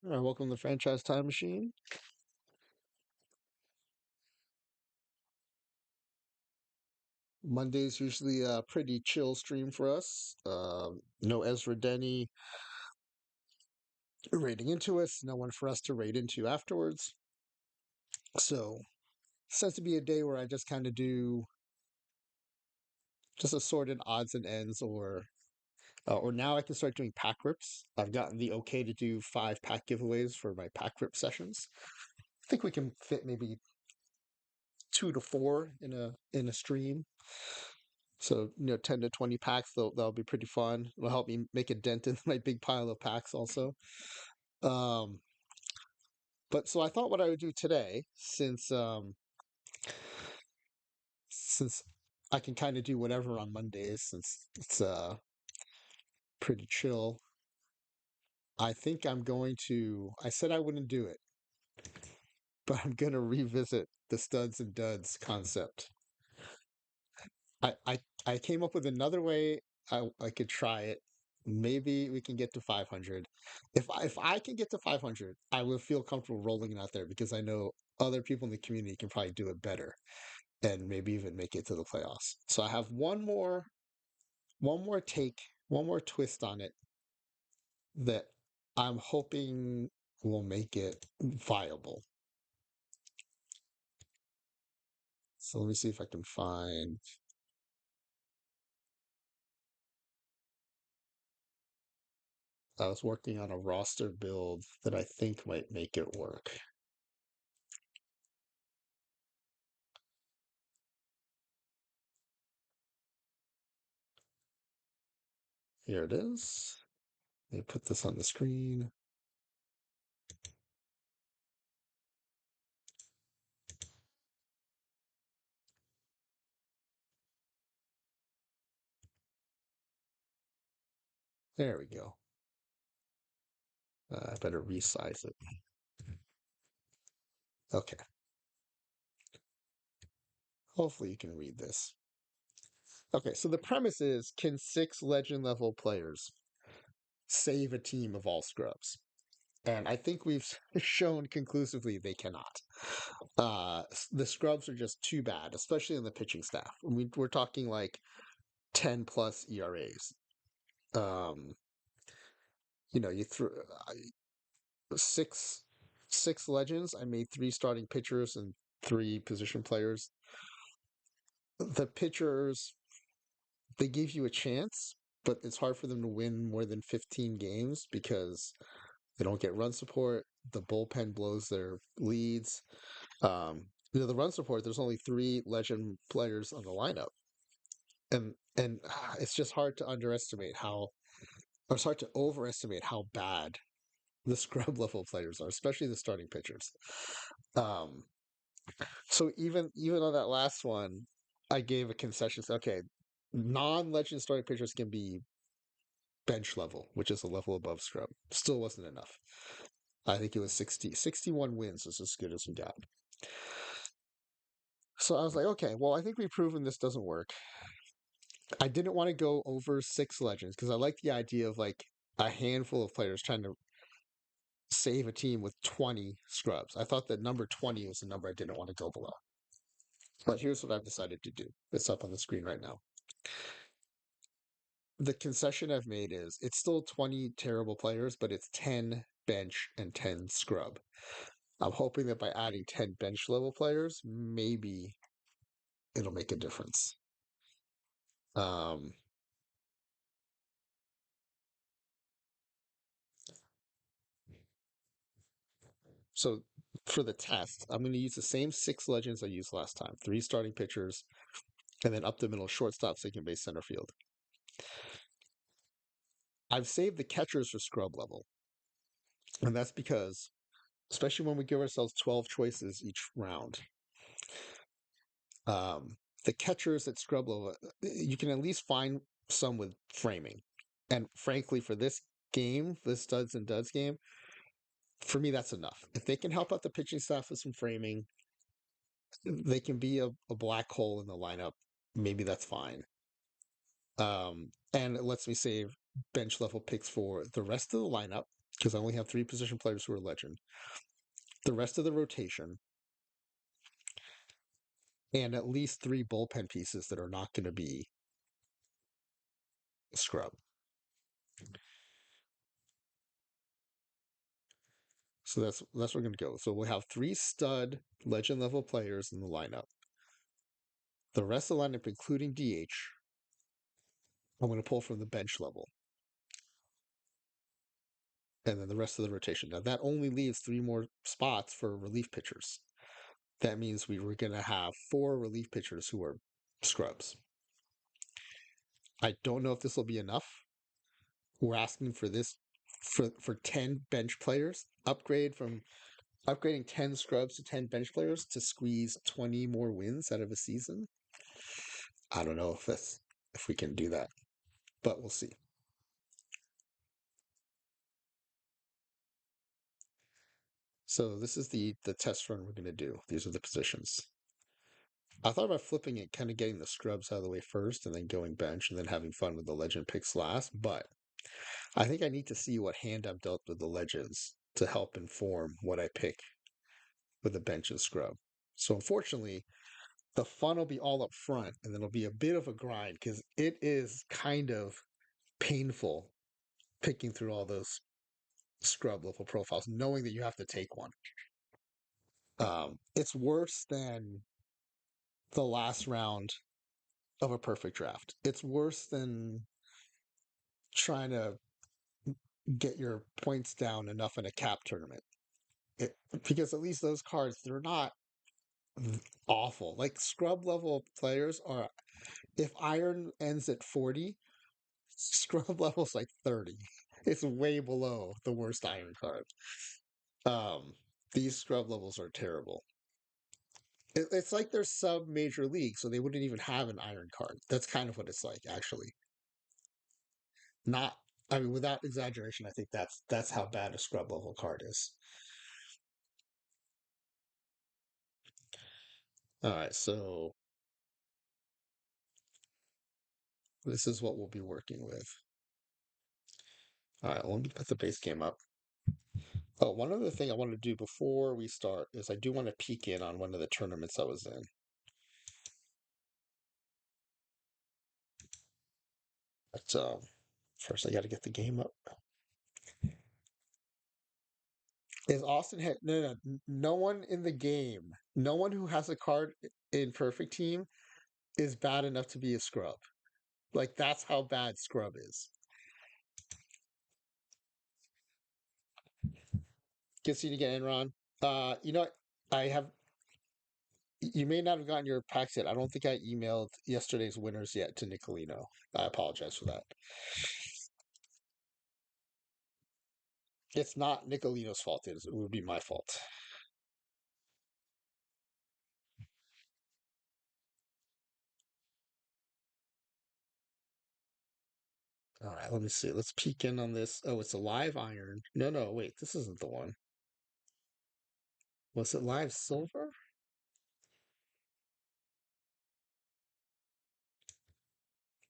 All right, welcome to the Franchise Time Machine. Monday's usually a pretty chill stream for us. No Ezra Denny raiding into us, no one for us to raid into afterwards. So, tends to be a day where I just kind of do just assorted odds and ends, or now I can start doing pack rips. I've gotten the okay to do 5 pack giveaways for my pack rip sessions. I think we can fit maybe 2 to 4 in a stream. So, 10 to 20 packs, that'll be pretty fun. It'll help me make a dent in my big pile of packs also. Um, but so I thought what I would do today, since I can kind of do whatever on Mondays, since it's pretty chill. I said I wouldn't do it, but I'm gonna revisit the studs and duds concept. I I, I came up with another way I could try it. Maybe we can get to 500. If I can get to 500, I will feel comfortable rolling it out there because I know other people in the community can probably do it better and maybe even make it to the playoffs. So I have one more take, one more twist on it that I'm hoping will make it viable. So let me see if I can find. I was working on a roster build that I think might make it work. Here it is. Let me put this on the screen. There we go. I better resize it. Okay. Hopefully you can read this. Okay, so the premise is, can 6 legend level players save a team of all scrubs? And I think we've shown conclusively they cannot. The scrubs are just too bad, especially in the pitching staff. We're talking like 10 plus ERAs. Um, you threw six six legends. I made 3 starting pitchers and 3 position players. The pitchers, they give you a chance, but it's hard for them to win more than 15 games because they don't get run support. The bullpen blows their leads. Um, the run support, there's only 3 legend players on the lineup. And it's just hard to underestimate or it's hard to overestimate how bad the scrub level players are, especially the starting pitchers. Um, so even on that last one, I gave a concession. Okay, non-legend starting pitchers can be bench level, which is a level above scrub. Still wasn't enough. I think it was 61 wins was as good as we got. So I was like, okay, well, I think we've proven this doesn't work. I didn't want to go over 6 legends because I like the idea of like a handful of players trying to save a team with 20 scrubs. I thought that number 20 was the number I didn't want to go below. But here's what I've decided to do. It's up on the screen right now. The concession I've made is it's still 20 terrible players, but it's 10 bench and 10 scrub. I'm hoping that by adding 10 bench level players, maybe it'll make a difference. Um, so for the test, I'm going to use the same 6 legends I used last time: 3 starting pitchers, and then up the middle shortstop, second base, center field. I've saved the catchers for scrub level, and that's because, especially when we give ourselves 12 choices each round, um, the catchers at scrub level, you can at least find some with framing. And frankly, for this game, this studs and duds game, for me, that's enough. If they can help out the pitching staff with some framing, they can be a black hole in the lineup. Maybe that's fine. And it lets me save bench level picks for the rest of the lineup. because I only have three position players who are legend. The rest of the rotation, and at least three bullpen pieces that are not going to be a scrub. So that's where we're going to go. So we'll have three stud legend level players in the lineup. The rest of the lineup, including DH, I'm going to pull from the bench level. And then the rest of the rotation. Now that only leaves three more spots for relief pitchers. That means we were going to have four relief pitchers who are scrubs. I don't know if this will be enough. We're asking for this for 10 bench players. Upgrading 10 scrubs to 10 bench players to squeeze 20 more wins out of a season. I don't know if we can do that, but we'll see. So this is the test run we're going to do. These are the positions. I thought about flipping it, kind of getting the scrubs out of the way first and then going bench and then having fun with the legend picks last, but I think I need to see what hand I'm dealt with the legends to help inform what I pick with the bench and scrub. So unfortunately, the fun will be all up front and then it'll be a bit of a grind because it is kind of painful picking through all those scrub level profiles, knowing that you have to take one. It's worse than the last round of a perfect draft. It's worse than trying to get your points down enough in a cap tournament. Because at least those cards, they're not awful. Like scrub level players are, if iron ends at 40, scrub level's like 30. It's way below the worst iron card. Um, these scrub levels are terrible. It's like they're sub major league, so they wouldn't even have an iron card. That's kind of what it's like, actually. Not, I mean, without exaggeration, I think that's how bad a scrub level card is. All right, so this is what we'll be working with. All right, let me put the base game up. Oh, one other thing I want to do before we start is I do want to peek in on one of the tournaments I was in. But first, I got to get the game up. Is Austin had no one in the game, no one who has a card in perfect team is bad enough to be a scrub. Like that's how bad scrub is. Good to see you again, Ron. You know what? I have. You may not have gotten your packs yet. I don't think I emailed yesterday's winners yet to Nicolino. I apologize for that. It's not Nicolino's fault. It would be my fault. All right, let me see. Let's peek in on this. Oh, it's a live iron. No, no, wait. This isn't the one. Was it live silver?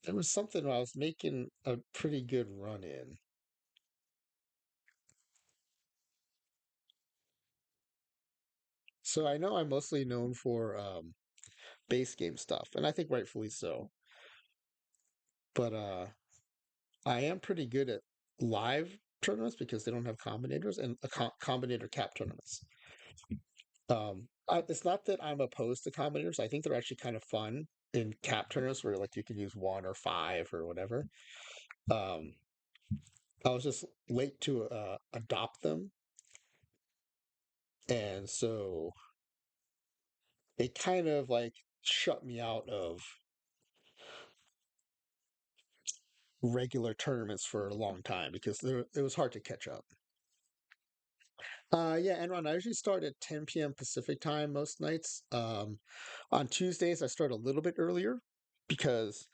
There was something I was making a pretty good run in. So I know I'm mostly known for base game stuff, and I think rightfully so. But I am pretty good at live tournaments because they don't have combinators and combinator cap tournaments. It's not that I'm opposed to combinators. I think they're actually kind of fun in cap tournaments where like you can use one or five or whatever. Um, I was just late to adopt them, and so it kind of like shut me out of regular tournaments for a long time because it was hard to catch up. Yeah, Enron, I usually start at 10 p.m. Pacific time most nights. On Tuesdays, I start a little bit earlier because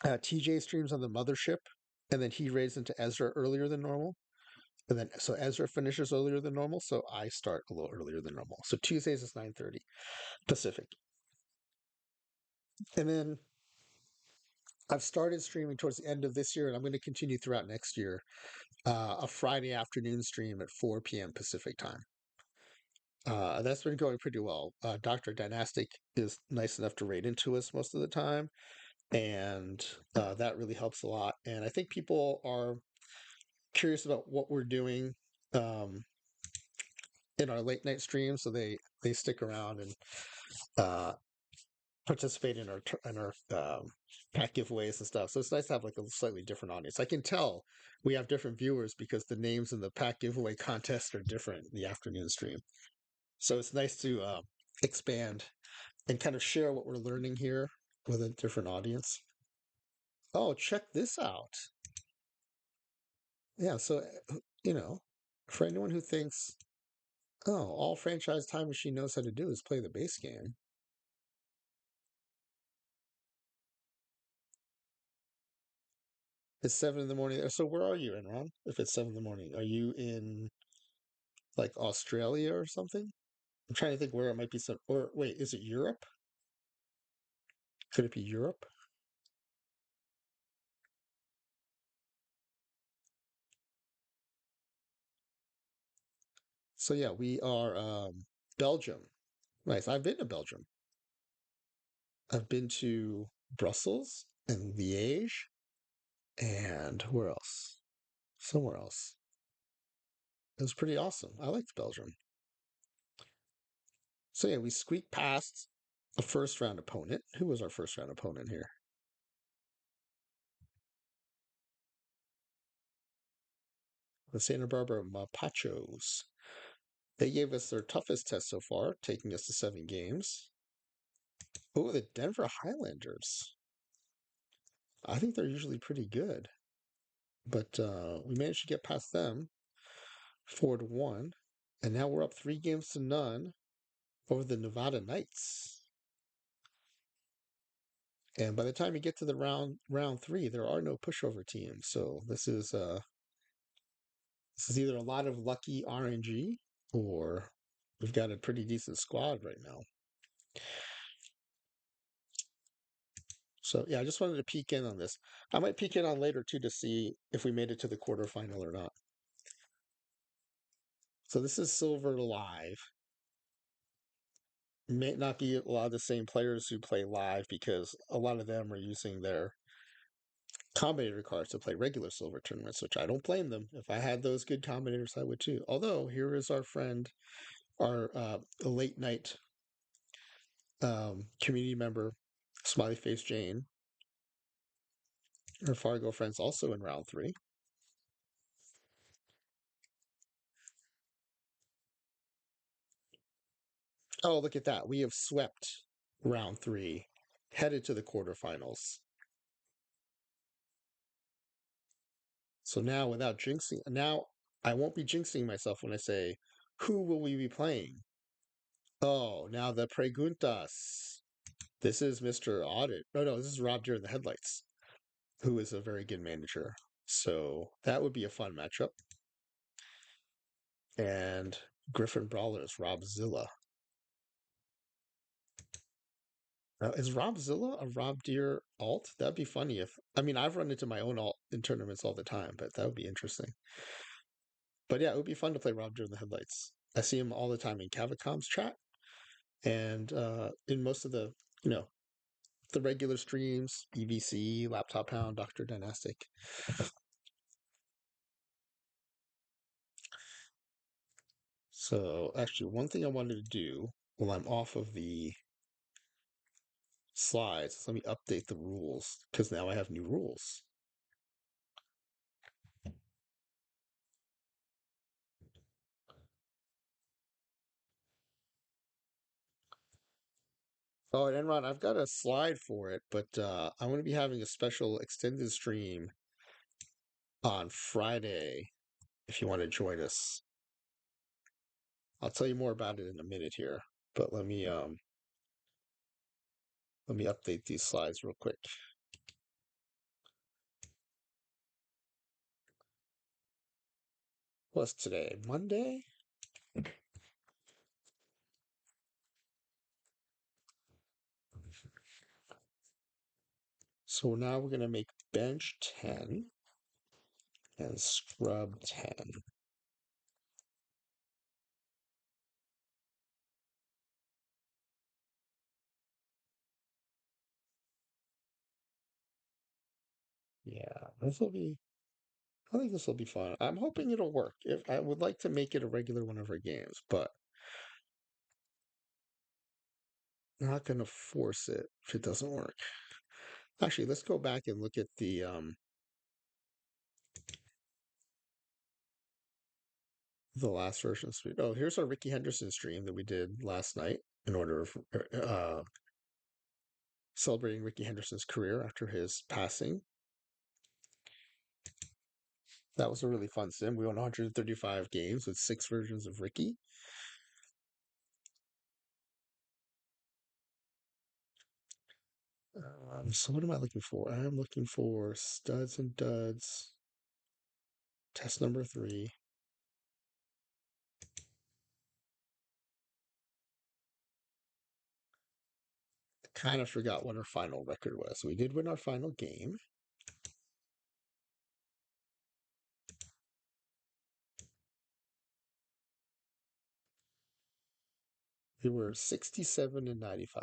TJ streams on the mothership, and then he raids into Ezra earlier than normal. And then so Ezra finishes earlier than normal, so I start a little earlier than normal. So Tuesdays is 9:30 Pacific. And then I've started streaming towards the end of this year, and I'm going to continue throughout next year. A Friday afternoon stream at 4 p.m. Pacific time. That's been going pretty well. Dr. Dynastic is nice enough to raid into us most of the time, and that really helps a lot. And I think people are curious about what we're doing um, in our late night streams, so they stick around and uh, participate in our pack giveaways and stuff. So it's nice to have like a slightly different audience. I can tell we have different viewers because the names in the pack giveaway contest are different in the afternoon stream. So it's nice to expand and kind of share what we're learning here with a different audience. Oh, check this out. Yeah, so for anyone who thinks, oh, all franchise Time Machine knows how to do is play the base game. It's 7 in the morning. So where are you, Enron? If it's 7 in the morning, are you in like Australia or something? I'm trying to think where it might be some. Or wait, is it Europe? Could it be Europe? So yeah, we are Belgium. Nice. I've been to Belgium. I've been to Brussels and Liège and where else? Somewhere else. It was pretty awesome. I liked Belgium. So yeah, we squeaked past a first round opponent. Who was our first round opponent here? The Santa Barbara Mapachos. They gave us their toughest test so far, taking us to 7 games. Oh, the Denver Highlanders. I think they're usually pretty good, but we managed to get past them 4-1, and now we're up 3 games to none over the Nevada Knights. And by the time you get to the round three, there are no pushover teams. So this is either a lot of lucky RNG or we've got a pretty decent squad right now. So yeah, I just wanted to peek in on this. I might peek in on later too to see if we made it to the quarterfinal or not. So this is Silver Live. May not be a lot of the same players who play live because a lot of them are using their combinator cards to play regular silver tournaments, which I don't blame them. If I had those good combinators, I would too. Although here is our friend, our late night community member, Smiley Face Jane. Her Fargo friend's also in round three. Oh, look at that. We have swept round three, headed to the quarterfinals. So now, without jinxing, now I won't be jinxing myself when I say, who will we be playing? Oh, now the preguntas. This is Mr. Audit. No, this is Rob Deer in the Headlights, who is a very good manager. So that would be a fun matchup. And Griffin Brawlers, Rob Zilla. Now, is Rob Zilla a Rob Deer alt? That'd be funny if. I mean, I've run into my own alt in tournaments all the time, but that would be interesting. But yeah, it would be fun to play Rob Deer in the Headlights. I see him all the time in Cavicom's chat and in most of the regular streams, EVC, Laptop Hound, Dr. Dynastic. So actually, one thing I wanted to do while I'm off of the slides is let me update the rules because now I have new rules. Oh, and Enron, I've got a slide for it, but I'm going to be having a special extended stream on Friday if you want to join us. I'll tell you more about it in a minute here, but let me update these slides real quick. What's today? Monday? So now we're going to make bench 10 and scrub 10. Yeah, this will be. I think this will be fun. I'm hoping it'll work. If I would like to make it a regular one of our games, but not going to force it if it doesn't work. Actually, let's go back and look at the last version of Street. Oh, here's our Ricky Henderson stream that we did last night in order of celebrating Ricky Henderson's career after his passing. That was a really fun sim. We won 135 games with 6 versions of Ricky. So what am I looking for? I'm looking for studs and duds. Test number 3. Kind of forgot what our final record was. We did win our final game. We were 67 and 95.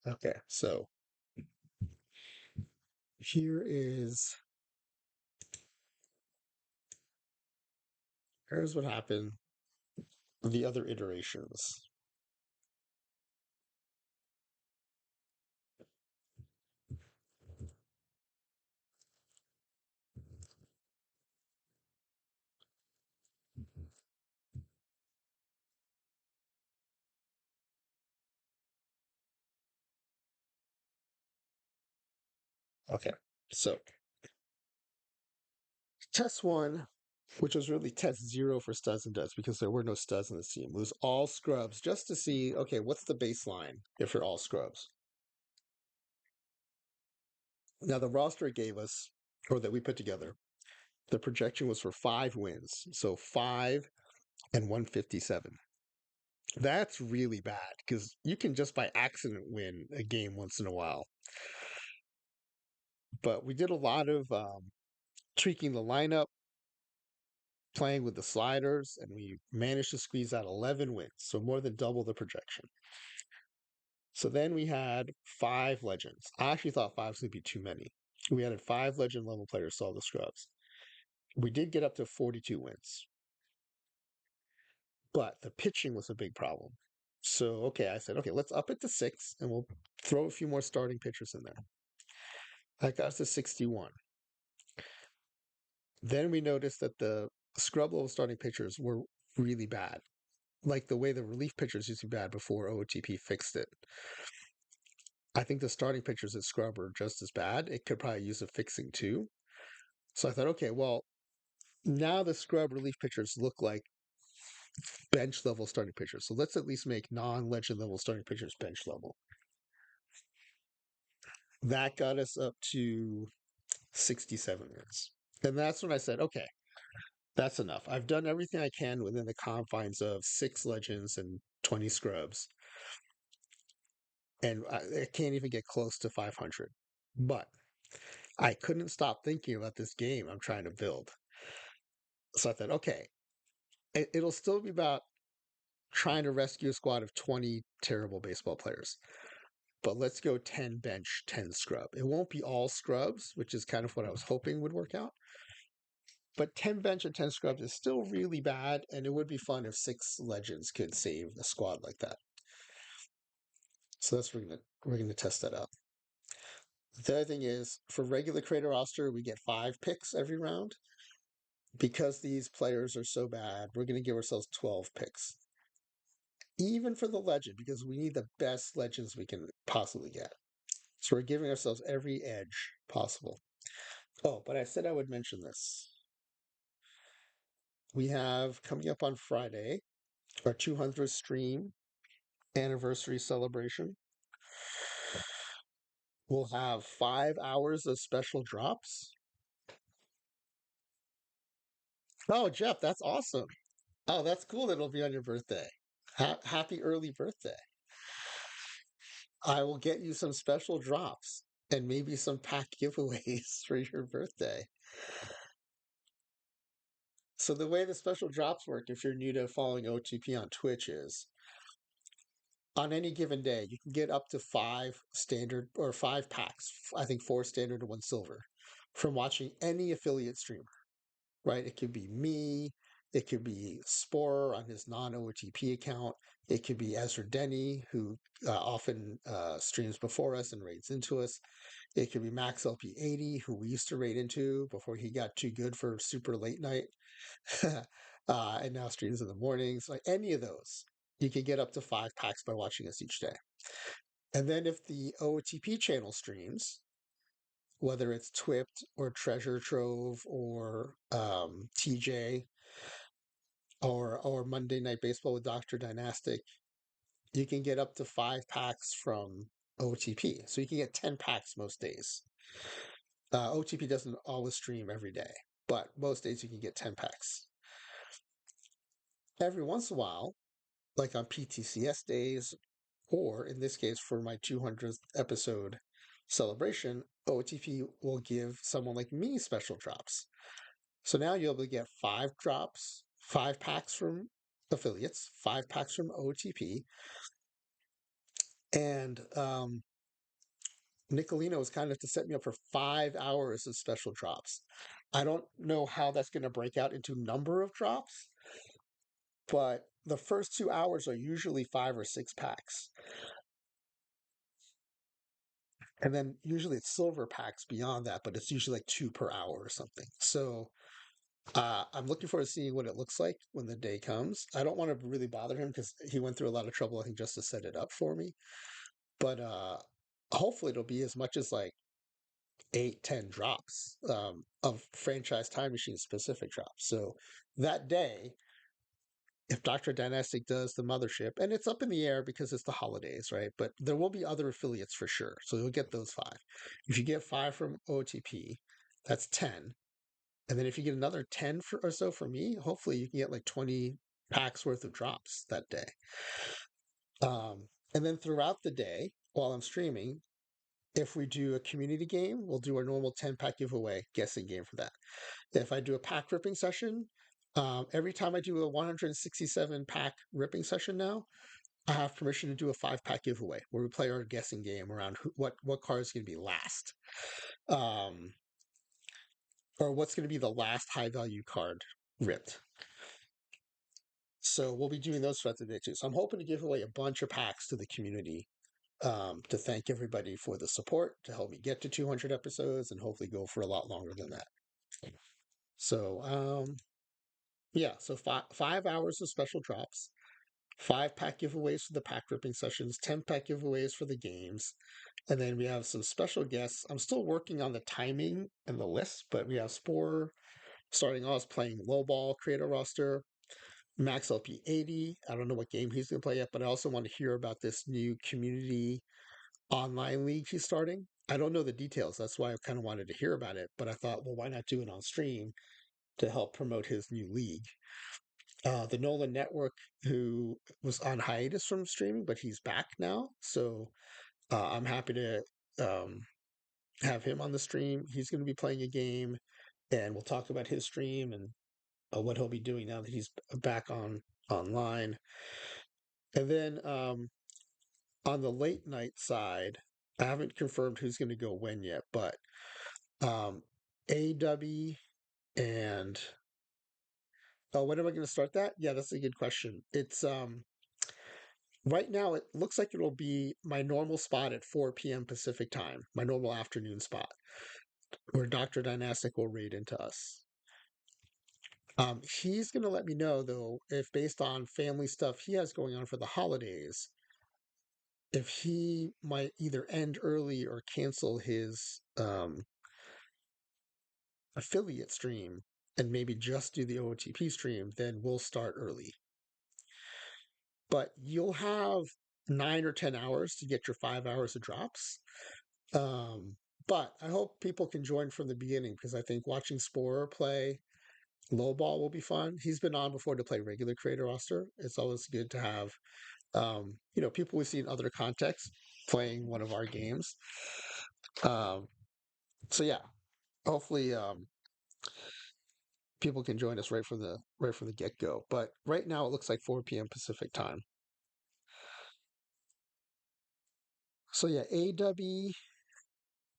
Okay, so here's what happened the other iterations. Okay, so test 1, which was really test 0 for studs and duds because there were no studs in the team, was all scrubs just to see, okay, what's the baseline if you're all scrubs? Now, the roster it gave us, or that we put together, the projection was for 5 wins. So 5 and 157. That's really bad because you can just by accident win a game once in a while. But we did a lot of tweaking the lineup, playing with the sliders, and we managed to squeeze out 11 wins. So more than double the projection. So then we had 5 legends. I actually thought 5 was going to be too many. We added 5 legend level players to all the scrubs. We did get up to 42 wins. But the pitching was a big problem. So, okay, I said, okay, let's up it to 6 and we'll throw a few more starting pitchers in there. That got us to 61. Then we noticed that the scrub level starting pitchers were really bad. Like the way the relief pitchers used to be bad before OOTP fixed it. I think the starting pitchers at scrub are just as bad. It could probably use a fixing too. So I thought, okay, well, now the scrub relief pitchers look like bench level starting pitchers. So let's at least make non-legend level starting pitchers bench level. That got us up to 67 minutes. And that's when I said, okay, that's enough. I've done everything I can within the confines of 6 legends and 20 scrubs. And I can't even get close to 500. But I couldn't stop thinking about this game I'm trying to build. So I thought, okay, it'll still be about trying to rescue a squad of 20 terrible baseball players. But let's go 10 bench, 10 scrub. It won't be all scrubs, which is kind of what I was hoping would work out. But 10 bench and 10 scrubs is still really bad, and it would be fun if 6 legends could save a squad like that. So that's we're gonna test that out. The other thing is for regular creator roster, we get 5 picks every round. Because these players are so bad, we're gonna give ourselves 12 picks. Even for the legend, because we need the best legends we can possibly get. So we're giving ourselves every edge possible. Oh, but I said I would mention this. We have coming up on Friday our 200th stream anniversary celebration. We'll have 5 hours of special drops. Oh, Jeff, that's awesome. Oh, that's cool that it'll be on your birthday. Happy early birthday. I will get you some special drops and maybe some pack giveaways for your birthday. So, the way the special drops work, if you're new to following OTP on Twitch, is on any given day, you can get up to five standard or five packs. I think four standard and one silver from watching any affiliate streamer, right? It could be me, it could be Spore on his non OOTP account, it could be Ezra Denny, who often streams before us and raids into us. It could be Max LP80, who we used to raid into before he got too good for super late night, and now streams in the mornings. Like any of those, you can get up to five packs by watching us each day. And then if the OOTP channel streams, whether it's Twipped or Treasure Trove or TJ or Monday Night Baseball with Dr. Dynastic, you can get up to five packs from OTP. So you can get 10 packs most days. OTP doesn't always stream every day, but most days you can get 10 packs. Every once in a while, like on PTCS days, or in this case for my 200th episode celebration, OTP will give someone like me special drops. So now you'll be able to get five drops, five packs from affiliates, five packs from OTP, and Nicolino was kind of to set me up for 5 hours of special drops. I don't know how that's going to break out into number of drops, but the first 2 hours are usually five or six packs. And then usually it's silver packs beyond that, but it's usually like two per hour or something. So I'm looking forward to seeing what it looks like when the day comes. I don't want to really bother him because he went through a lot of trouble, I think, just to set it up for me. But hopefully it'll be as much as like 8, 10 drops of franchise time machine specific drops. So that day, if Dr. Dynastic does the mothership, and it's up in the air because it's the holidays, right? But there will be other affiliates for sure. So you'll get those five. If you get five from OTP, that's 10. And then if you get another 10 or so from me, hopefully you can get like 20 packs worth of drops that day. And then throughout the day, while I'm streaming, if we do a community game, we'll do our normal 10 pack giveaway guessing game for that. If I do a pack ripping session, every time I do a 167 pack ripping session now, I have permission to do a 5 pack giveaway where we play our guessing game around what card is going to be last, um, or what's going to be the last high value card ripped. So we'll be doing those throughout the day too. So I'm hoping to give away a bunch of packs to the community, to thank everybody for the support, to help me get to 200 episodes, and hopefully go for a lot longer than that. So yeah, so 5 hours of special drops, 5 pack giveaways for the pack ripping sessions, 10 pack giveaways for the games, and then we have some special guests. I'm still working on the timing and the list, but we have Spore starting off playing low ball creator roster. Max LP80. I don't know what game he's going to play yet, but I also want to hear about this new community online league he's starting. I don't know the details. That's why I kind of wanted to hear about it. But I thought, well, why not do it on stream to help promote his new league? The Nolan Network, who was on hiatus from streaming, but he's back now. So I'm happy to have him on the stream. He's going to be playing a game, and we'll talk about his stream and what he'll be doing now that he's back on online. And then on the late night side, I haven't confirmed who's going to go when yet, but AW and oh, when am I going to start that? Yeah, that's a good question. It's right now it looks like it'll be my normal spot at 4 p.m. Pacific time, my normal afternoon spot, where Dr. Dynastic will raid into us. He's going to let me know though if based on family stuff he has going on for the holidays, if he might either end early or cancel his affiliate stream and maybe just do the OOTP stream, then we'll start early. But you'll have 9 or 10 hours to get your 5 hours of drops. Um, but I hope people can join from the beginning because I think watching Sporer play low ball will be fun. He's been on before to play regular creator roster. It's always good to have people we see in other contexts playing one of our games. Um, so yeah, hopefully people can join us right from the get go. But right now it looks like 4 p.m. Pacific time. So yeah, AW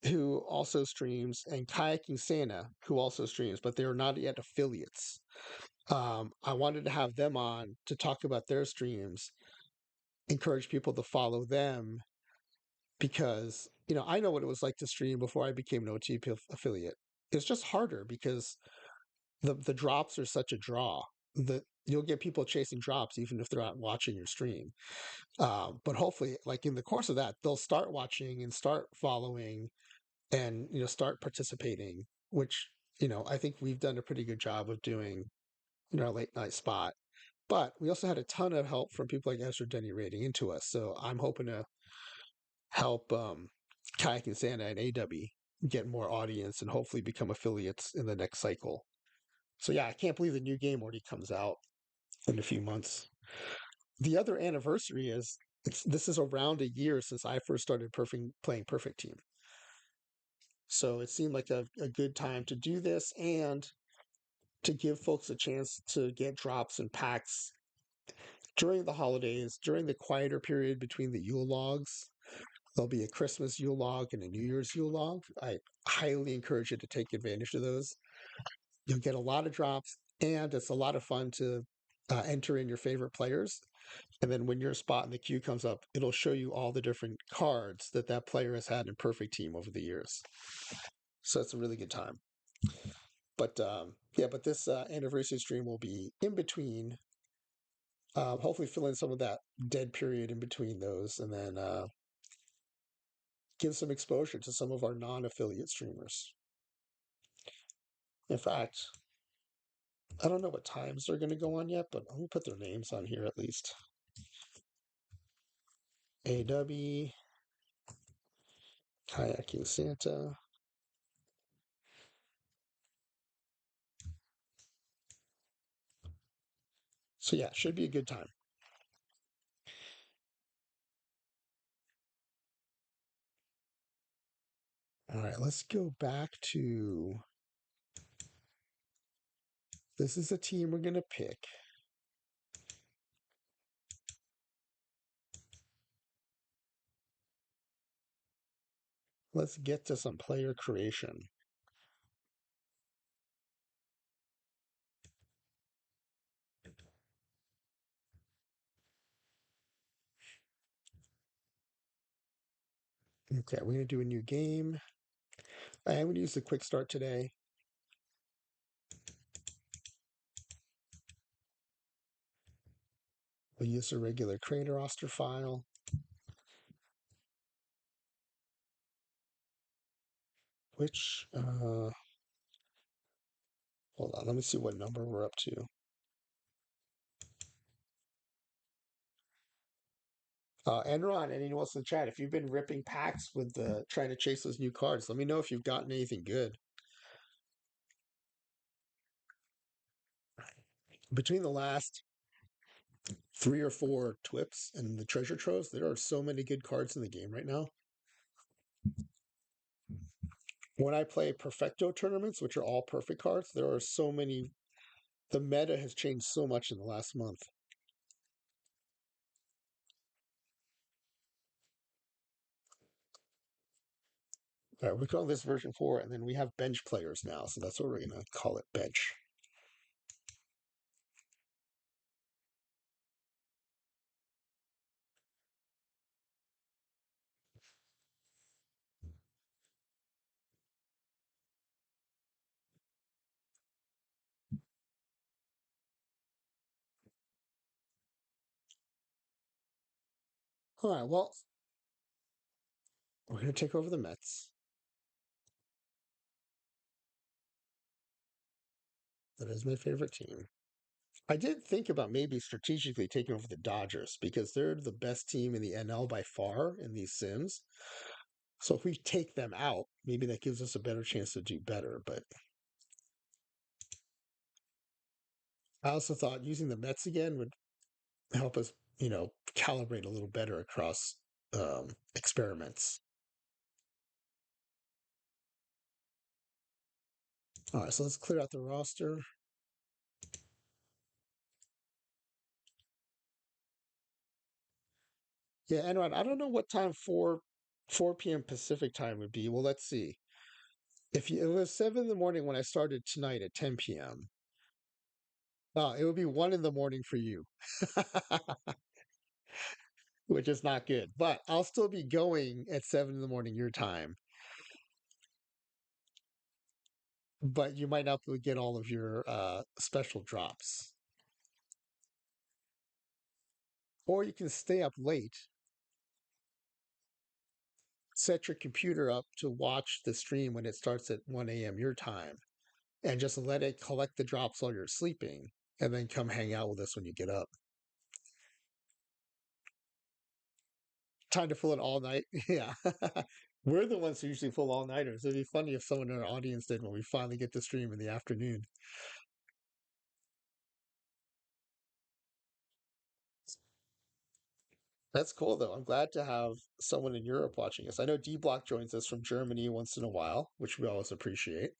who also streams and Kayaking Santa who also streams, but they are not yet affiliates. I wanted to have them on to talk about their streams, encourage people to follow them because I know what it was like to stream before I became an OTP affiliate. It's just harder because the drops are such a draw that you'll get people chasing drops even if they're not watching your stream. But hopefully, like in the course of that, they'll start watching and start following and start participating, which I think we've done a pretty good job of doing in our late night spot. But we also had a ton of help from people like Ezra Denny rating into us. So I'm hoping to help Kayak and Santa and AW get more audience and hopefully become affiliates in the next cycle. So yeah, I can't believe the new game already comes out in a few months. The other anniversary is this is around a year since I first started playing Perfect Team. So it seemed like a good time to do this and to give folks a chance to get drops and packs during the holidays, during the quieter period between the Yule logs. There'll be a Christmas Yule log and a New Year's Yule log. I highly encourage you to take advantage of those. You'll get a lot of drops, and it's a lot of fun to enter in your favorite players. And then when your spot in the queue comes up, it'll show you all the different cards that player has had in Perfect Team over the years. So it's a really good time. But yeah, but this anniversary stream will be in between. Hopefully, fill in some of that dead period in between those, and then give some exposure to some of our non-affiliate streamers. In fact, I don't know what times they're going to go on yet, but let me put their names on here at least. AW, Kayaking Santa. So yeah, should be a good time. All right, let's go back to. This is a team we're going to pick. Let's get to some player creation. Okay, we're going to do a new game. I am going to use the quick start today. We'll use a regular creator roster file. Which, hold on, let me see what number we're up to. And Ron, anyone else in the chat, if you've been ripping packs with trying to chase those new cards, let me know if you've gotten anything good. Between the last 3 or 4 TWIPs and the treasure troves, there are so many good cards in the game right now. When I play Perfecto tournaments, which are all perfect cards, there are so many. The meta has changed so much in the last month. All right, we call this version 4, and then we have bench players now, so that's what we're going to call it, bench. All right, well, We're going to take over the Mets. That is my favorite team. I did think about maybe strategically taking over the Dodgers because they're the best team in the NL by far in these sims. So if we take them out, maybe that gives us a better chance to do better. But I also thought using the Mets again would help us, calibrate a little better across experiments. All right, so let's clear out the roster. Yeah, Enron, I don't know what time 4 p.m. Pacific time would be. Well, let's see. It was 7 in the morning when I started tonight at 10 p.m. It would be 1 in the morning for you, which is not good. But I'll still be going at 7 in the morning your time. But you might not be able to get all of your special drops. Or you can stay up late, set your computer up to watch the stream when it starts at 1 a.m. your time, and just let it collect the drops while you're sleeping, and then come hang out with us when you get up. Time to fill it all night. Yeah. We're the ones who usually pull all nighters. It'd be funny if someone in our audience did when we finally get to stream in the afternoon. That's cool, though. I'm glad to have someone in Europe watching us. I know D Block joins us from Germany once in a while, which we always appreciate.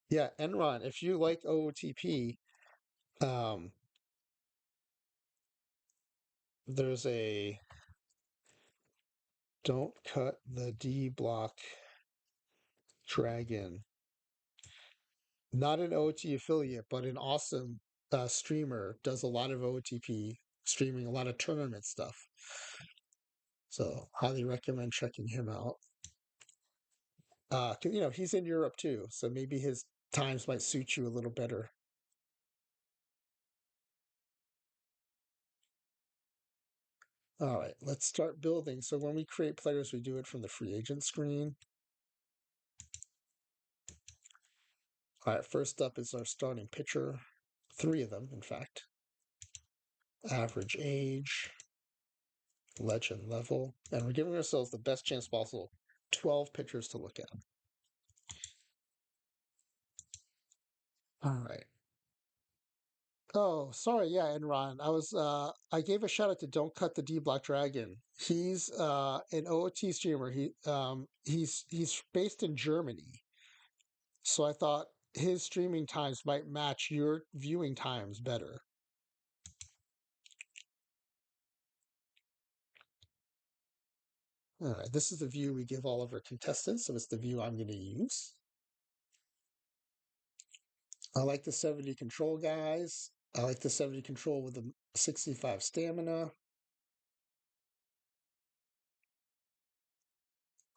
Yeah, Enron, if you like OOTP, um, there's a don't cut the D Block Dragon. Not an OT affiliate, but an awesome streamer, does a lot of OTP streaming, a lot of tournament stuff. So highly recommend checking him out. He's in Europe too, so maybe his times might suit you a little better. All right, let's start building. So when we create players, we do it from the free agent screen. All right, first up is our starting pitcher. 3 of them, in fact. Average age, legend level, and we're giving ourselves the best chance possible. 12 pitchers to look at. All right. Oh, sorry. Yeah, Enron. I gave a shout out to Don't Cut the D Black Dragon. He's an OOT streamer. He's based in Germany. So I thought his streaming times might match your viewing times better. All right, this is the view we give all of our contestants, so it's the view I'm going to use. I like the 70 control guys. I like the 70 control with the 65 stamina.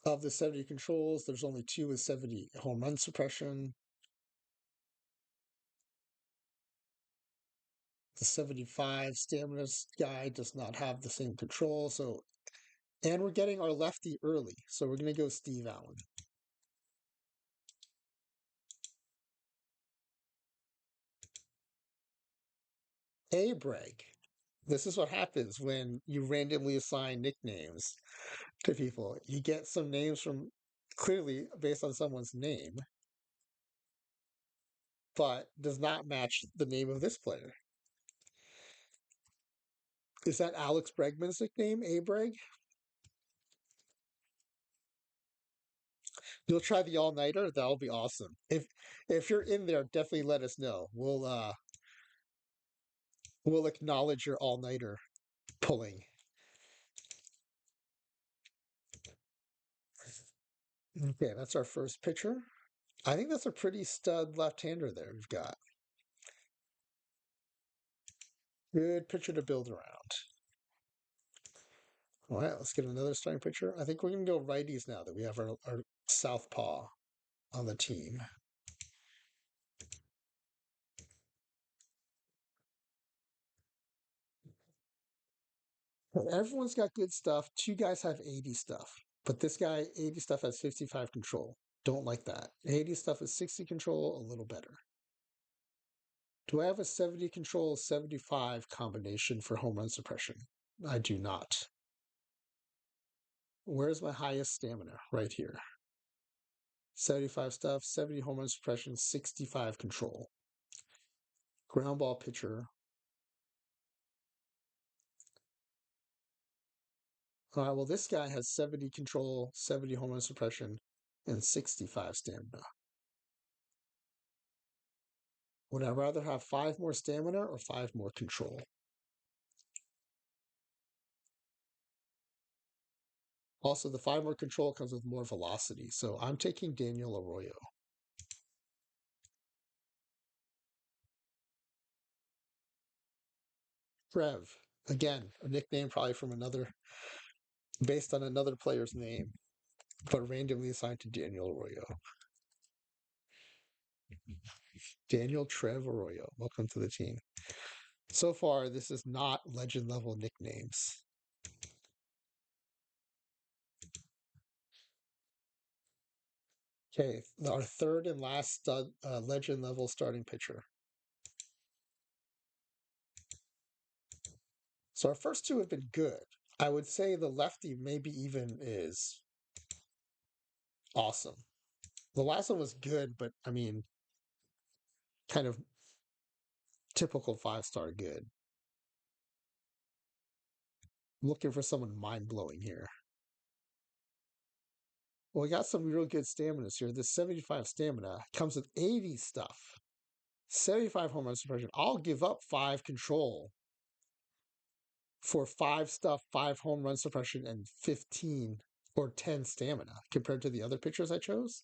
Of the 70 controls, there's only 2 with 70 home run suppression. The 75 stamina guy does not have the same control. And we're getting our lefty early. So we're going to go Steve Allen. A-Breg. This is what happens when you randomly assign nicknames to people. You get some names from clearly based on someone's name, but does not match the name of this player. Is that Alex Bregman's nickname, A-Breg? You'll try the all-nighter? That'll be awesome. If you're in there, definitely let us know. We'll acknowledge your all-nighter pulling. Okay, that's our first pitcher. I think that's a pretty stud left-hander there we've got. Good pitcher to build around. All right, let's get another starting pitcher. I think we're going to go righties now that we have our southpaw on the team. Everyone's got good stuff. Two guys have 80 stuff, but this guy, 80 stuff, has 55 control. Don't like that. 80 stuff is 60 control, a little better. Do I have a 70 control, 75 combination for home run suppression? I do not. Where's my highest stamina? Right here. 75 stuff, 70 home run suppression, 65 control. Ground ball pitcher. All right, well, this guy has 70 control, 70 home run suppression, and 65 stamina. Would I rather have 5 more stamina or 5 more control? Also, the 5 more control comes with more velocity, so I'm taking Daniel Arroyo. Trev, again, a nickname probably from another, based on another player's name, but randomly assigned to Daniel Arroyo. Daniel Trev Arroyo, welcome to the team. So far, this is not legend level nicknames. Okay, our third and last legend level starting pitcher. So our first two have been good. I would say the lefty maybe even is awesome. The last one was good, but I mean, kind of typical 5-star good. I'm looking for someone mind blowing here. Well, we got some real good stamina here. This 75 stamina comes with 80 stuff, 75 home run suppression. I'll give up 5 control for 5 stuff, 5 home run suppression, and 15 or 10 stamina compared to the other pitchers I chose.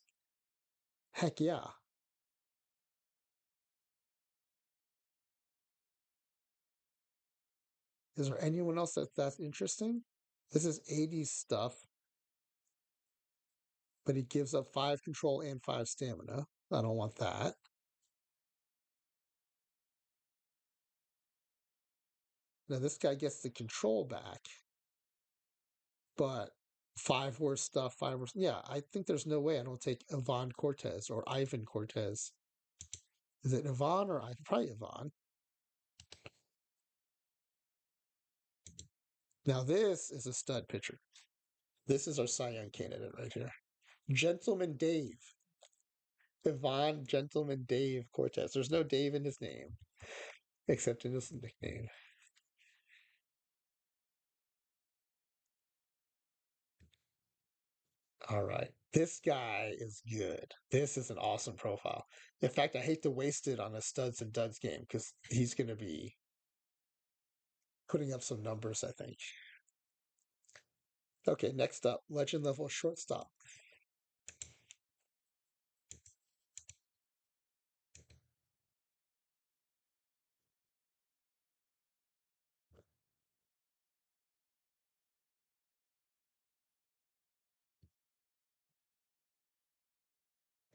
Heck yeah. Is there anyone else that's interesting? This is 80 stuff, but he gives up 5 control and 5 stamina. I don't want that. Now this guy gets the control back, but 5 worse stuff, 5 worse. Yeah, I think there's no way I don't take Ivan Cortez or Ivan Cortez. Is it Ivan or Ivan? Probably Ivan. Now this is a stud pitcher. This is our Cy Young candidate right here. Gentleman Dave. Ivan Gentleman Dave Cortez. There's no Dave in his name, except in his nickname. All right. This guy is good. This is an awesome profile. In fact, I hate to waste it on a studs and duds game because he's going to be putting up some numbers, I think. Okay, next up, legend level shortstop.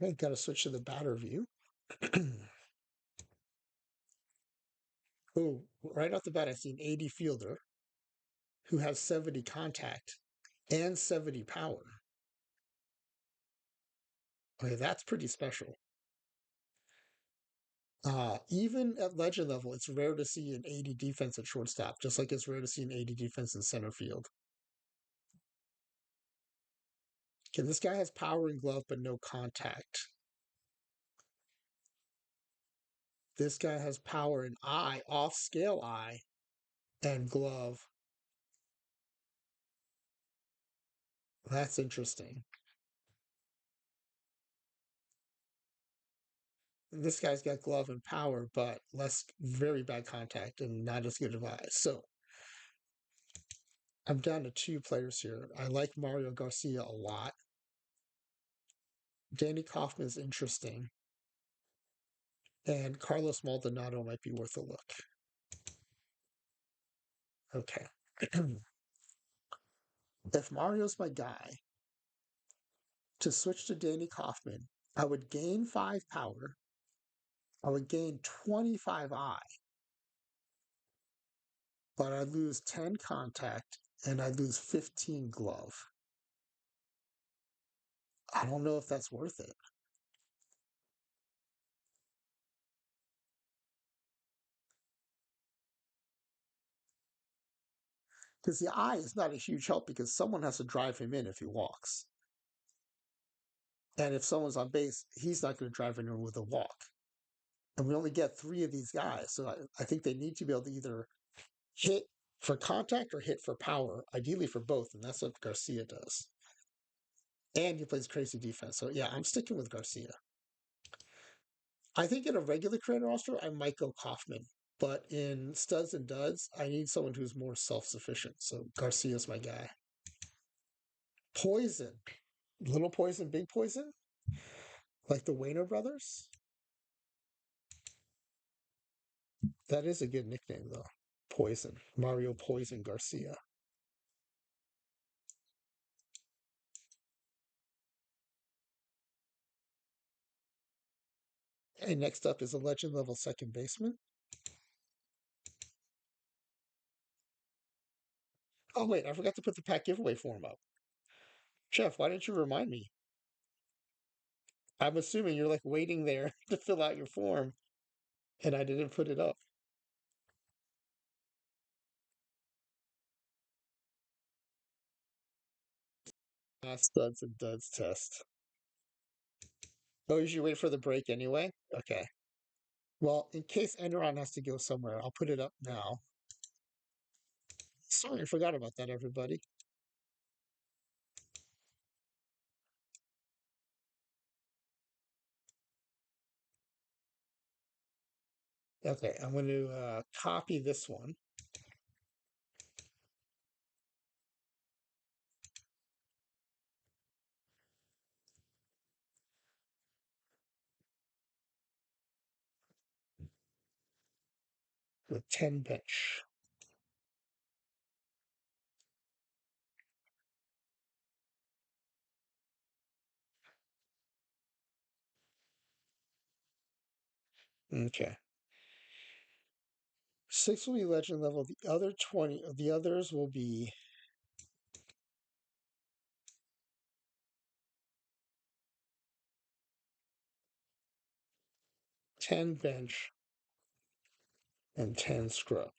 Okay, got to switch to the batter view. Oh, right off the bat, I see an 80 fielder who has 70 contact and 70 power. Okay, that's pretty special. Even at legend level, it's rare to see an 80 defense at shortstop, just like it's rare to see an 80 defense in center field. Okay, this guy has power and glove, but no contact. This guy has power and eye, off scale eye, and glove. That's interesting. This guy's got glove and power, but less, very bad contact and not as good of eyes. So I'm down to 2 players here. I like Mario Garcia a lot. Danny Kaufman is interesting. And Carlos Maldonado might be worth a look. Okay. If Mario's my guy, to switch to Danny Kaufman, I would gain 5 power. I would gain 25 eye. but I lose 10 contact and I lose 15 glove. I don't know if that's worth it. Because the eye is not a huge help because someone has to drive him in if he walks. And if someone's on base, he's not going to drive anyone with a walk. And we only get three of these guys. So I think they need to be able to either hit for contact or hit for power, ideally for both. And that's what Garcia does. And he plays crazy defense. So yeah, I'm sticking with Garcia. I think in a regular creator roster, I might go Kaufman. But in studs and duds, I need someone who's more self sufficient. So Garcia's my guy. Poison. Little poison, big poison? Like the Wayner brothers? That is a good nickname, though. Poison. Mario Poison Garcia. And next up is a legend level second baseman. Oh, wait, I forgot to put the pack giveaway form up. Jeff, why didn't you remind me? I'm assuming you're like waiting there to fill out your form, and I didn't put it up. Studs and duds test. Oh, you should wait for the break anyway? Okay. Well, in case Enron has to go somewhere, I'll put it up now. Sorry, I forgot about that, everybody. Okay, I'm going to copy this one with 10 bench. Okay. Six will be legend level. The other 20, the others will be 10 bench and 10 scrub.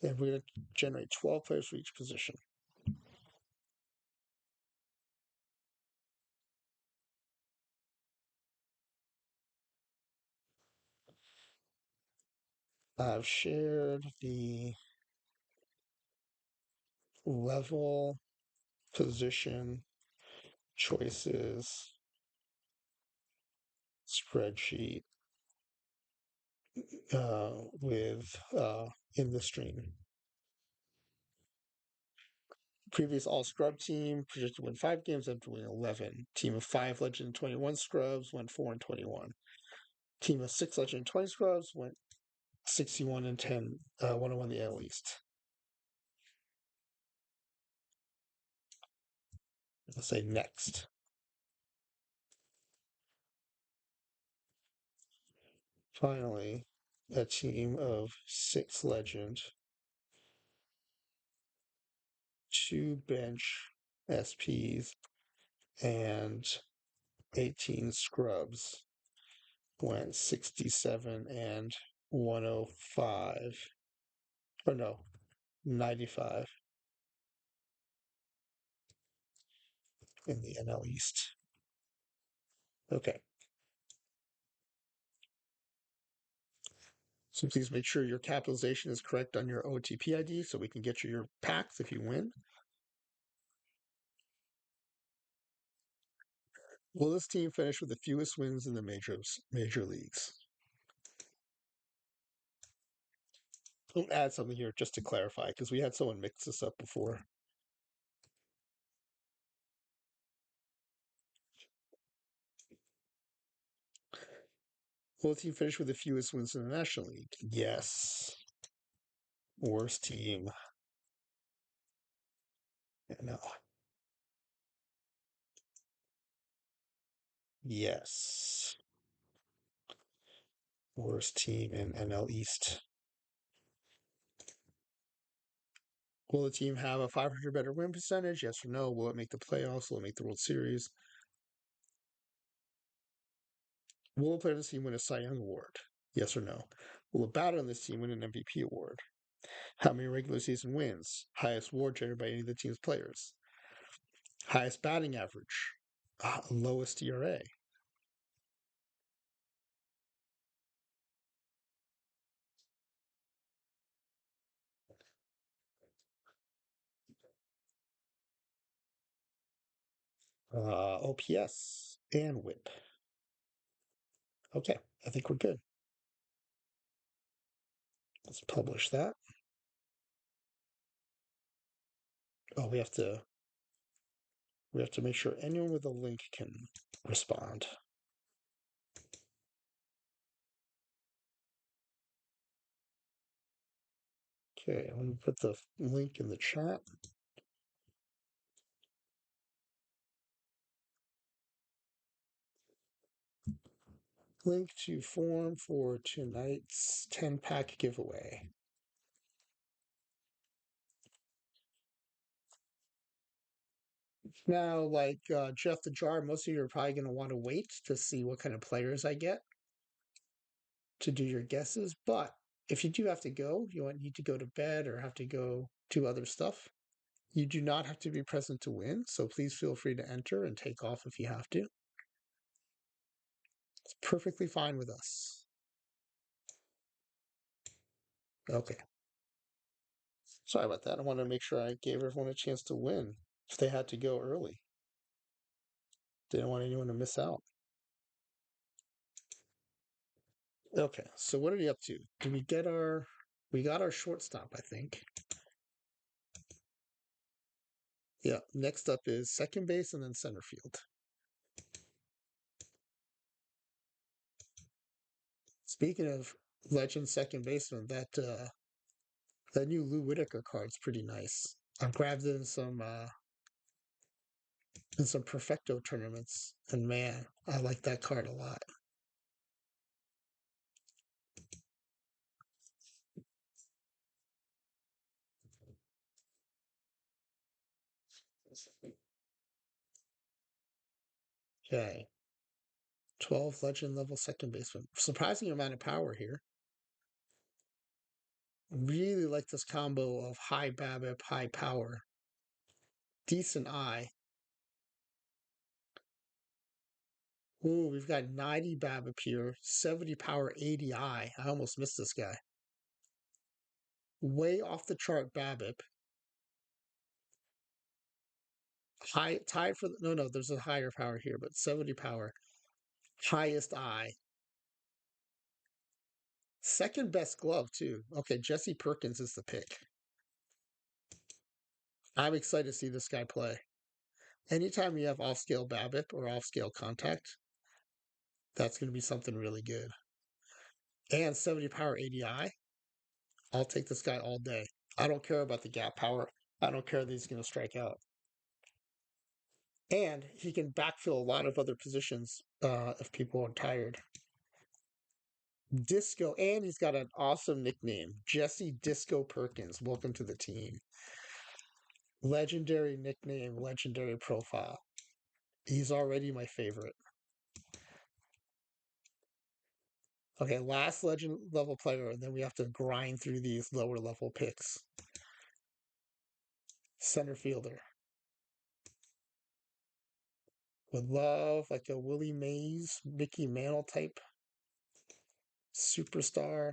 And we're going to generate 12 players for each position. I've shared the level, position, choices, spreadsheet with in the stream. Previous all scrub team projected to win 5 games after winning 11. Team of 5 legend 21 scrubs went 4 and 21. Team of 6 legend 20 scrubs went 61 and 10. 101 the AL East. I'll say next. Finally, a team of 6 legend, 2 bench SPs, and 18 scrubs went 67 and 105. Or no, 95 in the NL East. Okay. So please make sure your capitalization is correct on your OTP ID so we can get you your packs if you win. Will this team finish with the fewest wins in the major leagues? I'll add something here just to clarify because we had someone mix this up before. Will the team finish with the fewest wins in the National League? Yes. Worst team? No. Yes. Worst team in NL East. Will the team have a 500 better win percentage? Yes or no? Will it make the playoffs? Will it make the World Series? Will a player on this team win a Cy Young Award? Yes or no? Will a batter on this team win an MVP award? How many regular season wins? Highest WAR generated by any of the team's players? Highest batting average? Lowest ERA? OPS and WHIP. Okay, I think we're good. Let's publish that. Oh, we have to make sure anyone with a link can respond. Okay, I'm gonna put the link in the chat. Link to form for tonight's 10-pack giveaway. Now, like Jeff the Jar, most of you are probably going to want to wait to see what kind of players I get to do your guesses. But if you do have to go, you need to go to bed or have to go do other stuff, you do not have to be present to win. So please feel free to enter and take off if you have to. It's perfectly fine with us. Okay. Sorry about that. I wanted to make sure I gave everyone a chance to win if they had to go early. Didn't want anyone to miss out. Okay, so what are we up to? Did we get our... We got our shortstop, I think. Yeah, next up is second base and then center field. Speaking of legend second baseman, that new Lou Whitaker card's pretty nice. I've grabbed it in some Perfecto tournaments, and man, I like that card a lot. Okay. 12 legend level second baseman. Surprising amount of power here. Really like this combo of high BABIP, high power, decent eye. Ooh, we've got 90 BABIP here, 70 power, 80 eye. I almost missed this guy. Way off the chart BABIP. High tied for no, there's a higher power here, but 70 power. Highest eye. Second best glove, too. Okay, Jesse Perkins is the pick. I'm excited to see this guy play. Anytime you have off scale BABIP or off scale contact, that's going to be something really good. And 70 power ADI, I'll take this guy all day. I don't care about the gap power. I don't care that he's going to strike out. And he can backfill a lot of other positions if people are tired. Disco, and he's got an awesome nickname, Jesse Disco Perkins. Welcome to the team. Legendary nickname, legendary profile. He's already my favorite. Okay, last legend level player, and then we have to grind through these lower level picks. Center fielder. Would love like a Willie Mays, Mickey Mantle type superstar.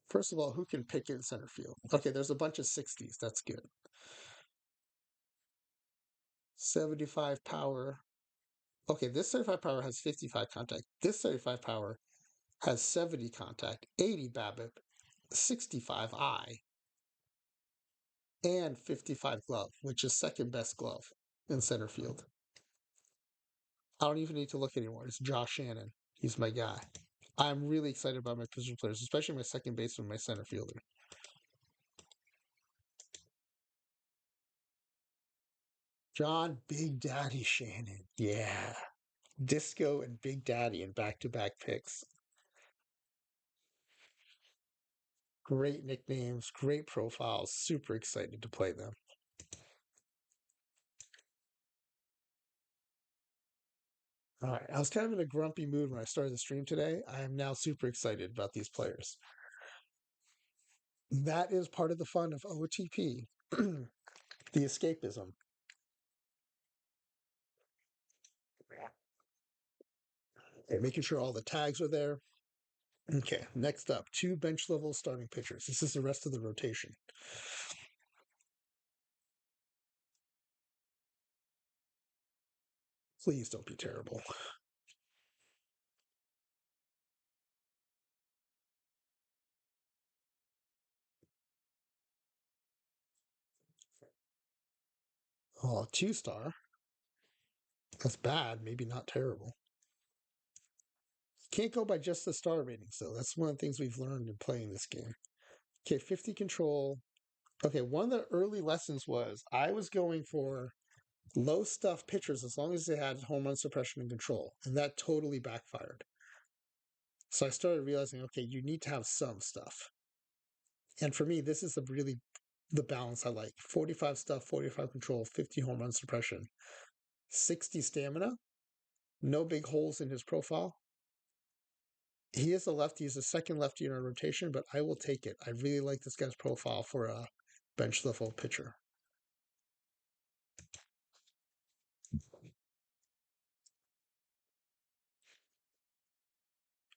First of all, who can pick in center field? Okay, there's a bunch of 60s. That's good. 75 power. Okay, this 75 power has 55 contact. This 75 power has 70 contact, 80 BABIP, 65 eye, and 55 glove, which is second best glove in center field. I don't even need to look anymore. It's Josh Shannon. He's my guy. I'm really excited about my position players, especially my second baseman, my center fielder. John Big Daddy Shannon. Yeah. Disco and Big Daddy in back-to-back picks. Great nicknames, great profiles. Super excited to play them. All right. I was kind of in a grumpy mood when I started the stream today. I am now super excited about these players. That is part of the fun of OOTP, the escapism. Okay, making sure all the tags are there. Okay, next up, two bench level starting pitchers. This is the rest of the rotation. Please don't be terrible. Oh, two-star. That's bad, maybe not terrible. Can't go by just the star ratings, though. That's one of the things we've learned in playing this game. Okay, 50 control. Okay, one of the early lessons was I was going for low stuff pitchers as long as they had home run suppression and control, and that totally backfired. So I started realizing, okay, you need to have some stuff. And for me, this is the balance I like. 45 stuff, 45 control, 50 home run suppression, 60 stamina, no big holes in his profile. He is a lefty. He's the second lefty in our rotation, but I will take it. I really like this guy's profile for a bench level pitcher.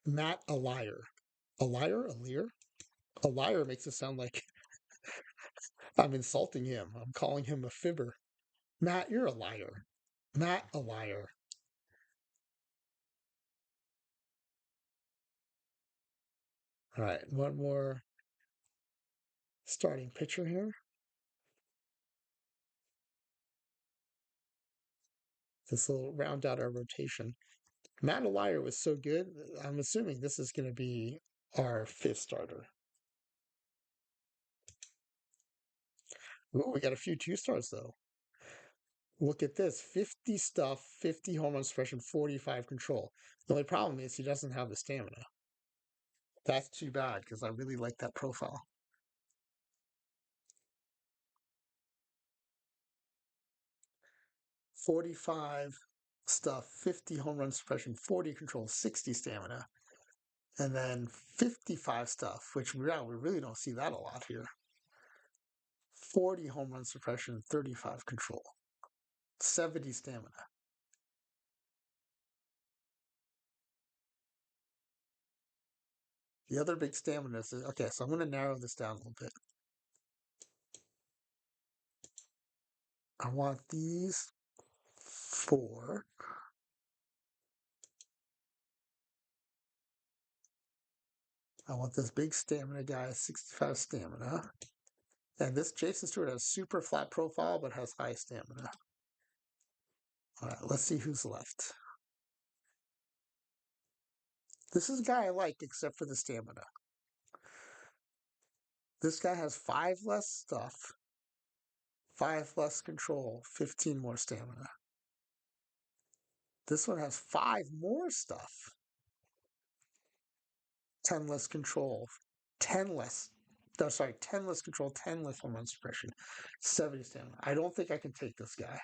Matt a liar. A liar? A lear? A liar makes it sound like I'm insulting him. I'm calling him a fibber. Matt, you're a liar. Matt a liar. All right, one more starting pitcher here. This will round out our rotation. Matt a liar was so good. I'm assuming this is going to be our fifth starter. Ooh, we got a few two stars though. Look at this 50 stuff, 50 home run suppression, 45 control. The only problem is he doesn't have the stamina. That's too bad because I really like that profile. 45 stuff, 50 home run suppression, 40 control, 60 stamina. And then 55 stuff, which we really don't see that a lot here. 40 home run suppression, 35 control, 70 stamina. The other big stamina is okay, so I'm going to narrow this down a little bit. I want these four. I want this big stamina guy, 65 stamina. And this Jason Stewart has super flat profile, but has high stamina. All right, let's see who's left. This is a guy I like, except for the stamina. This guy has 5 less stuff, 5 less control, 15 more stamina. This one has 5 more stuff, 10 less control, 10 less. No, sorry, 10 less control, 10 less home run suppression, 70 stamina. I don't think I can take this guy.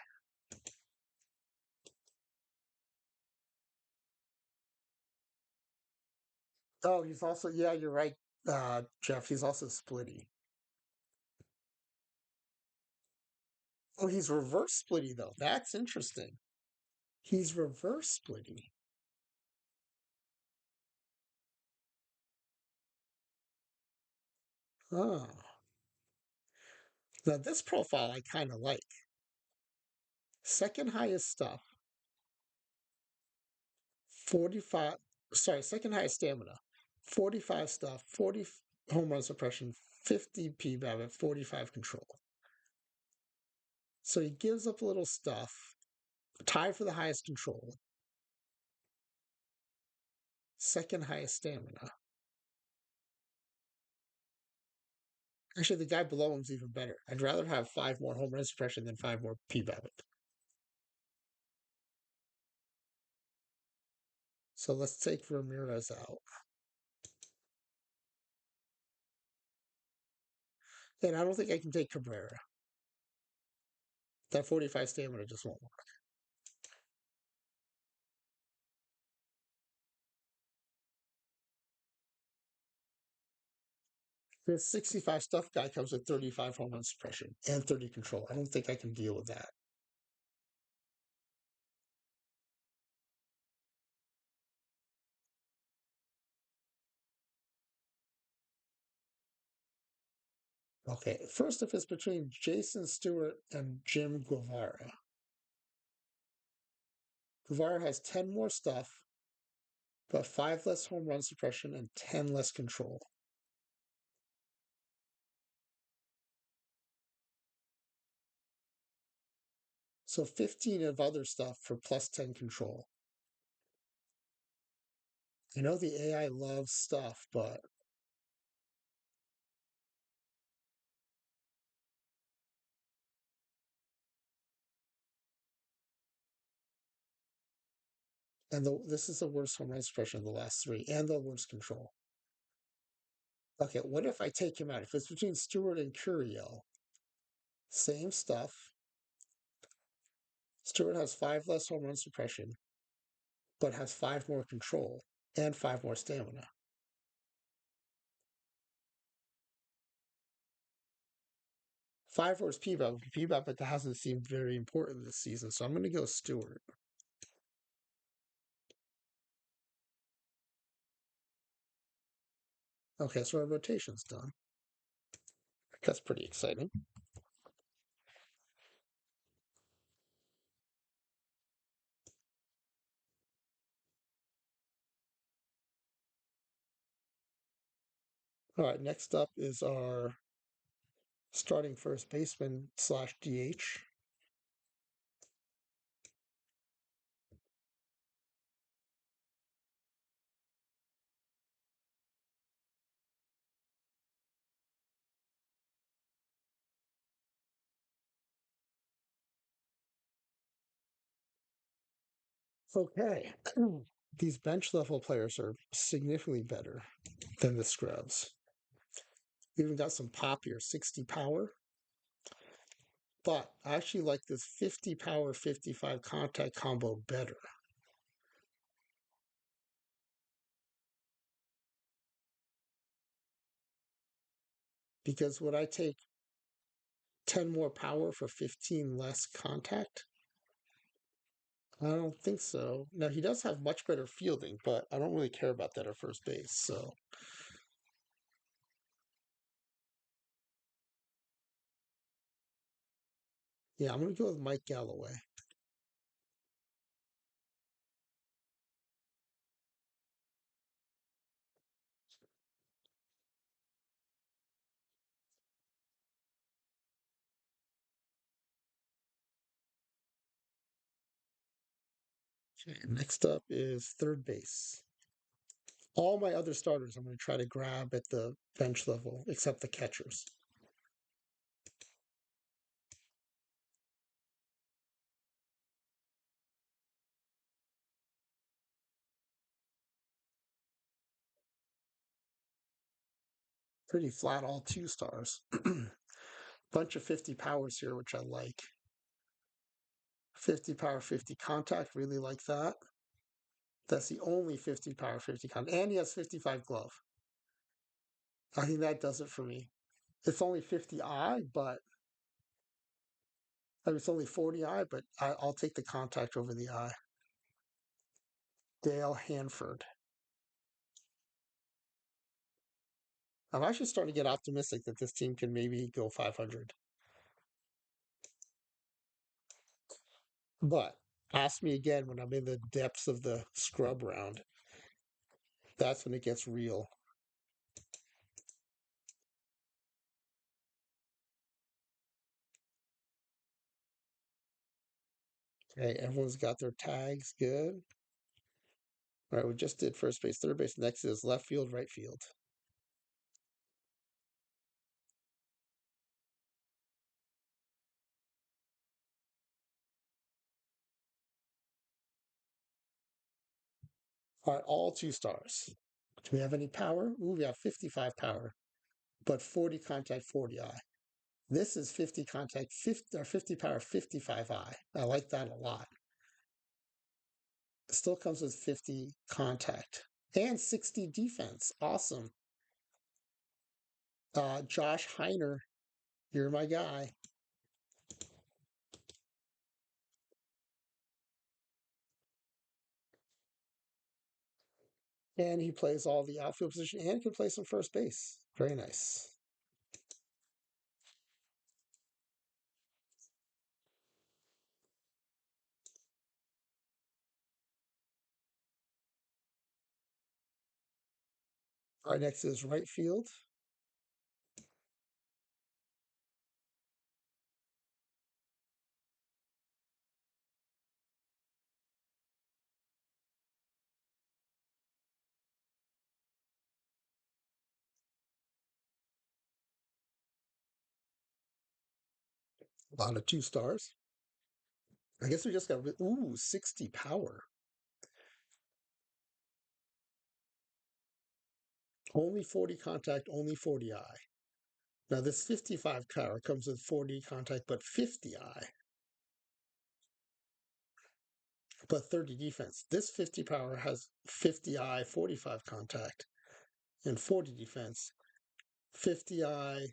Oh, he's also, yeah, you're right, Jeff. He's also splitty. Oh, he's reverse splitty, though. That's interesting. He's reverse splitty. Oh. Now, this profile I kind of like. Second highest stuff, 45. Sorry, second highest stamina, 45 stuff, 40 home run suppression, 50 P BABIP, 45 control. So he gives up a little stuff, tied for the highest control, second highest stamina. Actually, the guy below him's even better. I'd rather have 5 more home run suppression than 5 more P BABIP. So let's take Ramirez out. And I don't think I can take Cabrera. That 45 stamina just won't work. The 65 stuff guy comes with 35 home run suppression and 30 control. I don't think I can deal with that. Okay, first, if it's between Jason Stewart and Jim Guevara, Guevara has 10 more stuff, but 5 less home run suppression and 10 less control. So 15 of other stuff for plus 10 control. I know the AI loves stuff, but this is the worst home run suppression of the last 3 and the worst control. Okay, what if I take him out? If it's between Stewart and Curiel, same stuff. Stewart has 5 less home run suppression, but has 5 more control and 5 more stamina. 5 worse PBAP. PBAP hasn't seemed very important this season, so I'm going to go Stewart. Okay, so our rotation's done. That's pretty exciting. All right, next up is our starting first baseman slash DH. Okay, these bench level players are significantly better than the scrubs. We even got some pop here, 60 power. But I actually like this 50 power, 55 contact combo better. Because would I take 10 more power for 15 less contact? I don't think so. Now, he does have much better fielding, but I don't really care about that at first base. So, yeah, I'm going to go with Mike Galloway. Okay, next up is third base. All my other starters I'm going to try to grab at the bench level, except the catchers. Pretty flat, all 2 stars. Bunch of 50 powers here, which I like. 50 power, 50 contact, really like that. That's the only 50 power, 50 contact. And he has 55 glove. I think that does it for me. It's only 50 I, but I mean, it's only 40 I, but I'll take the contact over the I. Dale Hanford. I'm actually starting to get optimistic that this team can maybe go 500. But ask me again when I'm in the depths of the scrub round. That's when it gets real. Okay, everyone's got their tags. Good. All right, we just did first base, third base. Next is left field, right field. Are all 2 stars. Do we have any power? Ooh, we have 55 power, but 40 contact, 40 eye. This is 50 contact, 50 or 50 power, 55 eye. I like that a lot. It still comes with 50 contact and 60 defense. Awesome. Josh Heiner, you're my guy. And he plays all the outfield position and can play some first base. Very nice. All right, next is right field. A lot of 2 stars. I guess we just got, ooh, 60 power. Only 40 contact, only 40 eye. Now, this 55 power comes with 40 contact, but 50 eye, but 30 defense. This 50 power has 50 eye, 45 contact, and 40 defense. 50 eye,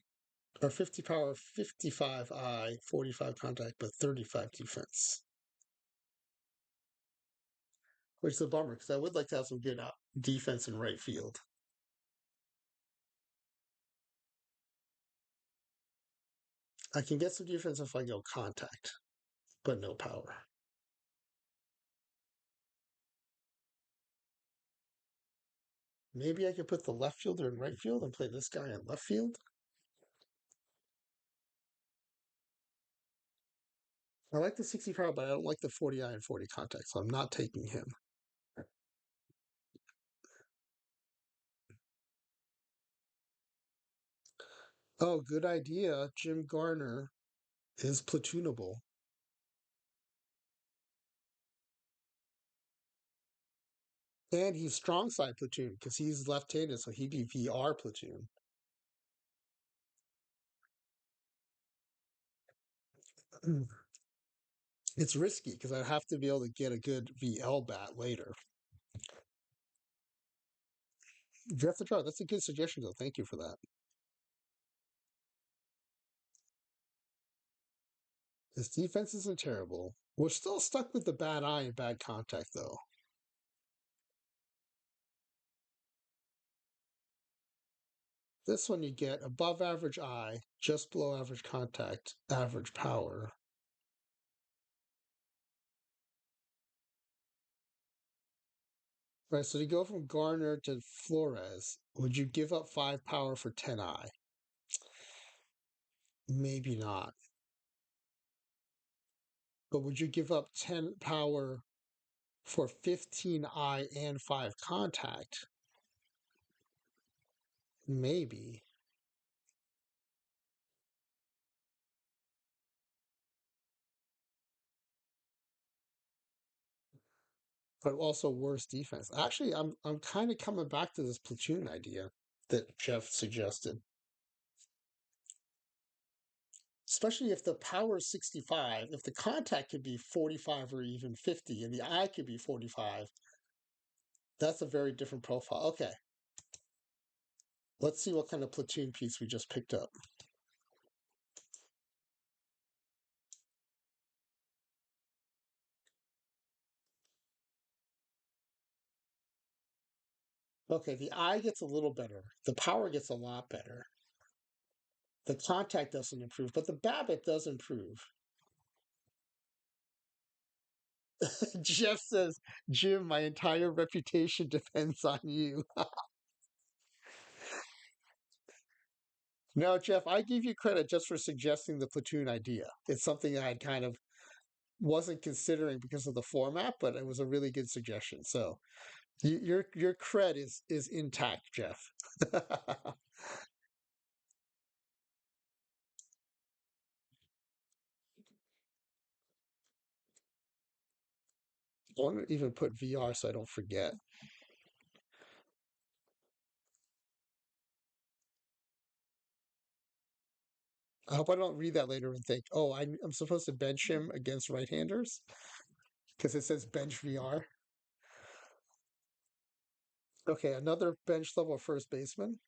or 50 power, 55 eye, 45 contact, but 35 defense. Which is a bummer because I would like to have some good defense in right field. I can get some defense if I go contact, but no power. Maybe I could put the left fielder in right field and play this guy in left field. I like the 60 power, but I don't like the 40 eye and 40 contact, so I'm not taking him. Oh, good idea. Jim Garner is platoonable. And he's strong side platoon because he's left handed, so he'd be VR platoon. It's risky because I have to be able to get a good VL bat later. You have to try. That's a good suggestion, though. Thank you for that. His defense isn't terrible. We're still stuck with the bad eye and bad contact, though. This one you get above average eye, just below average contact, average power. Right, so to go from Garner to Flores, would you give up 5 power for 10 eye? Maybe not. But would you give up 10 power for 15 eye and 5 contact? Maybe. But also worse defense. Actually, I'm kind of coming back to this platoon idea that Jeff suggested. Especially if the power is 65, if the contact could be 45 or even 50 and the eye could be 45, that's a very different profile. Okay. Let's see what kind of platoon piece we just picked up. Okay, the eye gets a little better. The power gets a lot better. The contact doesn't improve, but the BABIP does improve. Jeff says, Jim, my entire reputation depends on you. No, Jeff, I give you credit just for suggesting the platoon idea. It's something I kind of wasn't considering because of the format, but it was a really good suggestion. So your cred is intact, Jeff. I want to even put VR so I don't forget. I hope I don't read that later and think, oh, I'm supposed to bench him against right-handers because it says bench VR. Okay, another bench level first baseman.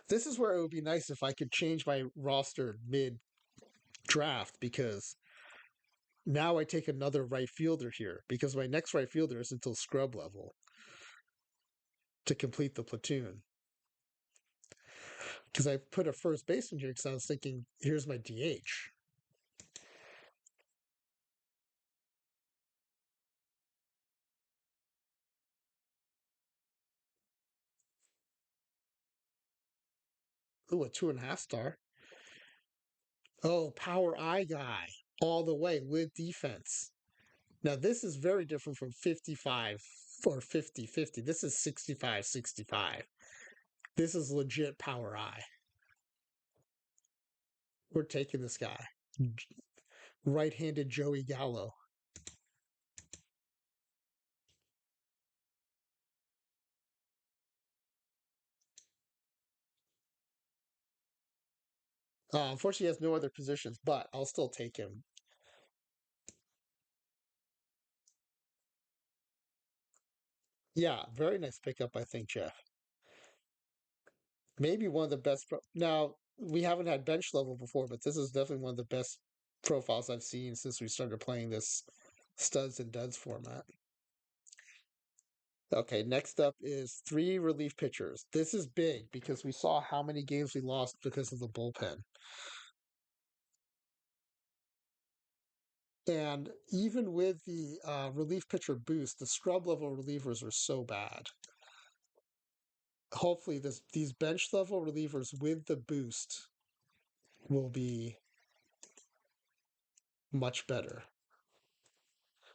This is where it would be nice if I could change my roster mid draft because now I take another right fielder here because my next right fielder is until scrub level to complete the platoon. Because I put a first baseman here because I was thinking, here's my DH. Ooh, a 2.5 star. Oh, power I guy all the way with defense. Now, this is very different from 55 or 50-50. This is 65-65. This is legit power I. We're taking this guy. Right-handed Joey Gallo. Unfortunately, he has no other positions, but I'll still take him. Yeah, very nice pickup, I think, Jeff. Maybe one of the best. Now, we haven't had bench level before, but this is definitely one of the best profiles I've seen since we started playing this studs and duds format. Okay, next up is three relief pitchers. This is big because we saw how many games we lost because of the bullpen. And even with the relief pitcher boost, the scrub level relievers are so bad. Hopefully, these bench level relievers with the boost will be much better,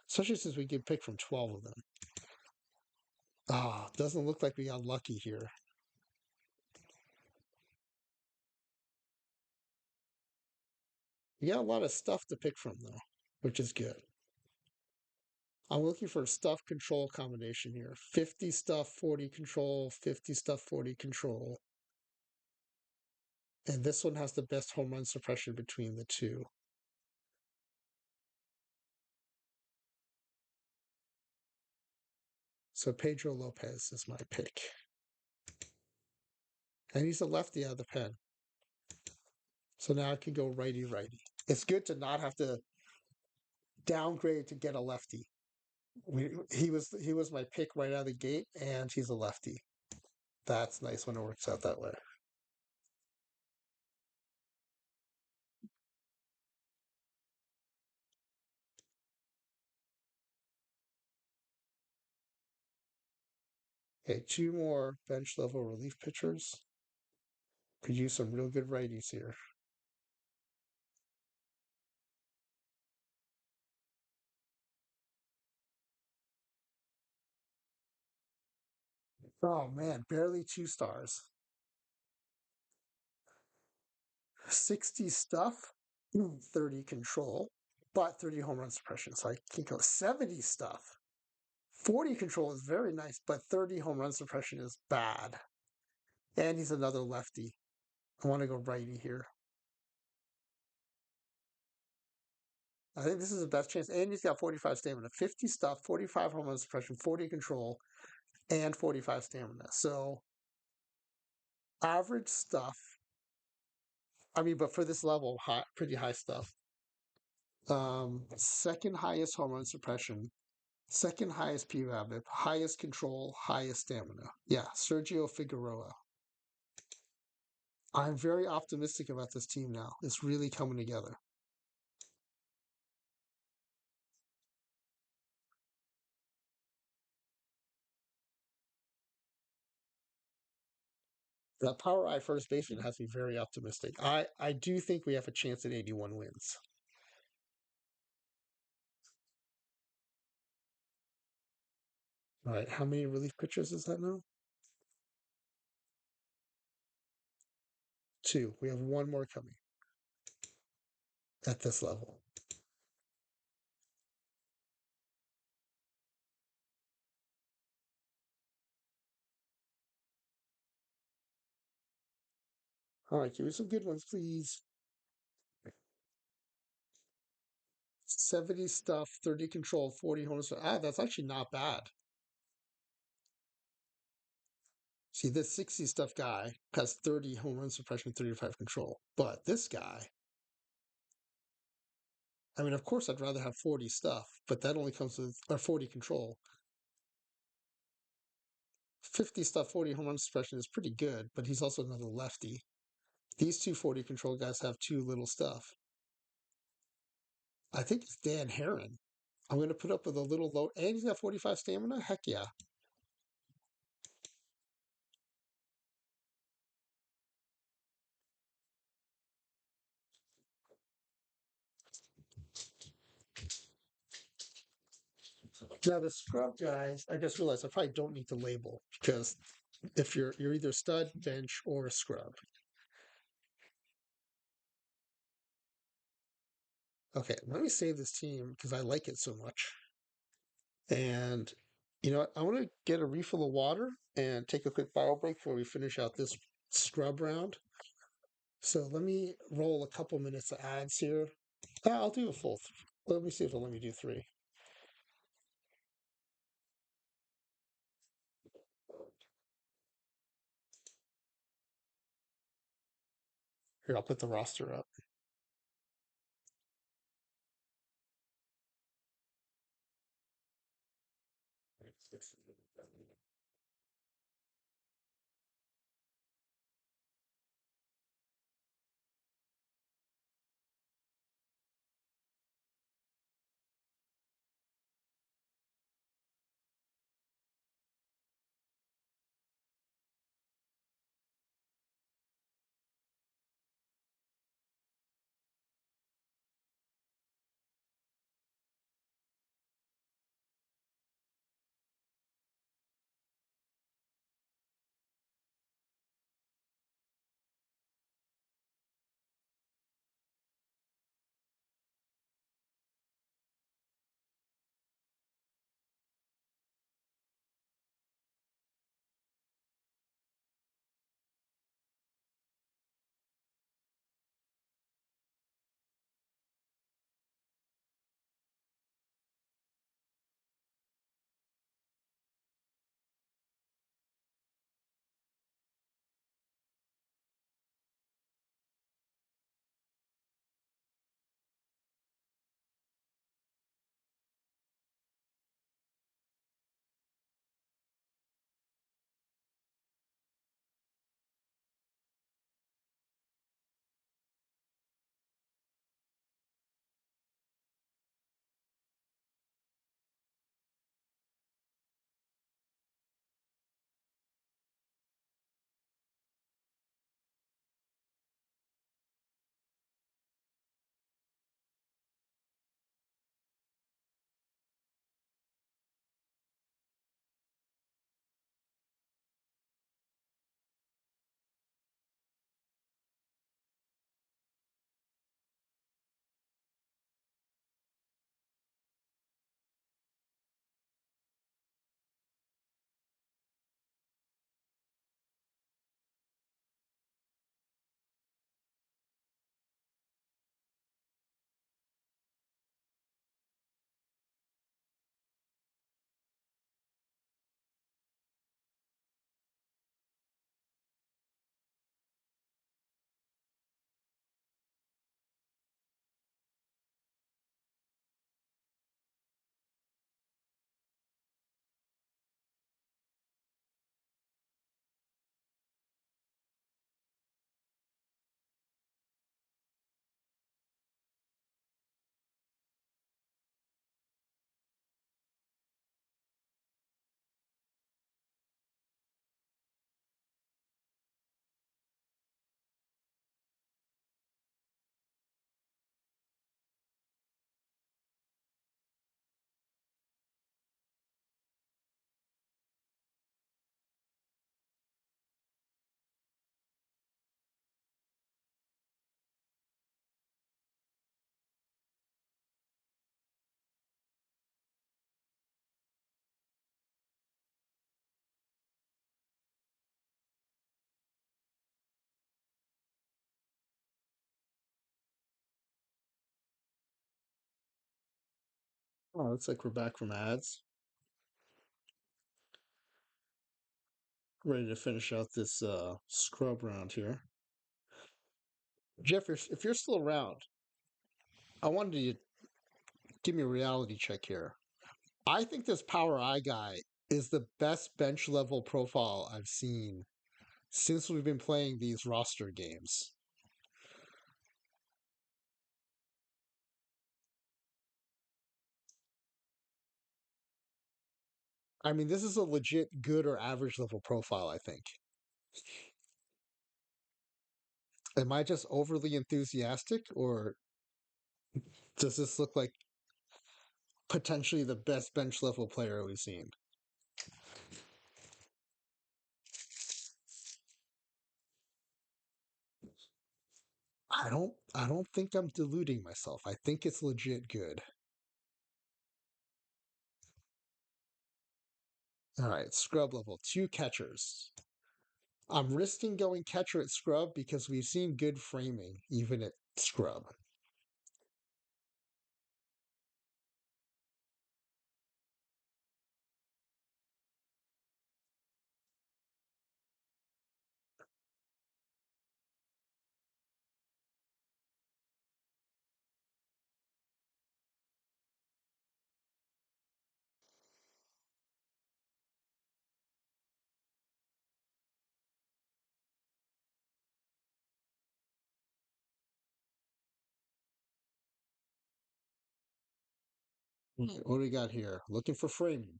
especially since we can pick from 12 of them. Ah, doesn't look like we got lucky here. We got a lot of stuff to pick from, though, which is good. I'm looking for a stuff control combination here. 50 stuff, 40 control, 50 stuff, 40 control. And this one has the best home run suppression between the two. So Pedro Lopez is my pick. And he's a lefty out of the pen. So now I can go righty righty. It's good to not have to downgrade to get a lefty. He was my pick right out of the gate, and he's a lefty. That's nice when it works out that way. Okay, two more bench level relief pitchers. Could use some real good righties here. Oh man, barely 2 stars. 60 stuff, 30 control, but 30 home run suppression. So I can go 70 stuff. 40 control is very nice, but 30 home run suppression is bad. And he's another lefty. I want to go righty here. I think this is the best chance. And he's got 45 stamina. 50 stuff, 45 home run suppression, 40 control, and 45 stamina. So average stuff. I mean, but for this level, pretty high stuff. Second highest home run suppression, second highest PBABIP, highest control, highest stamina. Yeah, Sergio Figueroa. I'm very optimistic about this team now. It's really coming together. That Power I first baseman has me very optimistic. I do think we have a chance at 81 wins. All right, how many relief pitchers is that now? Two. We have one more coming at this level. All right, give me some good ones, please. 70 stuff, 30 control, 40 home run. That's actually not bad. See, this 60 stuff guy has 30 home run suppression, 35 control. But this guy, I mean, of course, I'd rather have 40 stuff, but that only comes with, or 40 control. 50 stuff, 40 home run suppression is pretty good, but he's also another lefty. These two 40 control guys have too little stuff. I think it's Dan Heron. I'm going to put up with a little low, and he's got 45 stamina. Heck yeah. Now the scrub guys, I just realized I probably don't need to label because if you're either stud, bench, or a scrub. Okay, let me save this team because I like it so much. And you know what? I want to get a refill of water and take a quick bio break before we finish out this scrub round. So let me roll a couple minutes of ads here. I'll do a full. Let me see if it'll let me do three. Here, I'll put the roster up. Oh, looks like we're back from ads. Ready to finish out this scrub round here. Jeff, if you're still around, I wanted you to give me a reality check here. I think this Power Eye guy is the best bench level profile I've seen since we've been playing these roster games. I mean, this is a legit good or average level profile, I think. Am I just overly enthusiastic, or does this look like potentially the best bench level player we've seen? I don't think I'm deluding myself. I think it's legit good. All right, scrub level, two catchers. I'm risking going catcher at scrub because we've seen good framing even at scrub. What do we got here? Looking for framing.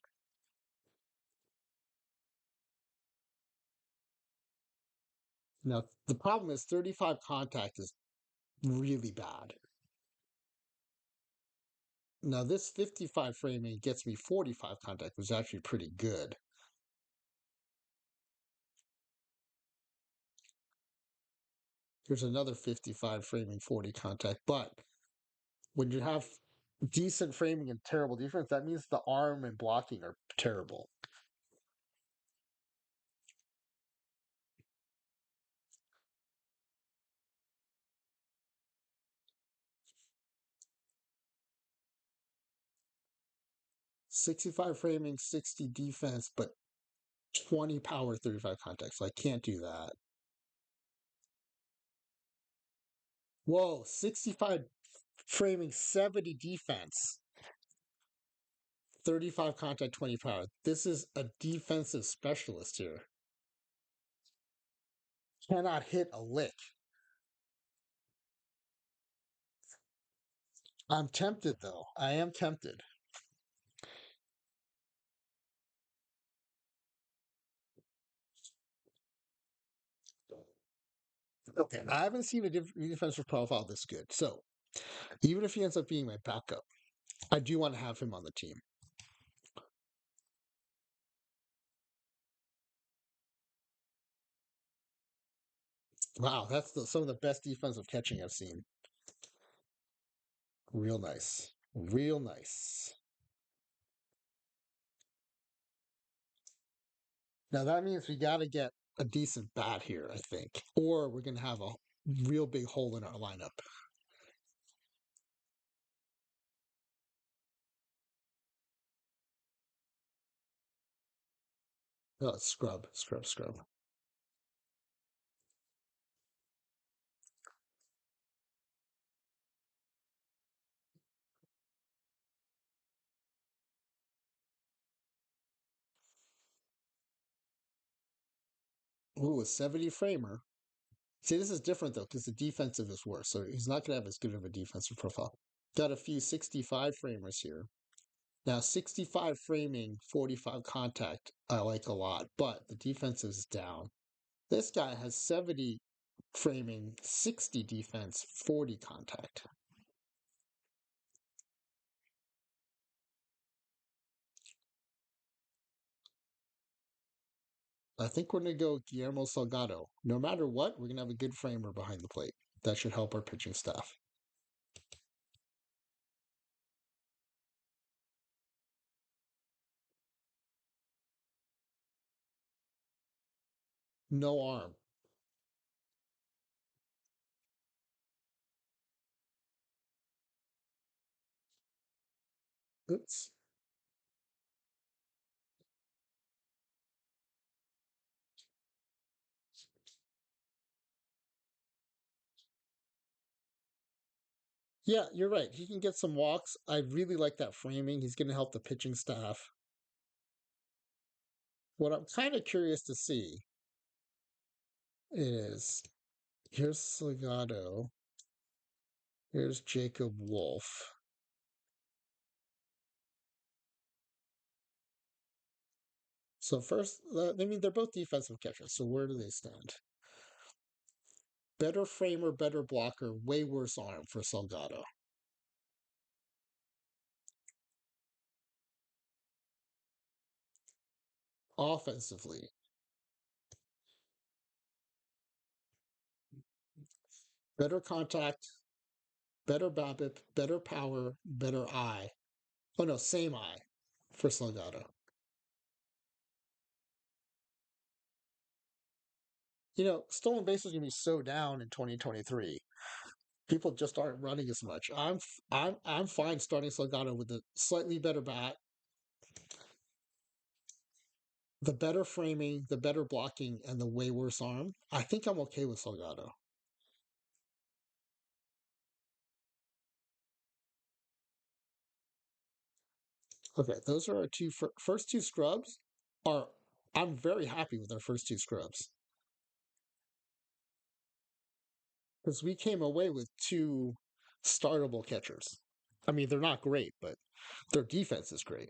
Now, the problem is 35 contact is really bad. Now, this 55 framing gets me 45 contact, which is actually pretty good. Here's another 55 framing, 40 contact. But when you have decent framing and terrible defense, that means the arm and blocking are terrible. '65 framing, 60 defense, but 20 power, 35 contact. So I can't do that. Whoa, 65 framing, 70 defense, 35 contact, 20 power. This is a defensive specialist here. Cannot hit a lick. I'm tempted though. I am tempted. Okay, I haven't seen a defensive profile this good. So even if he ends up being my backup, I do want to have him on the team. Wow, that's some of the best defensive catching I've seen. Real nice. Real nice. Now that means we got to get a decent bat here, I think, or we're going to have a real big hole in our lineup. Oh, scrub, scrub, scrub. Ooh, a 70 framer. See, this is different though, because the defensive is worse. So he's not going to have as good of a defensive profile. Got a few 65 framers here. Now, 65 framing, 45 contact, I like a lot, but the defense is down. This guy has 70 framing, 60 defense, 40 contact. I think we're going to go Guillermo Salgado. No matter what, we're going to have a good framer behind the plate. That should help our pitching staff. No arm. Oops. Yeah, you're right. He can get some walks. I really like that framing. He's going to help the pitching staff. What I'm kind of curious to see is here's Salgado, here's Jacob Wolf. So first, I mean, they're both defensive catchers. So where do they stand? Better framer, better blocker, way worse arm for Salgado. Offensively, better contact, better BABIP, better power, better eye. Oh no, same eye for Salgado. Stolen bases are gonna be so down in 2023. People just aren't running as much. I'm fine starting Salgado with a slightly better bat, the better framing, the better blocking, and the way worse arm. I think I'm okay with Salgado. Okay, those are our first two scrubs. Are I'm very happy with our first two scrubs because we came away with two startable catchers. I mean, they're not great, but their defense is great.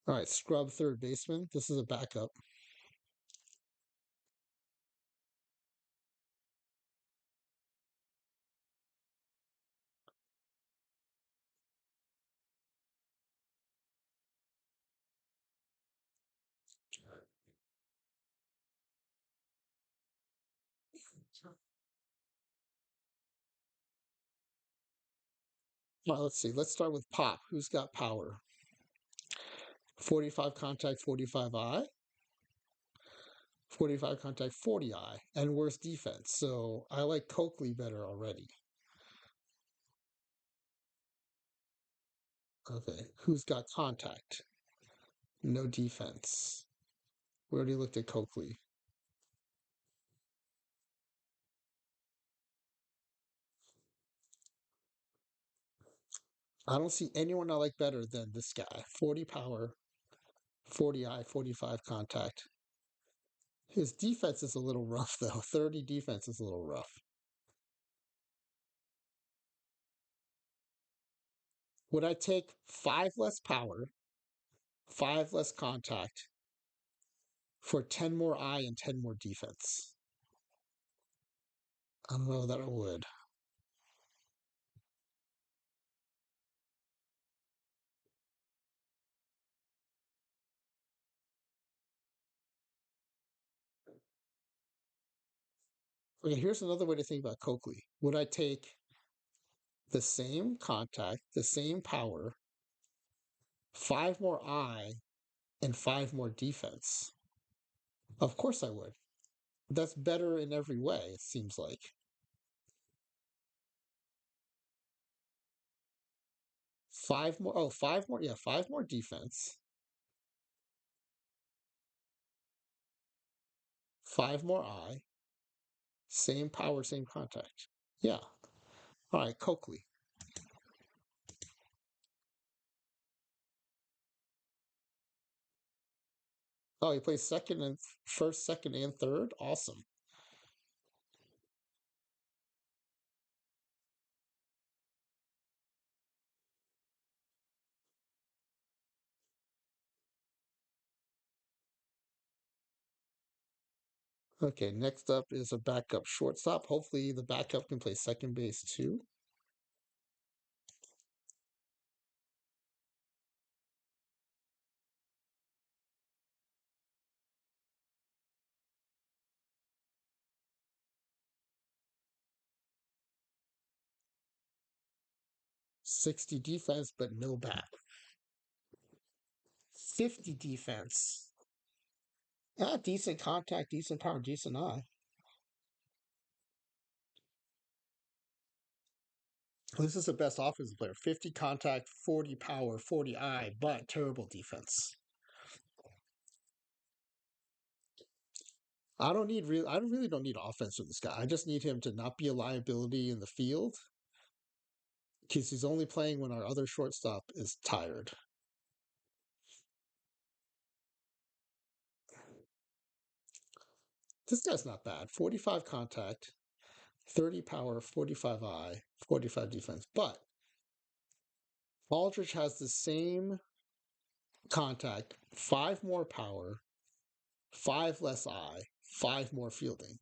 All right, scrub third baseman. This is a backup. Well, let's see. Let's start with Pop. Who's got power? 45 contact, 45 eye. 45 contact, 40 eye, and worse defense. So I like Coakley better already. Okay. Who's got contact? No defense. We already looked at Coakley. I don't see anyone I like better than this guy. 40 power, 40 eye, 45 contact. His defense is a little rough, though. 30 defense is a little rough. Would I take 5 less power, 5 less contact for 10 more eye and 10 more defense? I don't know that I would. Okay, here's another way to think about Coakley. Would I take the same contact, the same power, 5 more eye, and 5 more defense? Of course I would. That's better in every way, it seems like. 5 more, oh, 5 more, yeah, 5 more defense, 5 more eye, same power, same contact. Yeah. All right, Coakley. Oh, he plays second and first, second, and third. Awesome. Okay, next up is a backup shortstop. Hopefully, the backup can play second base too. 60 defense, but no bat. 50 defense. Ah, decent contact, decent power, decent eye. This is the best offensive player. 50 contact, 40 power, 40 eye, but terrible defense. I don't really don't need offense with this guy. I just need him to not be a liability in the field because he's only playing when our other shortstop is tired. This guy's not bad. 45 contact, 30 power, 45 eye, 45 defense. But Aldrich has the same contact, 5 more power, 5 less eye, 5 more fielding.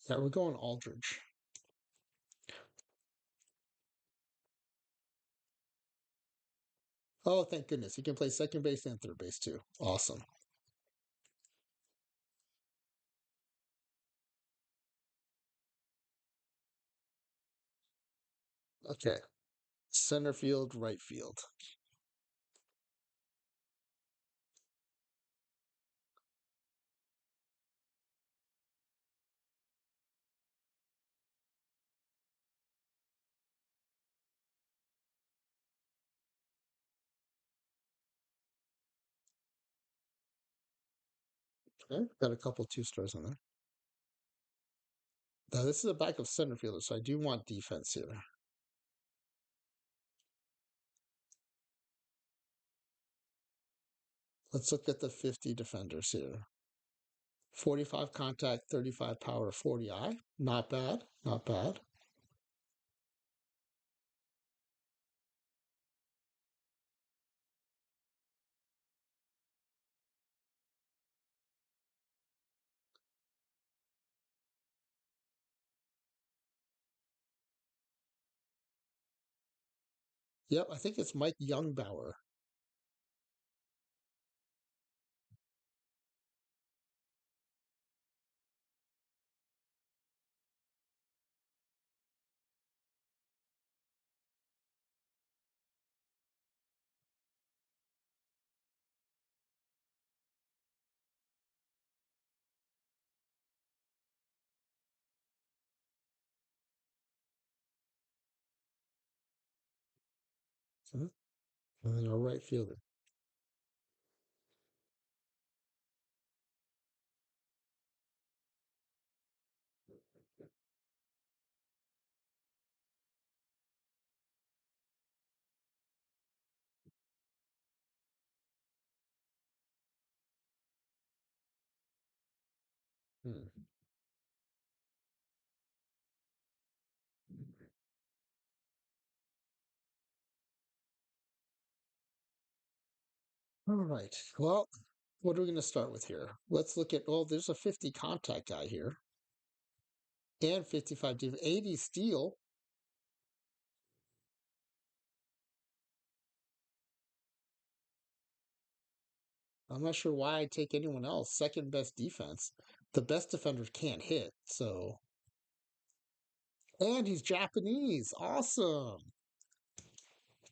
Yeah, we're going Aldrich. Oh, thank goodness. He can play second base and third base too. Awesome. Okay. Center field, right field. Okay. Got a couple 2 stars on there. Now, this is a backup center fielder, so I do want defense here. Let's look at the 50 defenders here. 45 contact, 35 power, 40 eye. Not bad. Not bad. Yep, I think it's Mike Youngbauer. Mhm. And then our right fielder. Hmm. All right. Well, what are we going to start with here? Let's look at, well, there's a 50 contact guy here and 55 80 steal. I'm not sure why I'd take anyone else. Second best defense. The best defender can't hit. So, and he's Japanese. Awesome.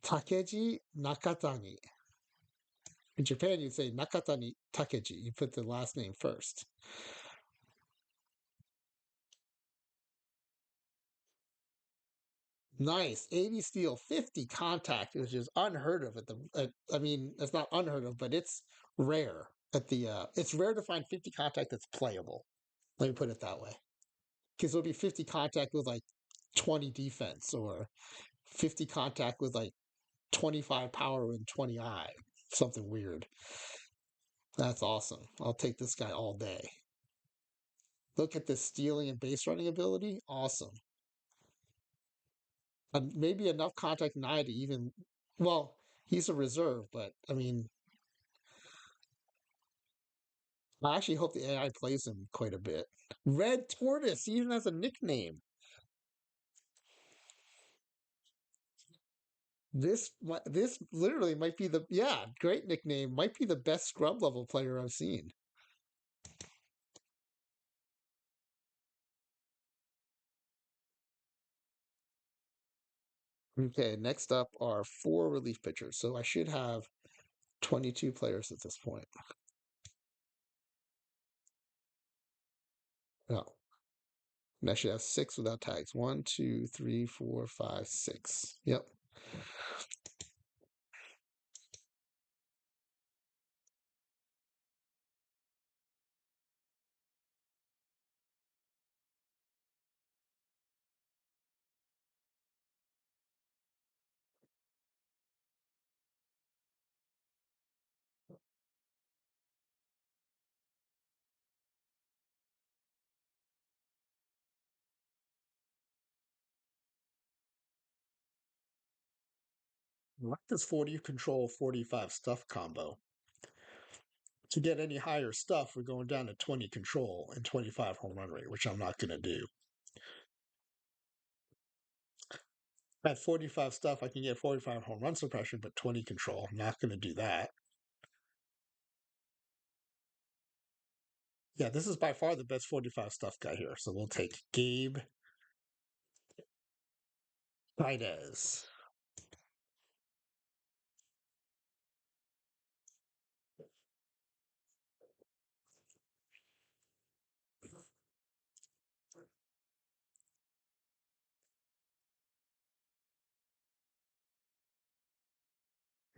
Takeji Nakatani. In Japan, you'd say Nakatani Takeji. You put the last name first. Nice. 80 steal, 50 contact, which is unheard of I mean, it's not unheard of, but it's rare it's rare to find 50 contact that's playable. Let me put it that way. Because it'll be 50 contact with like 20 defense or 50 contact with like 25 power and 20 eye. Something weird. That's awesome. I'll take this guy all day. Look at this stealing and base running ability. Awesome. Maybe enough contact and eye to even, well, he's a reserve, but I mean, I actually hope the AI plays him quite a bit. Red Tortoise, he even has a nickname. This literally might be the, yeah, great nickname. Might be the best scrub level player I've seen. Okay, next up are 4 relief pitchers. So I should have 22 players at this point. No. And I should have six without tags. One, two, three, four, five, six. Yep. What does 40 control 45 stuff combo? To get any higher stuff, we're going down to 20 control and 25 home run rate, which I'm not going to do. At 45 stuff, I can get 45 home run suppression, but 20 control. I'm not going to do that. Yeah, this is by far the best 45 stuff guy here. So we'll take Gabe Baidez.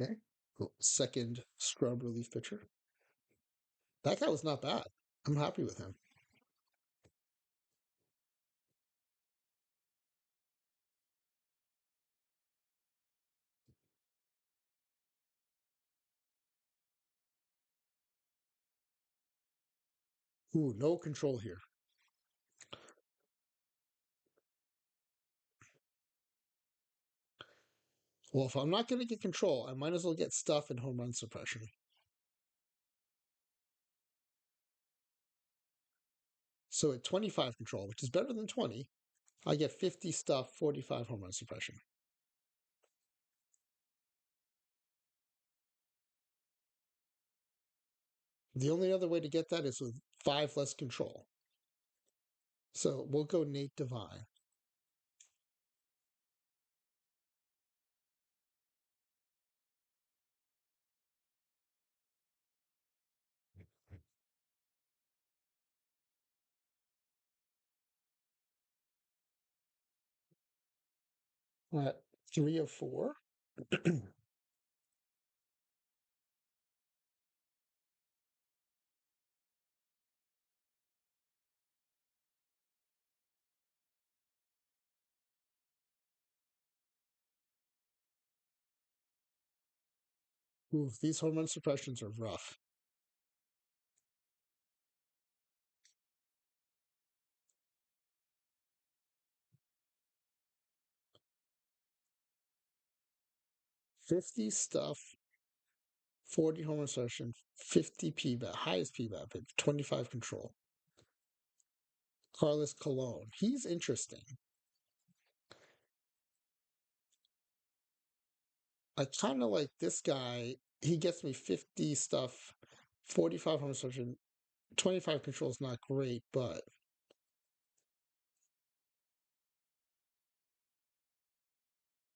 Okay. Cool. Second scrub relief pitcher. That guy was not bad. I'm happy with him. Ooh, no control here. Well, if I'm not going to get control, I might as well get stuff and home run suppression. So at 25 control, which is better than 20, I get 50 stuff, 45 home run suppression. The only other way to get that is with 5 less control. So we'll go Nate Devine. At 3 of 4. Ooh, these home run suppressions are rough. $50 stuff, 40 home run suppression, 50 PBAT, highest PBAT, but 25 control. Carlos Colon. He's interesting. I kind of like this guy. He gets me 50 stuff, 45 home run suppression, 25 control is not great, but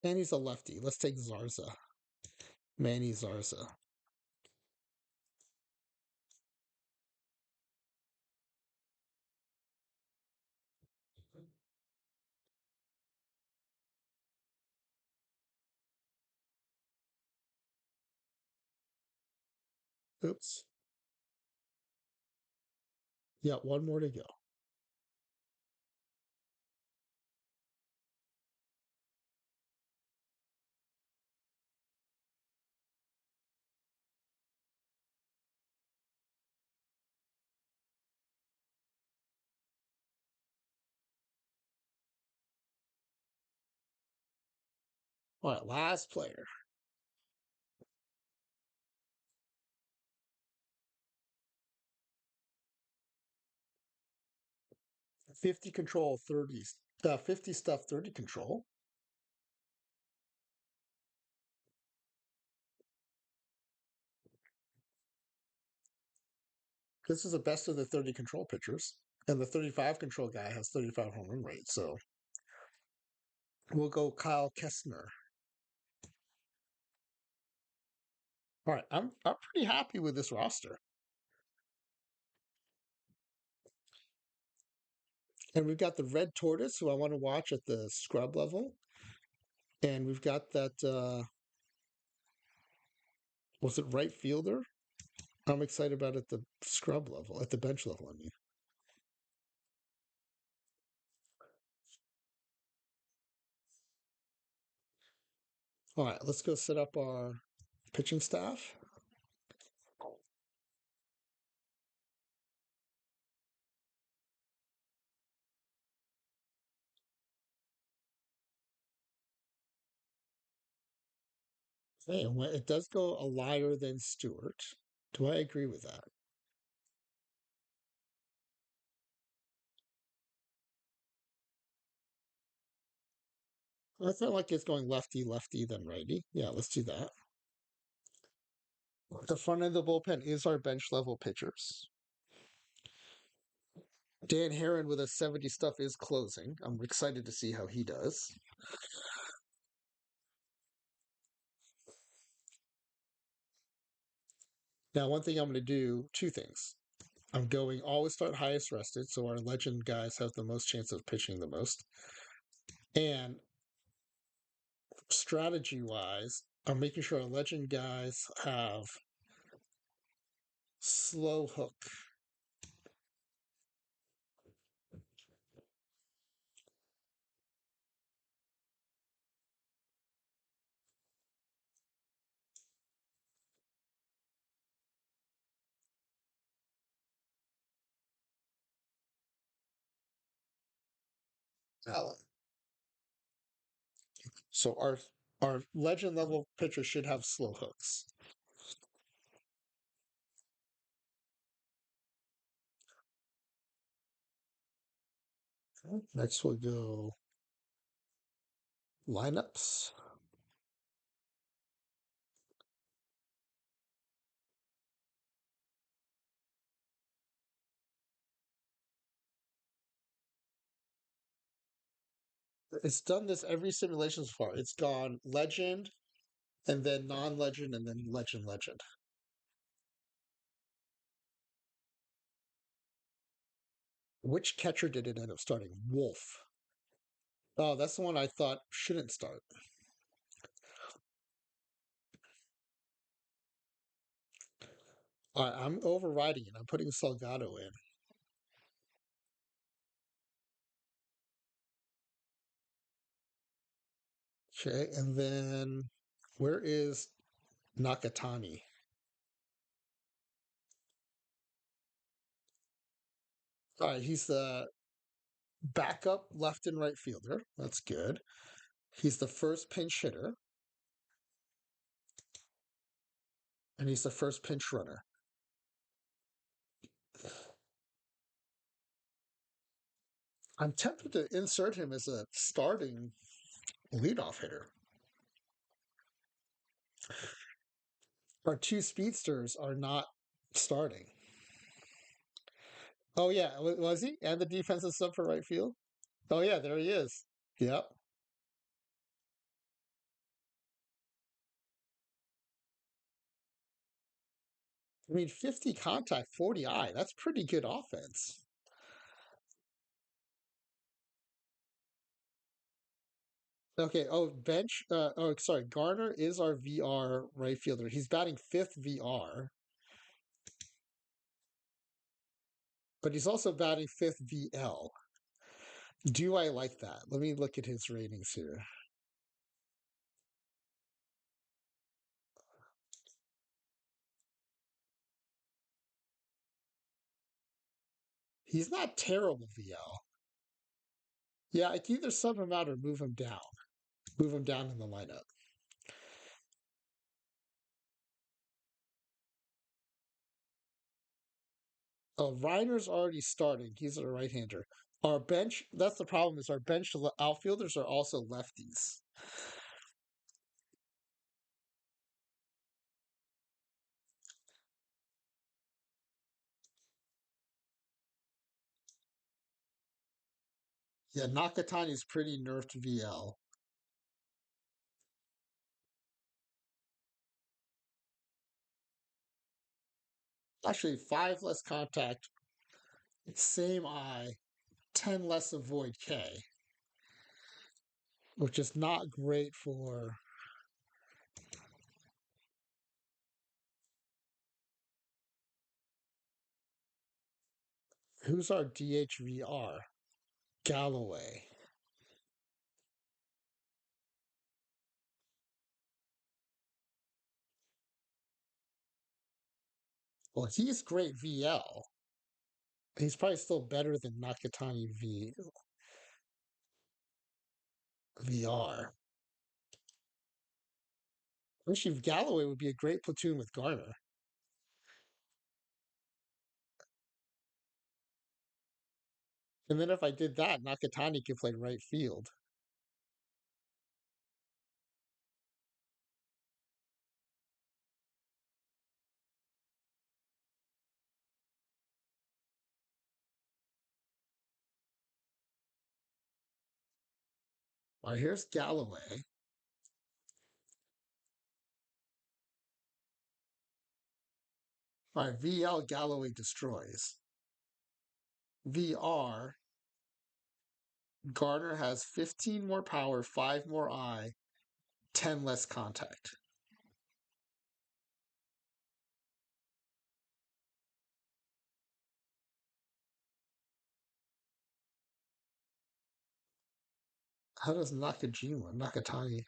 and he's a lefty. Let's take Zarza. Manny Zarza. Oops. Yeah, one more to go. All right, last player. 50 control, 30. 50 stuff, 30 control. This is the best of the 30 control pitchers. And the 35 control guy has 35 home run rate. So we'll go Kyle Kessner. All right, I'm pretty happy with this roster. And we've got the red tortoise who I want to watch at the scrub level. And we've got that, was it right fielder? I'm excited about at the scrub level, at the bench level, I mean. All right, let's go set up our pitching staff. Hey, and it does go a lighter than Stewart. Do I agree with that? I feel like it's going lefty, lefty, then righty. Yeah, let's do that. The front end of the bullpen is our bench level pitchers. Dan Heron with a 70 stuff is closing. I'm excited to see how he does. Now, one thing I'm going to do, two things. I'm going always start highest rested, so our legend guys have the most chance of pitching the most. And strategy wise, I'm making sure our legend guys have slow hook. Alan. So our legend level pitcher should have slow hooks. Okay. Next we'll go lineups. It's done this every simulation so far. It's gone legend and then non-legend and then legend. Which catcher did it end up starting? Wolf. Oh, that's the one I thought shouldn't start. All right, I'm overriding it. I'm putting Salgado in. Okay, and then where is Nakatani? All right, he's the backup left and right fielder. That's good. He's the first pinch hitter, and he's the first pinch runner. I'm tempted to insert him as a starting leadoff hitter. Our two speedsters are not starting. Oh yeah, was he? And the defensive sub for right field. Oh yeah, there he is. Yep. I mean, 50 contact, 40 eye. That's pretty good offense. Okay. Oh, bench. Sorry. Garner is our VR right fielder. He's batting fifth VR, but he's also batting fifth VL. Do I like that? Let me look at his ratings here. He's not terrible VL. Yeah, I can either sub him out or move him down. Move him down in the lineup. Oh, Reiner's already starting. He's a right-hander. Our bench, that's the problem, is our bench outfielders are also lefties. Yeah, Nakatani's pretty nerfed VL. Actually, five less contact, same eye, 10 less avoid K, which is not great for. Who's our DHVR? Galloway. Well, he's great VL. He's probably still better than Nakatani VR. Actually, Galloway would be a great platoon with Garner. And then if I did that, Nakatani could play right field. All right, here's Galloway. All right, VL Galloway destroys. VR Garner has 15 more power, 5 more I, 10 less contact. How does Nakatani?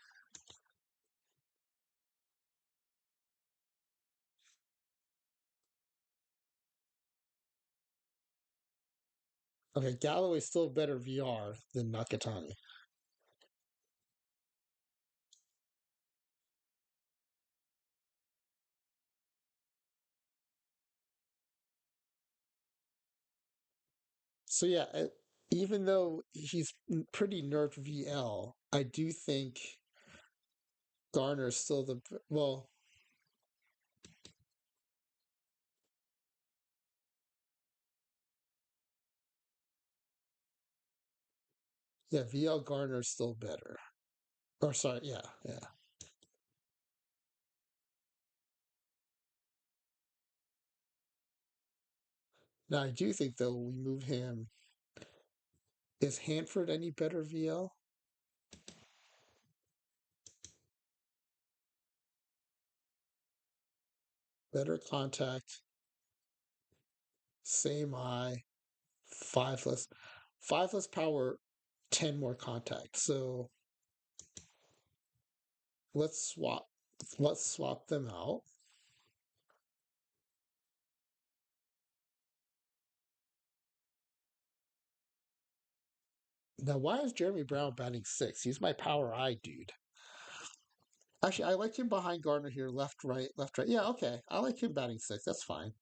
Okay, Galloway's still better VR than Nakatani. So yeah, even though he's pretty nerfed VL, I do think Garner's still the well. Yeah, VL Garner's still better. Or sorry, yeah, yeah. Now I do think though we move him. Is Hanford any better VL? Better contact, same I, five less, five less power, 10 more contact. So let's swap. Let's swap them out. Now, why is Jeremy Brown batting six? He's my power I dude. Actually, I like him behind Gardner here, left, right, left, right. Yeah, okay. I like him batting six. That's fine.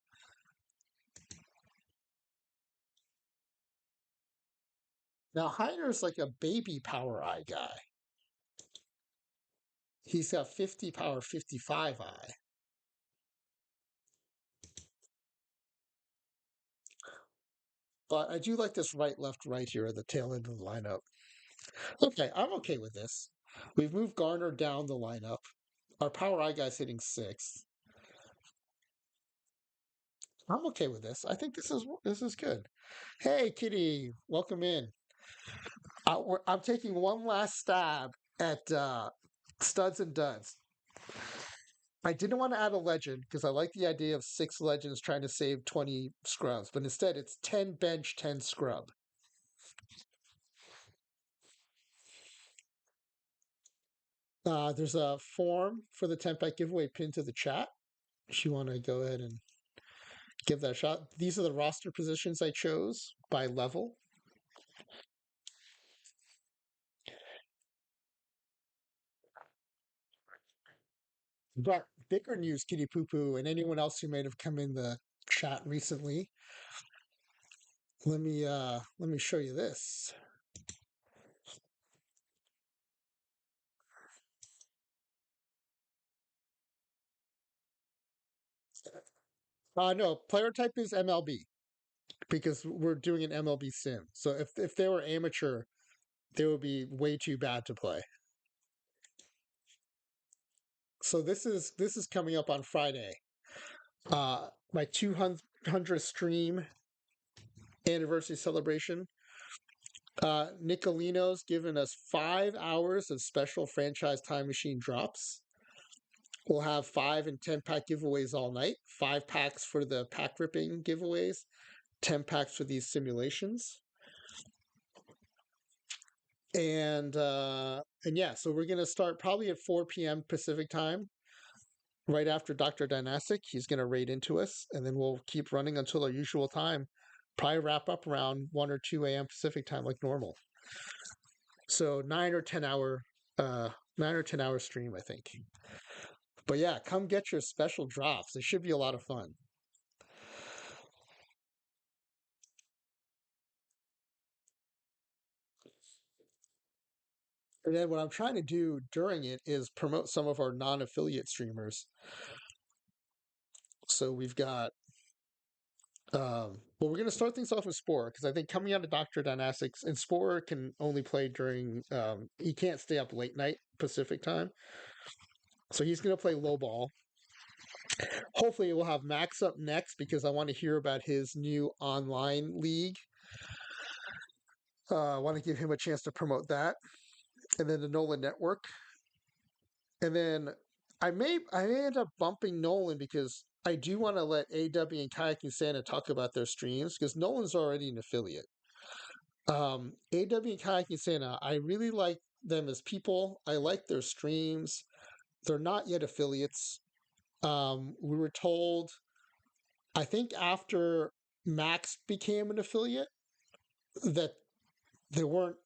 Now, Heiner's like a baby power I guy. He's got 50 power, 55 I. But I do like this right, left, right here at the tail end of the lineup. Okay, I'm okay with this. We've moved Garner down the lineup. Our power I guy's hitting sixth. I'm okay with this. I think this is good. Hey, Kitty, welcome in. I'm taking one last stab at studs and duds. I didn't want to add a legend because I like the idea of six legends trying to save 20 scrubs, but instead it's 10 bench, 10 scrub. There's a form for the 10 pack giveaway pinned to the chat. If you want to go ahead and give that a shot. These are the roster positions I chose by level. But bigger news, Kitty Poo Poo, and anyone else who might have come in the chat recently. Let me show you this. No, player type is MLB because we're doing an MLB sim. So if they were amateur, they would be way too bad to play. So this is coming up on Friday. My 200th stream anniversary celebration. Nicolino's given us 5 hours of special franchise time machine drops. We'll have 5 and 10 pack giveaways all night. 5 packs for the pack ripping giveaways. 10 packs for these simulations. And yeah, so we're gonna start probably at 4 p.m. Pacific time, right after Dr. Dynastic. He's gonna raid into us, and then we'll keep running until our usual time. Probably wrap up around 1 or 2 a.m. Pacific time, like normal. So 9 or 10 hour, 9 or 10 hour stream, I think. But yeah, come get your special drops. It should be a lot of fun. And then what I'm trying to do during it is promote some of our non-affiliate streamers. So we've got, well, we're going to start things off with Spore because I think coming out of Doctor Dynastics, and Spore can only play during, he can't stay up late night Pacific time. So he's going to play low ball. Hopefully, we'll have Max up next because I want to hear about his new online league. I want to give him a chance to promote that. And then the Nolan Network. And then I may end up bumping Nolan because I do want to let AW and Kayaking Santa talk about their streams because Nolan's already an affiliate. AW and Kayaking Santa, I really like them as people. I like their streams. They're not yet affiliates. We were told, I think after Max became an affiliate, that they weren't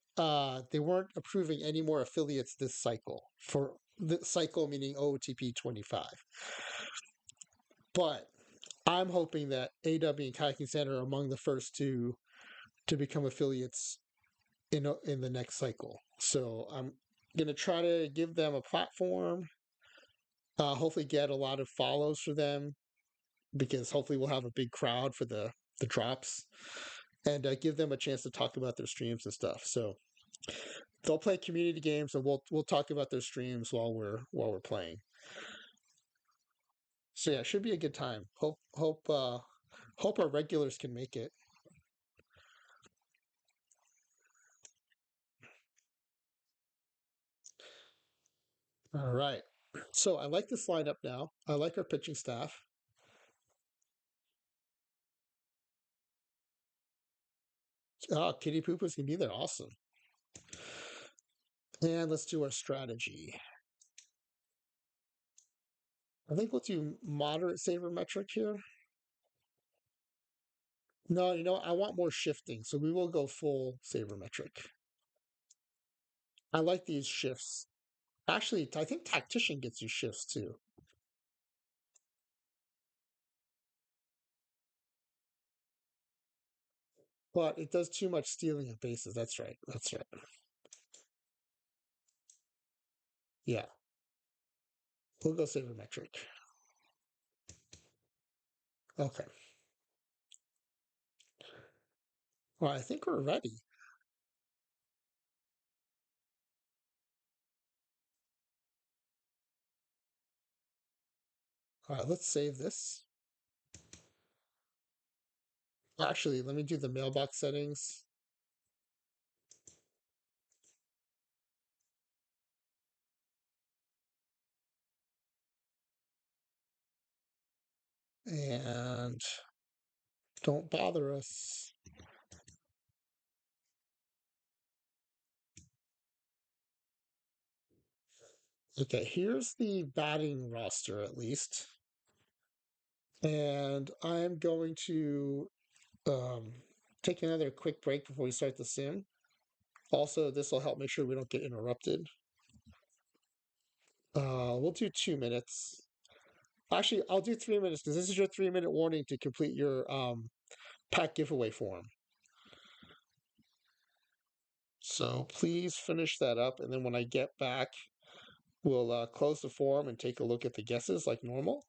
approving any more affiliates this cycle for the cycle meaning OOTP 25. But I'm hoping that AW and Kayaking Center are among the first to become affiliates in the next cycle. So I'm gonna try to give them a platform. Hopefully, get a lot of follows for them because hopefully we'll have a big crowd for the drops, and give them a chance to talk about their streams and stuff. So they'll play community games, and we'll talk about their streams while we're playing. So yeah, it should be a good time. Hope our regulars can make it. All right. So I like this lineup now. I like our pitching staff. Oh, Kitty Poopa's gonna be there. Awesome. And let's do our strategy. I think we'll do moderate sabermetric here. No, I want more shifting, so we will go full sabermetric. I like these shifts. Actually, I think tactician gets you shifts too. But it does too much stealing of bases. That's right. That's right. Yeah. We'll go sabermetric. Okay. Well, I think we're ready. All right, let's save this. Actually, let me do the mailbox settings. And don't bother us. Okay, here's the batting roster at least. And I'm going to um, take another quick break before we start the sim. Also, this will help make sure we don't get interrupted. We'll do 2 minutes. Actually, I'll do 3 minutes because this is your 3 minute warning to complete your pack giveaway form. So please finish that up, and then when I get back, we'll close the form and take a look at the guesses like normal.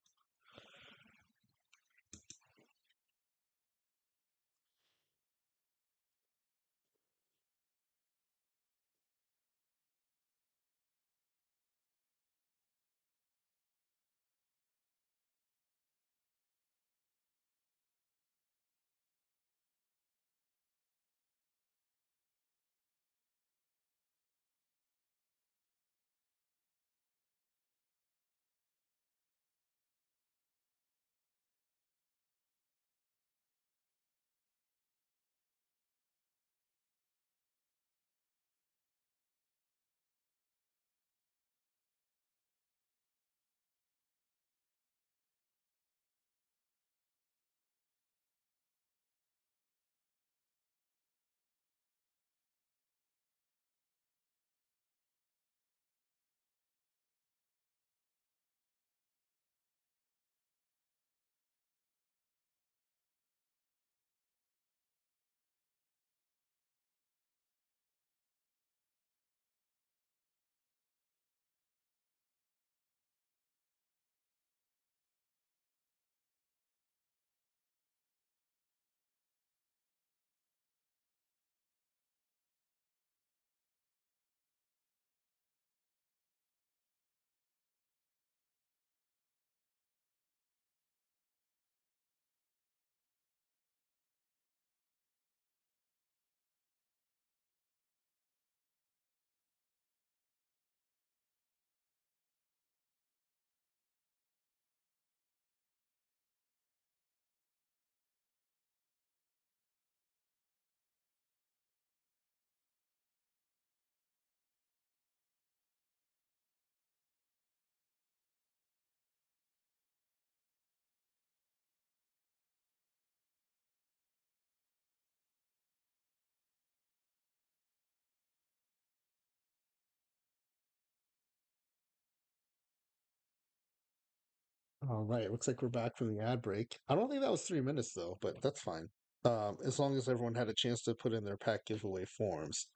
All right, looks like we're back from the ad break. I don't think that was 3 minutes though, but that's fine. As long as everyone had a chance to put in their pack giveaway forms.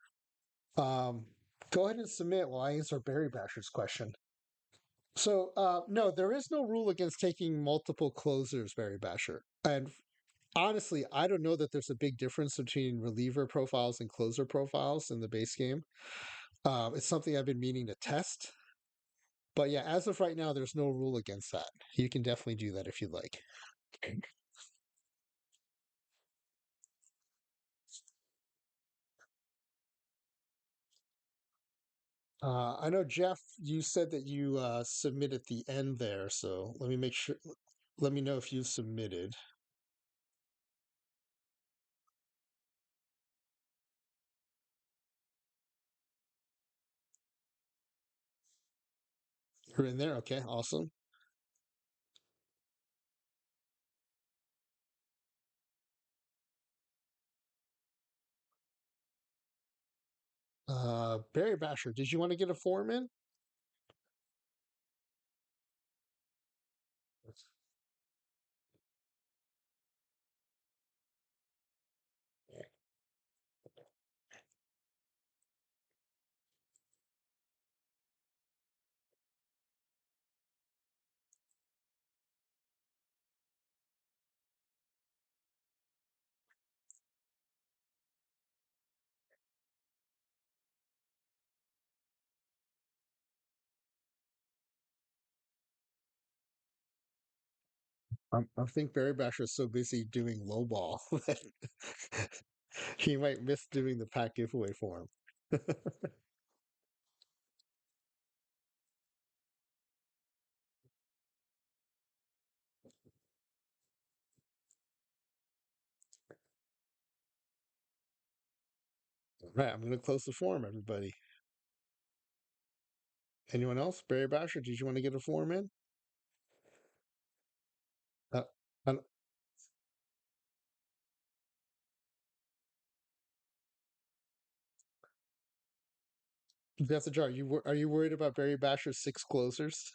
Um, Go ahead and submit while I answer Barry Basher's question. So, no, there is no rule against taking multiple closers, Barry Basher. And honestly, I don't know that there's a big difference between reliever profiles and closer profiles in the base game. It's something I've been meaning to test. But yeah, as of right now, there's no rule against that. You can definitely do that if you'd like. I know, Jeff, you said that you submit at the end there. So let me make sure. Let me know if you submitted. You're in there. Okay, awesome. Barry Basher, did you want to get a form in? I think Barry Basher is so busy doing lowball that he might miss doing the pack giveaway form. Right, I'm going to close the form, everybody. Anyone else? Barry Basher, did you want to get a form in? Uh, uh, that's a jar. Are you worried about Barry Basher's six closers?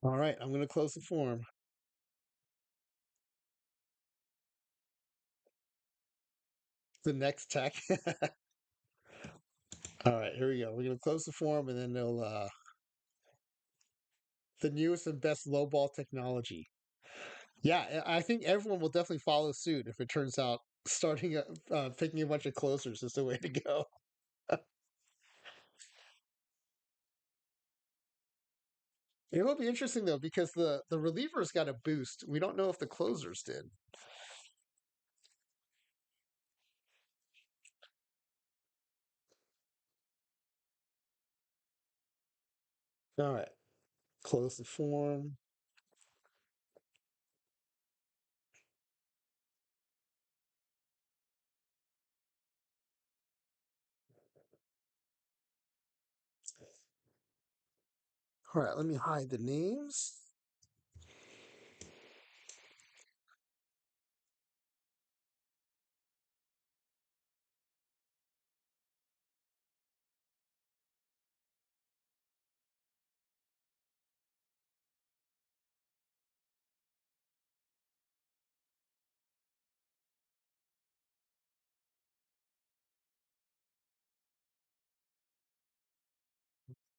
All right, I'm going to close the form. The next tech. All right, here we go. We're going to close the form, and then they'll the newest and best lowball technology. Yeah, I think everyone will definitely follow suit if it turns out picking a bunch of closers is the way to go. It will be interesting though because the relievers got a boost. We don't know if the closers did. All right, close the form. All right, let me hide the names.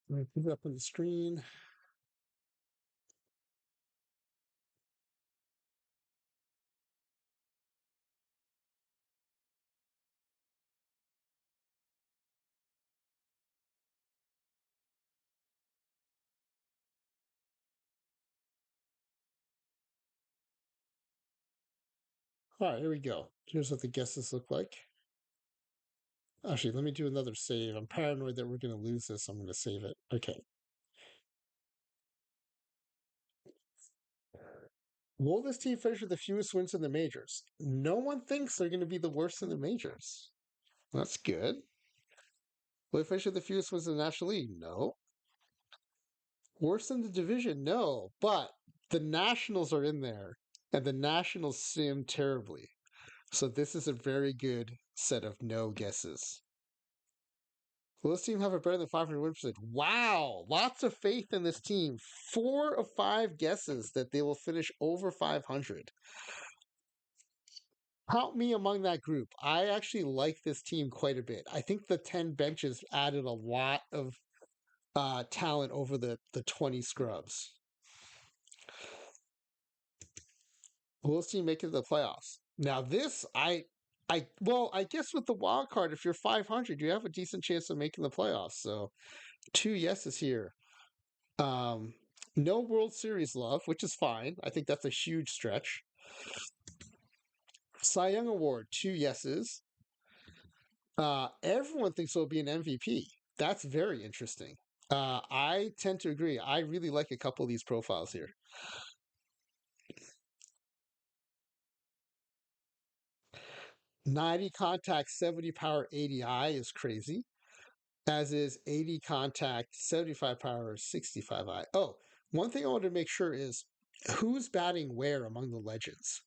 Let me put it up on the screen. All right, here we go. Here's what the guesses look like. Actually, let me do another save. I'm paranoid that we're going to lose this. I'm going to save it. Okay. Will this team finish with the fewest wins in the majors? No one thinks they're going to be the worst in the majors. That's good. Will they finish with the fewest wins in the National League? No. Worst in the division? No. But the Nationals are in there, and the Nationals sim terribly. So this is a very good set of no guesses. Will this team have a better than 500 win percentage? Wow, lots of faith in this team. 4 of 5 guesses that they will finish over 500. Count me among that group. I actually like this team quite a bit. I think the 10 benches added a lot of talent over the 20 scrubs. Will this team make it to the playoffs? Now this, I guess with the wild card, if you're 500, you have a decent chance of making the playoffs. So 2 yeses here. Um, no World Series love, which is fine. I think that's a huge stretch. Cy Young Award, 2 yeses. Everyone thinks it'll be an MVP. That's very interesting. I tend to agree. I really like a couple of these profiles here. 90 contact, 70 power, 80i is crazy. As is 80 contact, 75 power, 65i. Oh, one thing I wanted to make sure is who's batting where among the legends?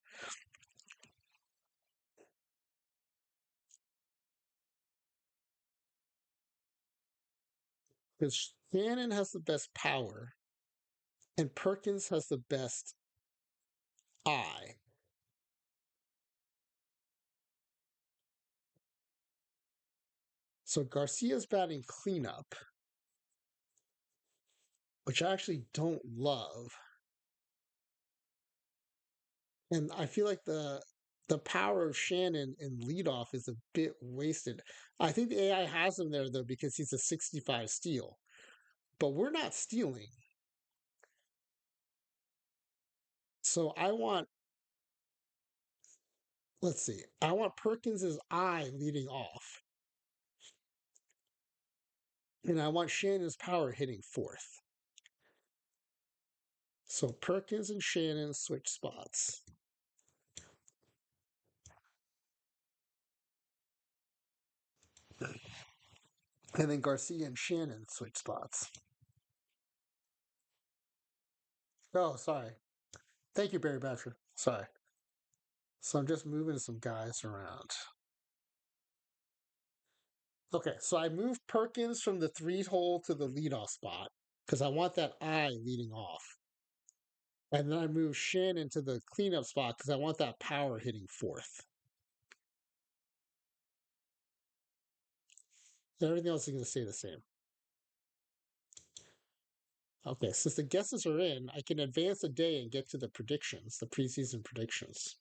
Because Shannon has the best power and Perkins has the best eye. So Garcia's batting cleanup, which I actually don't love. And I feel like the power of Shannon in leadoff is a bit wasted. I think the AI has him there though because he's a 65 steal. But we're not stealing. So I want, let's see, I want Perkins's eye leading off. And I want Shannon's power hitting fourth. So Perkins and Shannon switch spots. And then Garcia and Shannon switch spots. Oh, sorry. Thank you, Barry Batcher. Sorry. So I'm just moving some guys around. Okay, so I moved Perkins from the 3 hole to the leadoff spot because I want that eye leading off. And then I moved Shannon to the cleanup spot because I want that power hitting fourth. Everything else is going to stay the same. Okay, since the guesses are in, I can advance a day and get to the predictions, the preseason predictions.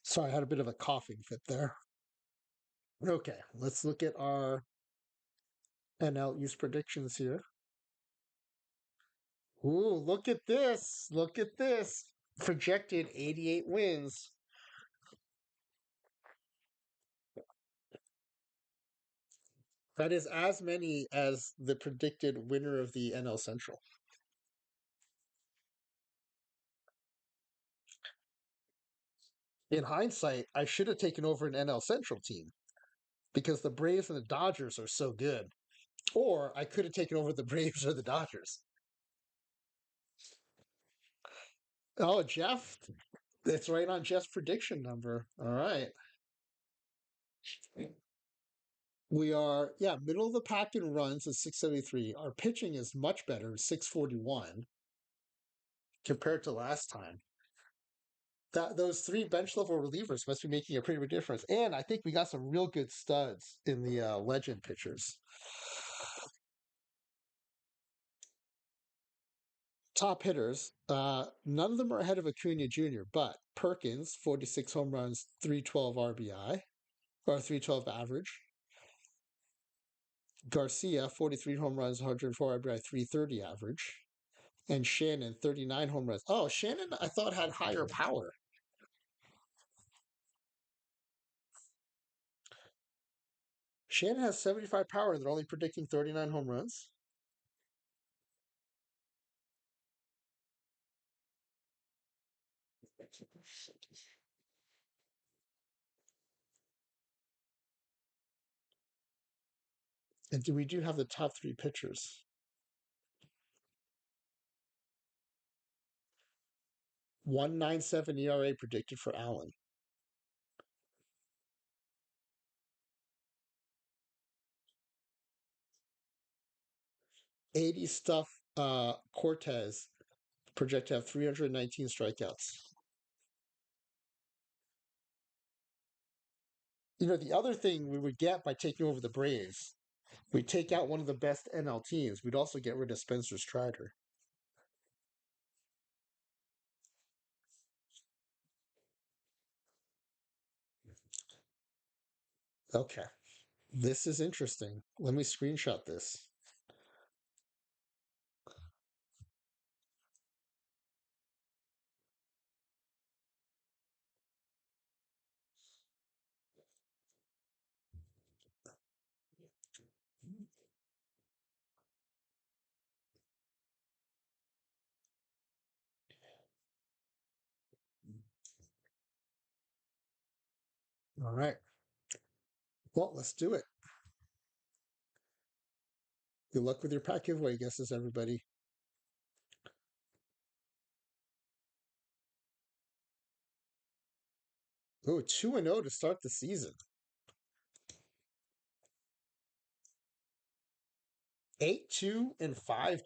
Sorry, I had a bit of a coughing fit there. Okay, let's look at our NL East predictions here. Ooh, look at this. Look at this. Projected 88 wins. That is as many as the predicted winner of the NL Central. In hindsight, I should have taken over an NL Central team because the Braves and the Dodgers are so good. Or I could have taken over the Braves or the Dodgers. Oh, Jeff. It's right on Jeff's prediction number. All right. We are, yeah, middle of the pack in runs at 673. Our pitching is much better, 641, compared to last time. Those 3 bench level relievers must be making a pretty big difference. And I think we got some real good studs in the legend pitchers. Top hitters, none of them are ahead of Acuna Jr., but Perkins, 46 home runs, 312 RBI, or 312 average. Garcia, 43 home runs, 104 RBI, 330 average. And Shannon, 39 home runs. Oh, Shannon, I thought had higher power. Shannon has 75 power and they're only predicting 39 home runs. And we do have the top three pitchers. 197 ERA predicted for Allen. 80 stuff Cortez projected to have 319 strikeouts. The other thing we would get by taking over the Braves, we'd take out one of the best NL teams. We'd also get rid of Spencer Strider. Okay. This is interesting. Let me screenshot this. All right. Well, let's do it. Good luck with your pack giveaway guesses, everybody. Oh, 2-0 to start the season. 8-2 and 5-2.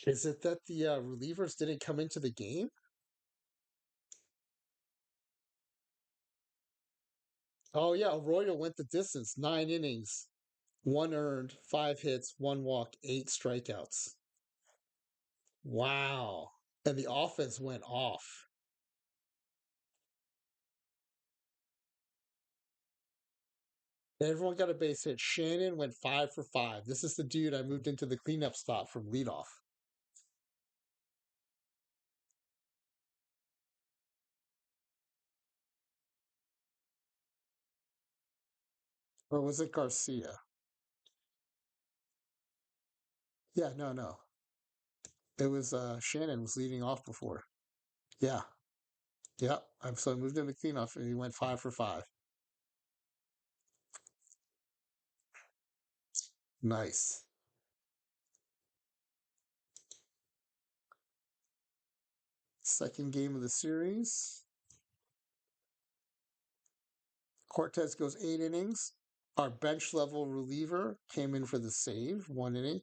Is it that the relievers didn't come into the game? Oh, yeah. Arroyo went the distance. 9 innings, one earned, 5 hits, one walk, 8 strikeouts. Wow. And the offense went off. Everyone got a base hit. Shannon went 5 for 5. This is the dude I moved into the cleanup spot from leadoff. Or was it Garcia? Yeah, no, no. It was Shannon was leading off before. Yeah. Yeah. So I moved into cleanup and he went 5 for 5. Nice. Second game of the series. Cortez goes 8 innings. Our bench level reliever came in for the save, 1 inning.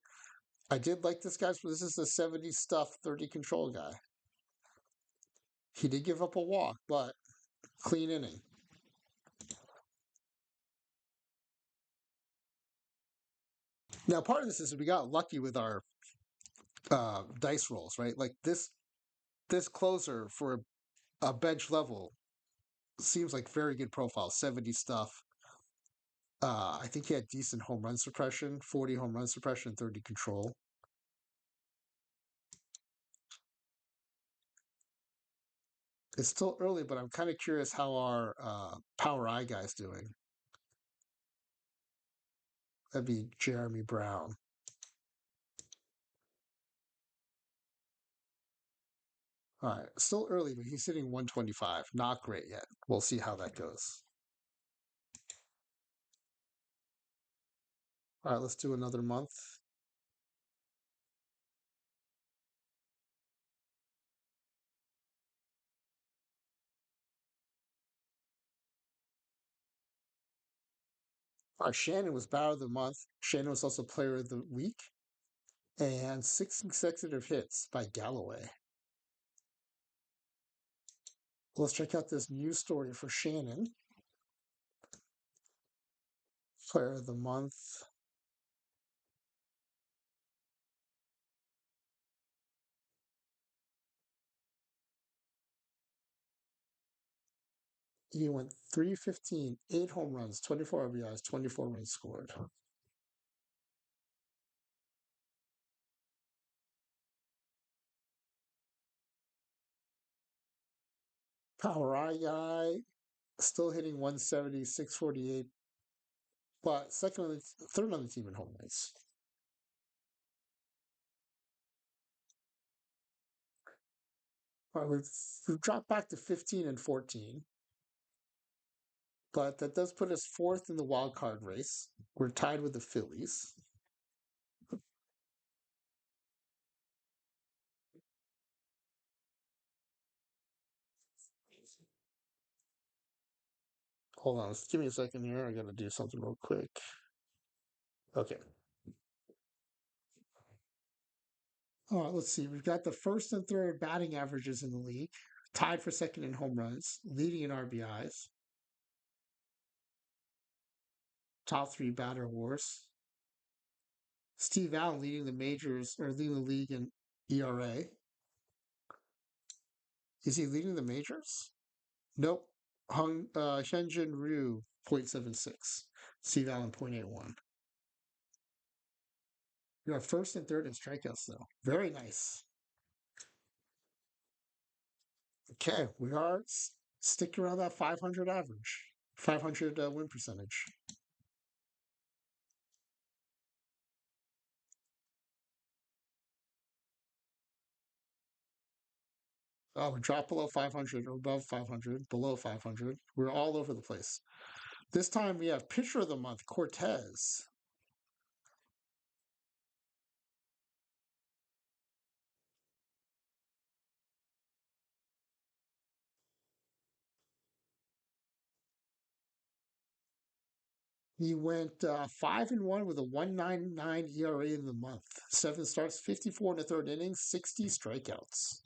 I did like this guy, but this is a 70 stuff, 30 control guy. He did give up a walk, but clean inning. Now, part of this is we got lucky with our dice rolls, right? Like this closer for a bench level seems like very good profile, 70 stuff. I think he had decent home run suppression, 40 home run suppression, 30 control. It's still early, but I'm kind of curious how our Power Eye guy's doing. That'd be Jeremy Brown. All right, still early, but he's hitting 125. Not great yet. We'll see how that goes. All right, let's do another month. All right, Shannon was Batter of the Month. Shannon was also Player of the Week. And 6 consecutive hits by Galloway. Let's check out this news story for Shannon. Player of the Month. He went 315, 8 home runs, 24 RBIs, 24 runs scored. Power I guy still hitting 170, 648, but third on the team in home runs. All right, we've dropped back to 15 and 14, but that does put us fourth in the wild card race. We're tied with the Phillies. Hold on, give me a second here. I got to do something real quick. Okay. All right, let's see. We've got the first and third batting averages in the league, tied for second in home runs, leading in RBIs, top three batter wars. Steve Allen leading the majors or leading the league in ERA. Is he leading the majors? Nope. Hyunjin Ryu 0.76. Steve Allen 0.81. You are first and third in strikeouts, though. Very nice. Okay, we are sticking around that 500 average, 500 win percentage. Oh, we dropped below 500 or above 500, below 500. We're all over the place. This time we have pitcher of the month, Cortez. He went 5-1 with a 1.99 ERA in the month. 7 starts, 54 in the third inning, 60 strikeouts.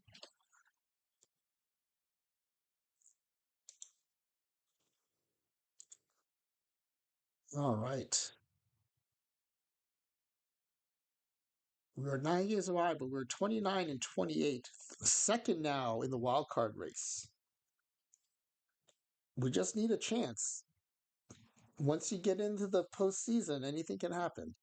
All right. We are 9 games away, but we're 29 and 28. Second now in the wild card race. We just need a chance. Once you get into the postseason, anything can happen.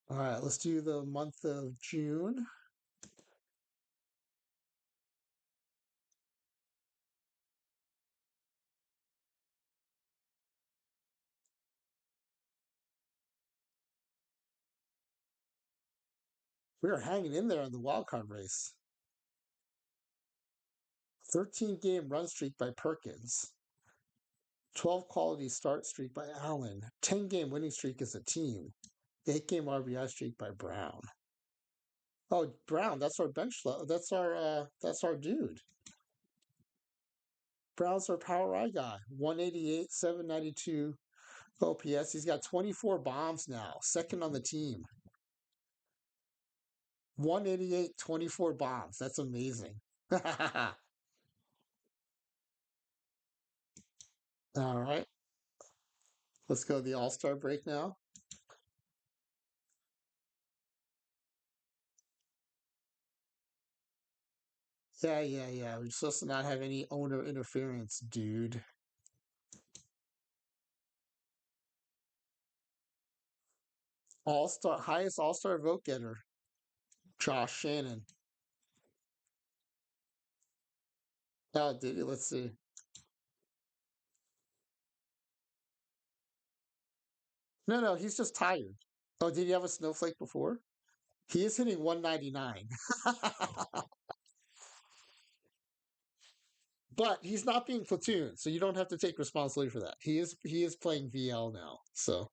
All right, let's do the month of June. We are hanging in there in the wild card race. 13-game run streak by Perkins. 12 quality start streak by Allen. 10-game winning streak as a team. 8-game RBI streak by Brown. Oh, Brown, that's our that's our dude. Brown's our power I guy. 188, 792 OPS. He's got 24 bombs now. Second on the team. 188, 24 bombs. That's amazing. All right. Let's go to the All-Star break now. Yeah. We're supposed to not have any owner interference, dude. All-Star, highest All-Star vote getter, Josh Shannon. Oh, did he? Let's see. No, he's just tired. Oh, did he have a snowflake before? He is hitting 199. But he's not being platoon, so you don't have to take responsibility for that. He is playing VL now. So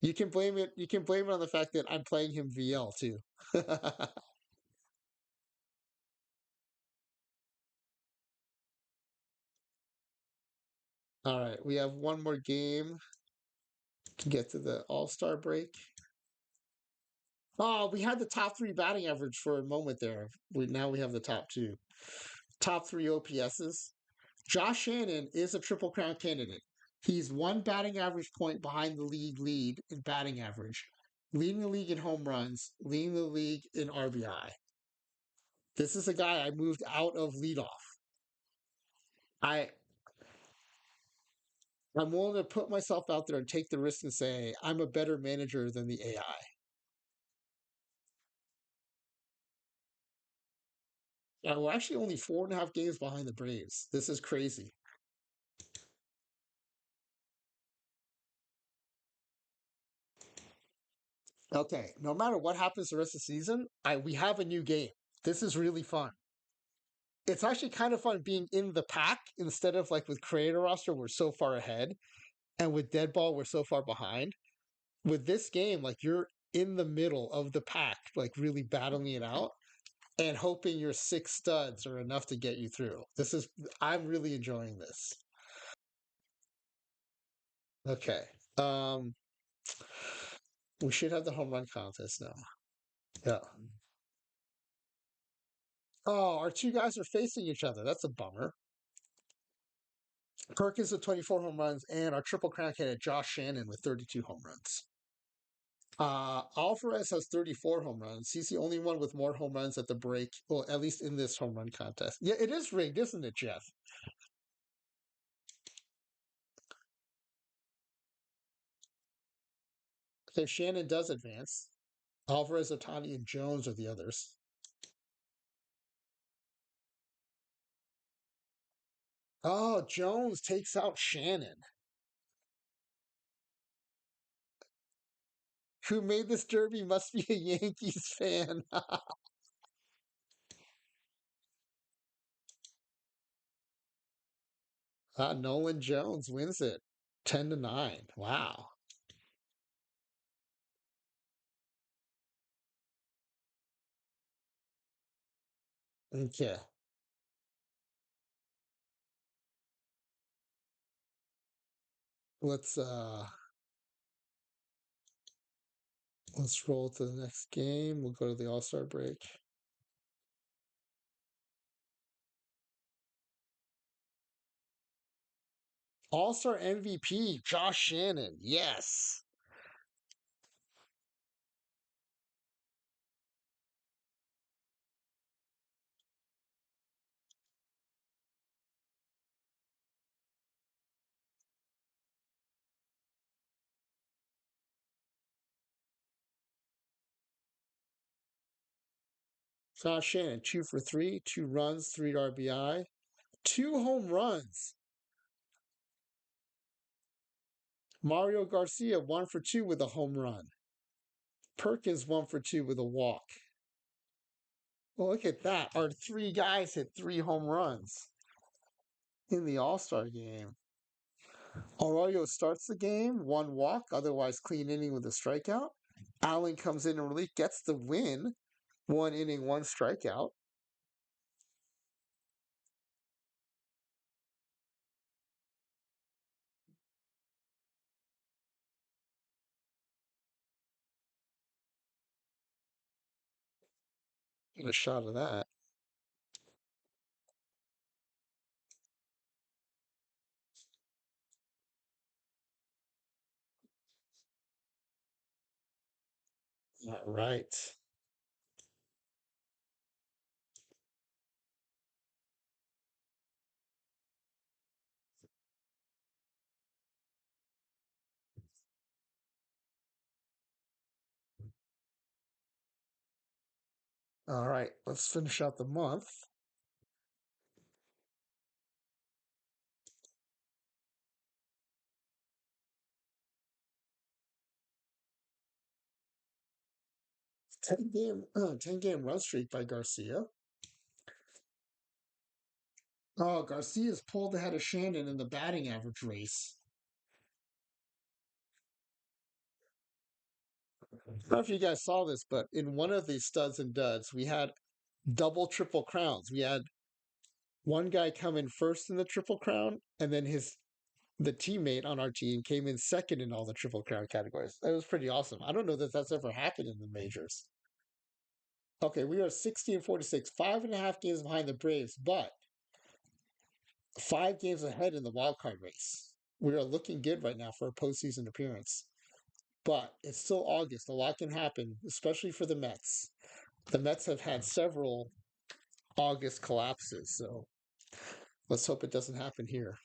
you can blame it on the fact that I'm playing him VL too. All right, we have one more game to get to the All-Star break. Oh, we had the top three batting average for a moment there. Now we have the top two. Top three OPSs. Josh Shannon is a Triple Crown candidate. He's one batting average point behind the league lead in batting average, leading the league in home runs, leading the league in RBI. This is a guy I moved out of leadoff. I I'm willing to put myself out there and take the risk and say I'm a better manager than the AI. We're actually only 4.5 games behind the Braves. This is crazy. Okay, no matter what happens the rest of the season, I we have a new game. This is really fun. It's actually kind of fun being in the pack instead of like with creator roster, we're so far ahead, and with dead ball, we're so far behind. With this game, like you're in the middle of the pack, like really battling it out and hoping your six studs are enough to get you through. I'm really enjoying this. Okay. Um, we should have the home run contest now. Yeah. Oh, our two guys are facing each other. That's a bummer. Perkins with 24 home runs, and our triple crown candidate Josh Shannon with 32 home runs. Alvarez has 34 home runs. He's the only one with more home runs at the break. Well, at least in this home run contest. Yeah, it is rigged, isn't it, Jeff? So Shannon does advance. Alvarez, Otani, and Jones are the others. Oh, Jones takes out Shannon. Who made this derby must be a Yankees fan. Nolan Jones wins it 10-9. Wow. Okay. Let's uh let's roll to the next game. We'll go to the All-Star break. All-Star MVP, Josh Shannon. Yes. Josh Shannon, 2 for 3, 2 runs, 3 RBI, 2 home runs. Mario Garcia, 1 for 2 with a home run. Perkins, 1 for 2 with a walk. Well, look at that. Our three guys hit 3 home runs in the All-Star game. Arroyo starts the game, 1 walk, otherwise clean inning with a strikeout. Allen comes in and relief, gets the win, 1 inning, 1 strikeout. Get a shot of that. All right. All right. Let's finish out the month. 10 game run streak by Garcia. Oh, Garcia's pulled ahead of Shannon in the batting average race. I don't know if you guys saw this, but in one of these studs and duds, we had double triple crowns. We had one guy come in first in the triple crown, and then the teammate on our team came in second in all the triple crown categories. That was pretty awesome. I don't know that that's ever happened in the majors. Okay, we are 60 and 46, 5.5 games behind the Braves, but 5 games ahead in the wild card race. We are looking good right now for a postseason appearance. But it's still August. A lot can happen, especially for the Mets. The Mets have had several August collapses, so let's hope it doesn't happen here.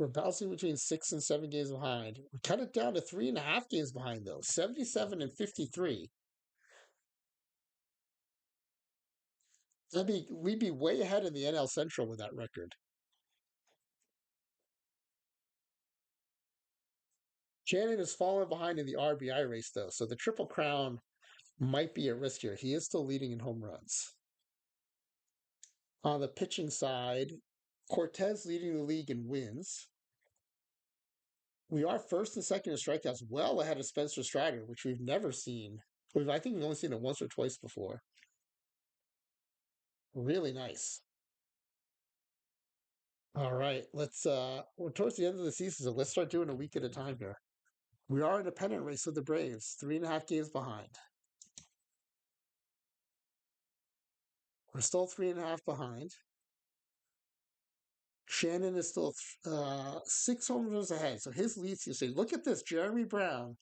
We're bouncing between 6 and 7 games behind. We cut it down to 3.5 games behind, though. 77 and 53. We'd be way ahead in the NL Central with that record. Shannon has fallen behind in the RBI race, though, so the Triple Crown might be at risk here. He is still leading in home runs. On the pitching side, Cortez leading the league in wins. We are first and second in strikeouts, well ahead of Spencer Strider, which we've never seen. I think we've only seen it once or twice before. Really nice. All right, we're towards the end of the season, so let's start doing a week at a time here. We are in a pennant race with the Braves, 3.5 games behind. We're still 3.5 behind. Shannon is still 6 home runs ahead, so his leads. You say, look at this, Jeremy Brown,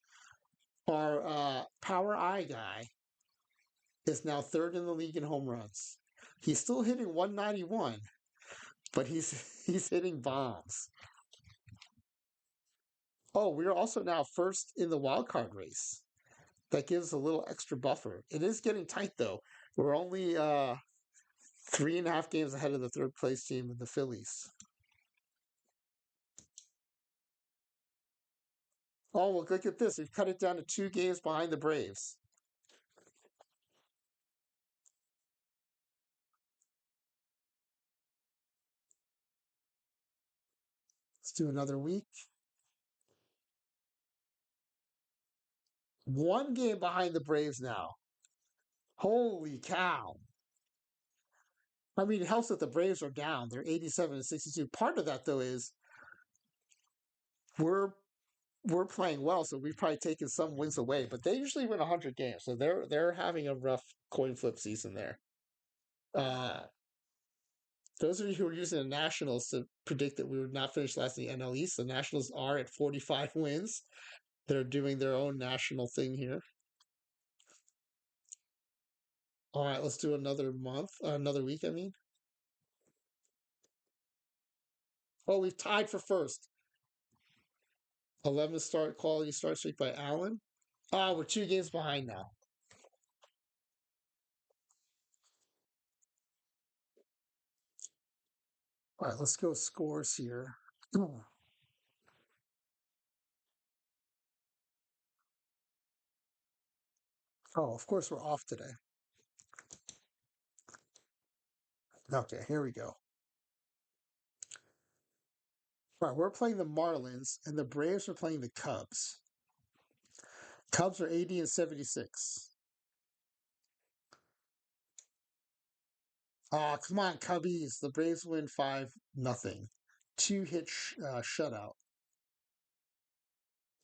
our power eye guy, is now third in the league in home runs. He's still hitting 191, but he's hitting bombs. Oh, we're also now first in the wild card race. That gives a little extra buffer. It is getting tight though. We're only 3.5 games ahead of the third place team, the Phillies. Oh, well, look at this. We've cut it down to 2 games behind the Braves. Let's do another week. 1 game behind the Braves now. Holy cow. I mean, it helps that the Braves are down. They're 87 and 62. Part of that, though, is we're we're playing well, so we've probably taken some wins away. But they usually win 100 games, so they're having a rough coin flip season there. Uh, those of you who are using the Nationals to predict that we would not finish last in the NL East, the Nationals are at 45 wins. They're doing their own national thing here. All right, let's do another month, another week. I mean, oh, we've tied for first. 11 start quality start streak by Allen. Ah, we're 2 games behind now. All right, let's go scores here. Oh, of course we're off today. Okay, here we go. All right, we're playing the Marlins, and the Braves are playing the Cubs. Cubs are 80 and 76. Ah, come on, Cubbies. The Braves win 5-0. 2-hit shutout.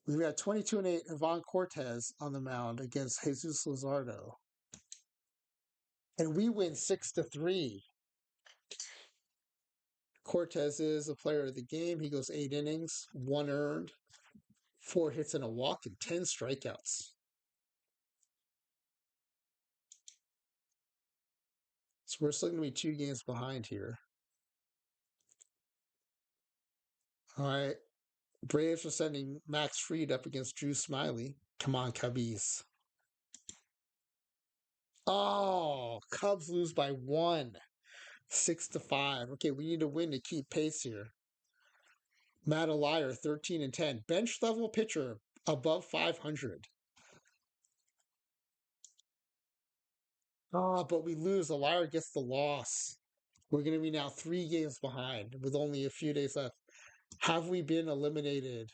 We've got 22 and 8 Ivan Cortez on the mound against Jesus Luzardo. And we win 6-3. Cortez is the player of the game. He goes 8 innings, 1 earned, 4 hits and a walk, and 10 strikeouts. So we're still going to be 2 games behind here. All right. Braves are sending Max Fried up against Drew Smiley. Come on, Cubbies. Oh, Cubs lose by 1, 6-5. Okay, we need to win to keep pace here. Matt Alire, 13 and 10. Bench level pitcher above 500. Oh, but we lose. Alire gets the loss. We're going to be now 3 games behind with only a few days left. Have we been eliminated?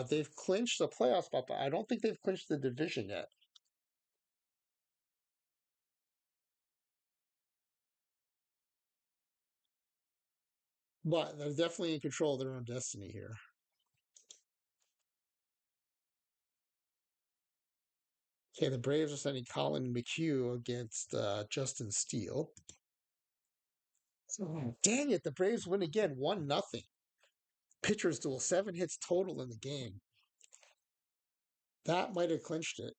They've clinched the playoff spot, but I don't think they've clinched the division yet. But they're definitely in control of their own destiny here. Okay, the Braves are sending Colin McHugh against Justin Steele. Oh, dang it, the Braves win again, 1-0. Pitchers duel, 7 hits total in the game. That might have clinched it.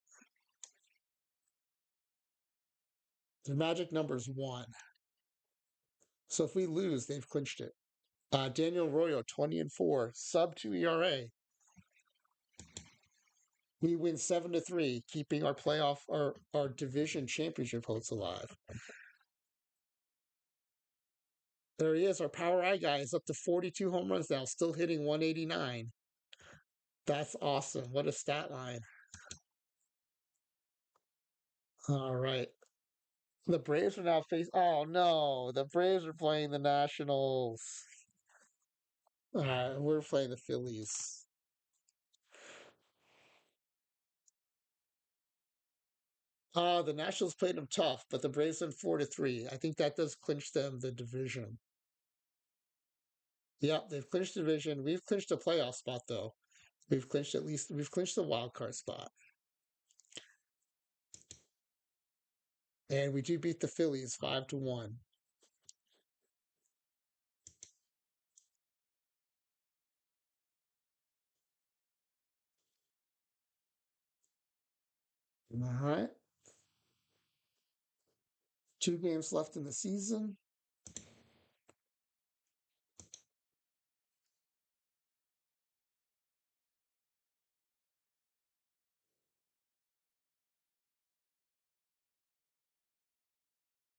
The magic number is one. So if we lose, they've clinched it. Daniel Arroyo, 20-4, sub 2 ERA. We win 7-3, keeping our our division championship hopes alive. There he is. Our power eye guy is up to 42 home runs now, still hitting 189. That's awesome. What a stat line. All right. The Braves are now facing. Oh no, the Braves are playing the Nationals. We're playing the Phillies. The Nationals played them tough, but the Braves went 4-3. I think that does clinch them the division. Yep, they've clinched the division. We've clinched a playoff spot though. We've clinched the wild card spot. And we do beat the Phillies 5-1. All right. 2 games left in the season.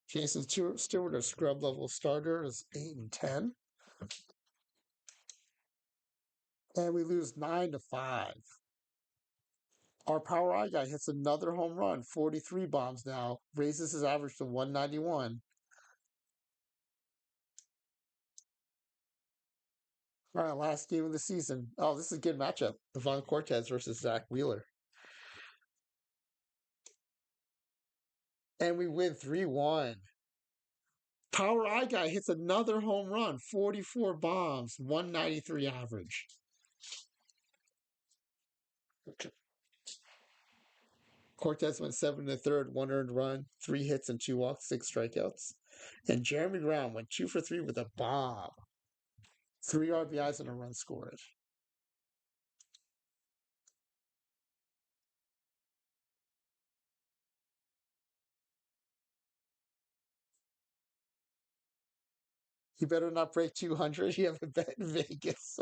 Jason Stewart, our scrub level starter, is 8-10. And we lose 9-5. Our power eye guy hits another home run, 43 bombs now, raises his average to 191. All right, last game of the season. Oh, this is a good matchup. Ivan Cortez versus Zach Wheeler. And we win 3-1. Power eye guy hits another home run, 44 bombs, 193 average. Cortez went 7 1/3, 1 earned run, 3 hits and 2 walks, 6 strikeouts. And Jeremy Brown went 2 for 3 with a bomb. 3 RBIs and a run scored. You better not break 200. You have a bet in Vegas.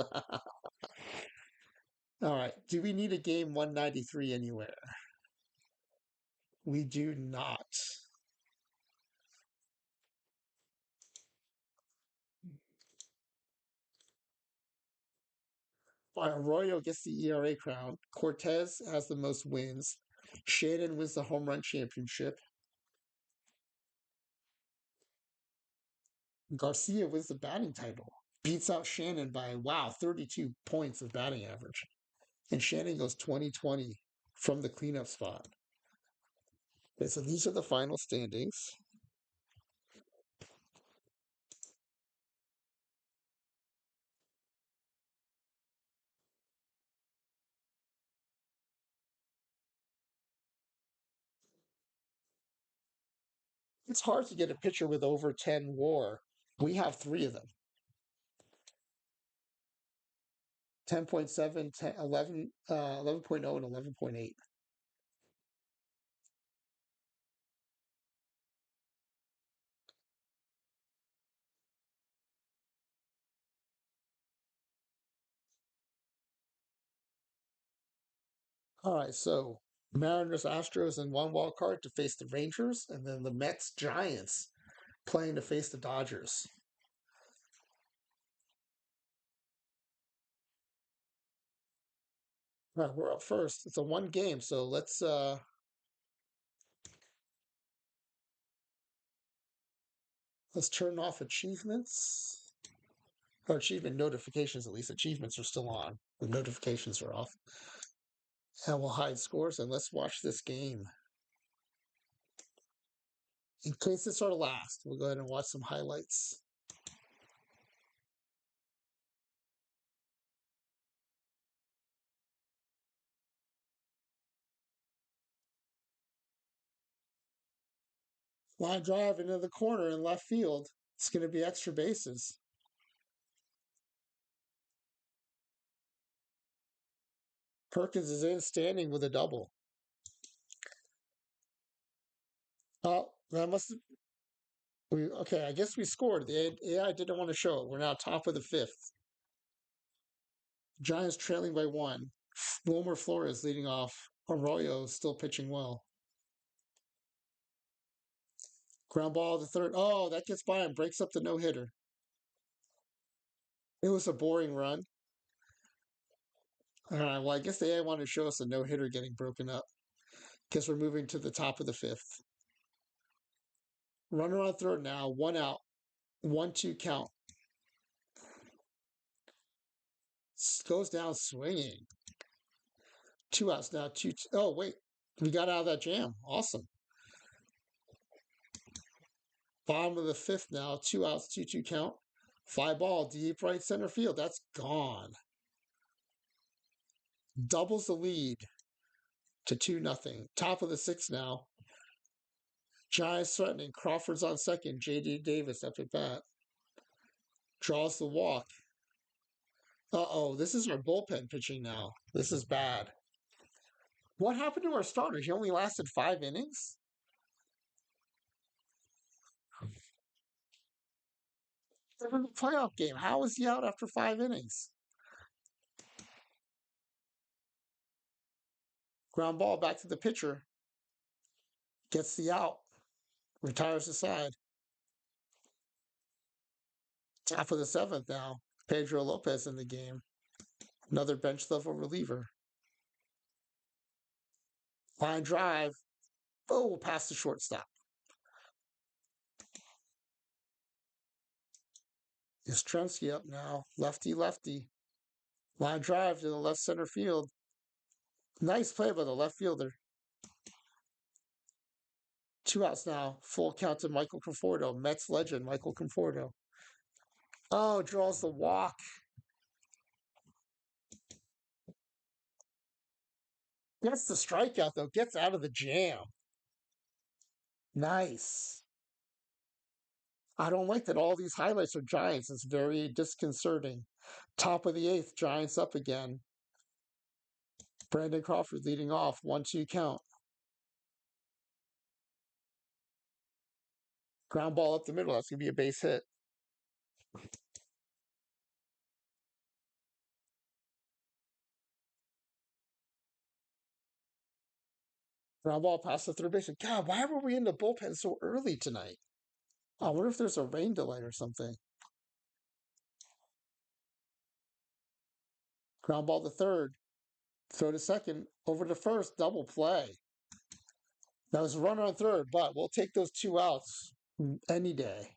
All right. Do we need a game 193 anywhere? We do not. Arroyo gets the ERA crown. Cortez has the most wins. Shannon wins the home run championship. Garcia wins the batting title. Beats out Shannon by, wow, 32 points of batting average. And Shannon goes 20-20 from the cleanup spot. Okay, so these are the final standings. It's hard to get a pitcher with over 10 WAR. We have three of them. 10.7, 10, 11, 11.0, and 11.8. All right, so Mariners, Astros, and one wild card to face the Rangers, and then the Mets, Giants playing to face the Dodgers. All right, we're up first. It's a one game, so let's turn off achievements. Or achievement notifications, at least. Achievements are still on. The notifications are off. And we'll hide scores and let's watch this game. In case it's our last, we'll go ahead and watch some highlights. Line drive into the corner in left field. It's going to be extra bases. Perkins is in standing with a double. Oh, That must we okay. I guess we scored. The AI didn't want to show it. We're now top of the fifth. Giants trailing by one. Wilmer Flores leading off. Arroyo still pitching well. Ground ball to third. Oh, that gets by and breaks up the no hitter. It was a boring run. All right. Well, I guess the AI wanted to show us a no hitter getting broken up because we're moving to the top of the fifth. Runner on third now. One out. 1-2 count. Goes down swinging. Two outs now. Oh, wait. We got out of that jam. Awesome. Bottom of the fifth now. 2 outs. 2-2 count. Fly ball. Deep right center field. That's gone. Doubles the lead to 2-0. Top of the sixth now. Giants threatening. Crawford's on second. J.D. Davis up at bat. Draws the walk. Uh-oh. This is our bullpen pitching now. This is bad. What happened to our starters? He only lasted 5 innings? They're in the playoff game. How is he out after 5 innings? Ground ball back to the pitcher. Gets the out. Retires the side. Top of the seventh now. Pedro Lopez in the game. Another bench level reliever. Line drive. Oh, past the shortstop. Yastrzemski up now. Lefty, lefty. Line drive to the left center field. Nice play by the left fielder. 2 outs now. Full count to Michael Conforto. Mets legend, Michael Conforto. Oh, draws the walk. Gets the strikeout, though. Gets out of the jam. Nice. I don't like that all these highlights are Giants. It's very disconcerting. Top of the eighth, Giants up again. Brandon Crawford leading off. 1-2 count. Ground ball up the middle. That's going to be a base hit. Ground ball past the third baseman. God, why were we in the bullpen so early tonight? I wonder if there's a rain delay or something. Ground ball to third. Throw to second. Over to first. Double play. That was a runner on third, but we'll take those 2 outs any day.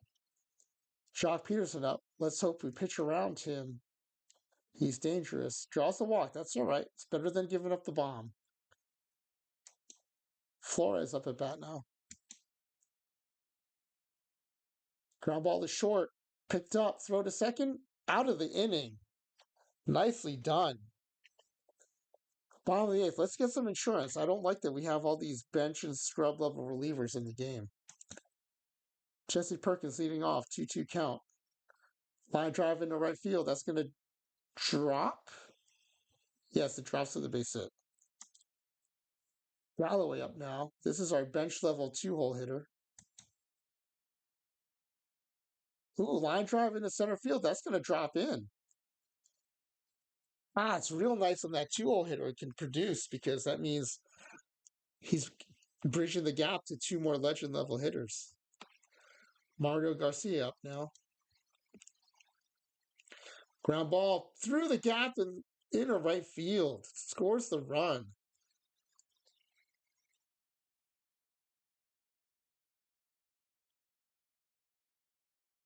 Jock Peterson up. Let's hope we pitch around him. He's dangerous. Draws the walk. That's all right. It's better than giving up the bomb. Flores up at bat now. Ground ball to short. Picked up. Throw to second. Out of the inning. Nicely done. Bottom of the eighth. Let's get some insurance. I don't like that we have all these bench and scrub level relievers in the game. Jesse Perkins leading off. 2-2 count. Line drive into right field. That's going to drop. Yes, it drops to the base hit. Galloway up now. This is our bench level 2-hole hitter. Ooh, line drive into center field. That's going to drop in. It's real nice on that 2-hole hitter. It can produce because that means he's bridging the gap to 2 more legend level hitters. Mario Garcia up now. Ground ball through the gap and into right field. Scores the run.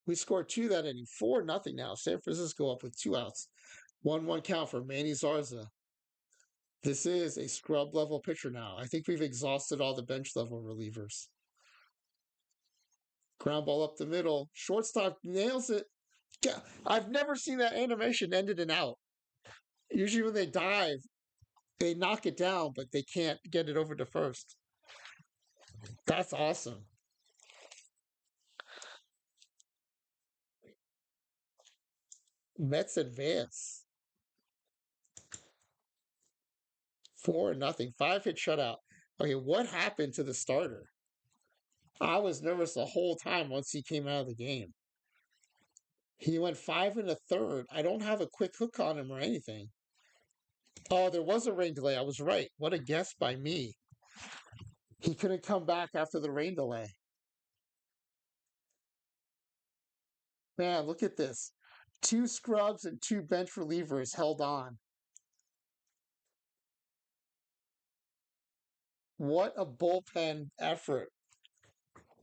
We scored 2 that inning. 4-0 now. San Francisco up with 2 outs. 1-1 count for Manny Zarza. This is a scrub level pitcher now. I think we've exhausted all the bench level relievers. Ground ball up the middle. Shortstop nails it. Yeah, I've never seen that animation ended in out. Usually when they dive, they knock it down, but they can't get it over to first. That's awesome. Mets advance. 4-0. 5-hit shutout. Okay, what happened to the starter? I was nervous the whole time once he came out of the game. He went five and a third. I don't have a quick hook on him or anything. Oh, there was a rain delay. I was right. What a guess by me. He couldn't come back after the rain delay. Man, look at this. Two scrubs and two bench relievers held on. What a bullpen effort.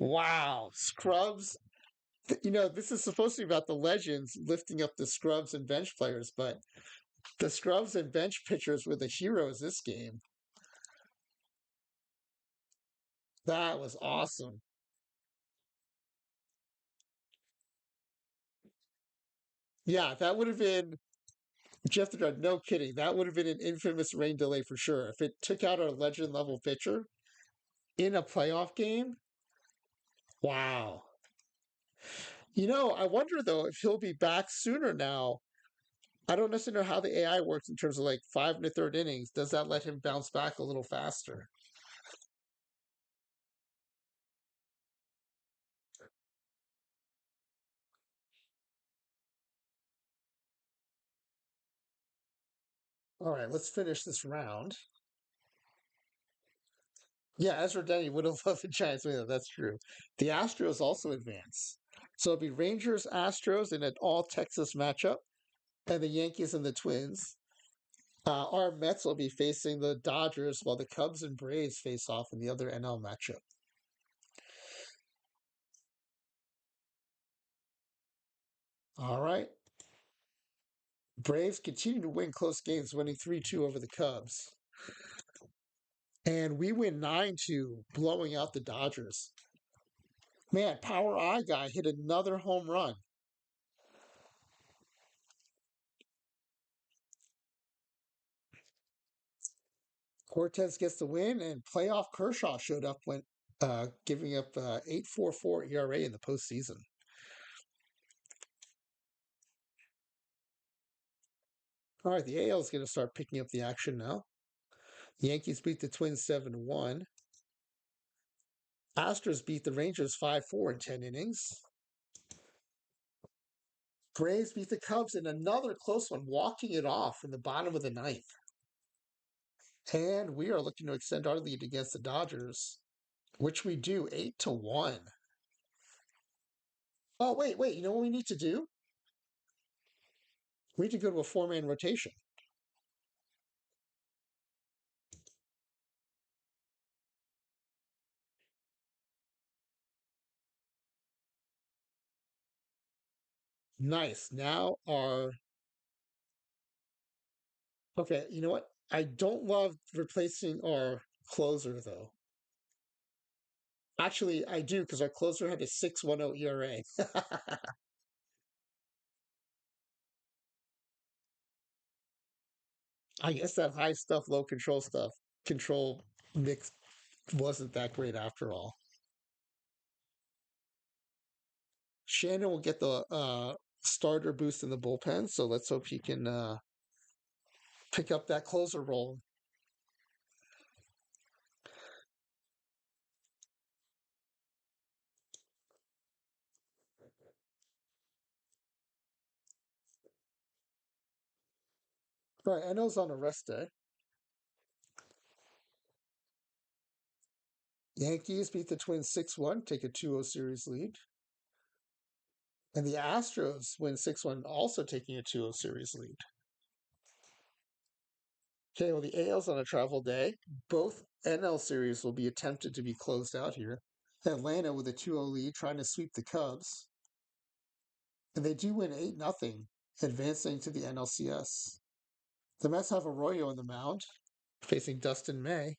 Wow. Scrubs. This is supposed to be about the legends lifting up the scrubs and bench players, but the scrubs and bench pitchers were the heroes this game. That was awesome. Yeah, that would have been Jeff the Drug. No kidding. That would have been an infamous rain delay for sure. If it took out our legend level pitcher in a playoff game, wow. I wonder though if he'll be back sooner now. I don't necessarily know how the AI works in terms of like five and a third innings. Does that let him bounce back a little faster? All right, let's finish this round. Yeah, Ezra Denny would have loved the Giants winning. That's true. The Astros also advance. So it'll be Rangers, Astros in an all Texas matchup, and the Yankees and the Twins. Our Mets will be facing the Dodgers, while the Cubs and Braves face off in the other NL matchup. All right. Braves continue to win close games, winning 3-2 over the Cubs. And we win 9-2, blowing out the Dodgers. Man, Power Eye Guy hit another home run. Cortez gets the win, and playoff Kershaw showed up when giving up 8.44 ERA in the postseason. All right, the AL is going to start picking up the action now. Yankees beat the Twins 7-1. Astros beat the Rangers 5-4 in 10 innings. Braves beat the Cubs in another close one, walking it off in the bottom of the ninth. And we are looking to extend our lead against the Dodgers, which we do 8-1. Oh, wait, wait. You know what we need to do? We need to go to a four-man rotation. Nice. Now our Okay, you know what? I don't love replacing our closer though. Actually, I do because our closer had a 6.10 ERA. I guess that high stuff, low control mix wasn't that great after all. Shannon will get the starter boost in the bullpen, so let's hope he can pick up that closer role. All right, I know it's on a rest day. Yankees beat the Twins 6-1, take a 2-0 series lead. And the Astros win 6-1, also taking a 2-0 series lead. Okay, well, the AL's on a travel day. Both NL series will be attempted to be closed out here. Atlanta with a 2-0 lead trying to sweep the Cubs. And they do win 8-0, advancing to the NLCS. The Mets have Arroyo on the mound, facing Dustin May,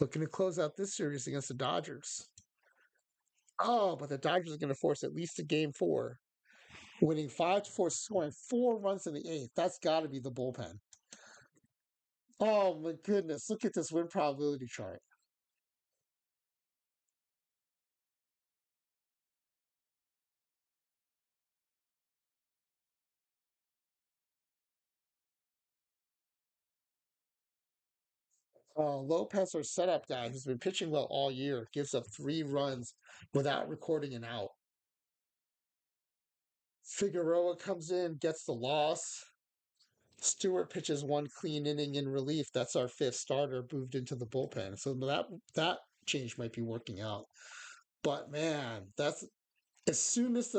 looking to close out this series against the Dodgers. Oh, but the Dodgers are going to force at least a game four, winning 5-4, scoring 4 runs in the eighth. That's got to be the bullpen. Oh my goodness! Look at this win probability chart. Lopez, our setup guy, who's been pitching well all year, gives up 3 runs without recording an out. Figueroa comes in, gets the loss. Stewart pitches 1 clean inning in relief. That's our 5th starter moved into the bullpen. So that change might be working out. But man, that's as soon as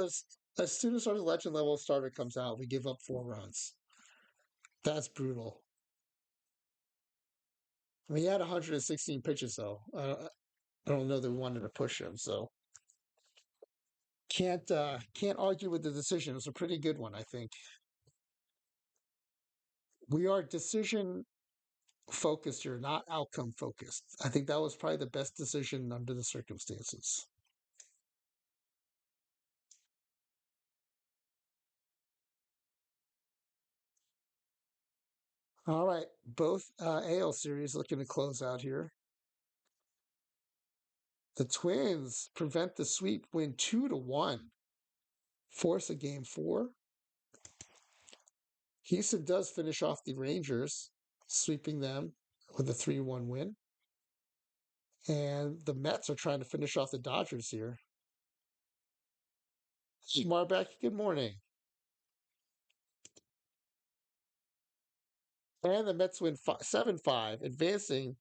our legend level starter comes out, we give up 4 runs. That's brutal. I mean, he had 116 pitches though. I don't know that we wanted to push him, so can't argue with the decision. It was a pretty good one, I think. We are decision focused here, not outcome focused. I think that was probably the best decision under the circumstances. All right, both AL series looking to close out here. The Twins prevent the sweep, win 2-1, force a game 4. Houston does finish off the Rangers, sweeping them with a 3-1 win. And the Mets are trying to finish off the Dodgers here. Marbeck, good morning. And the Mets win 7-5, advancing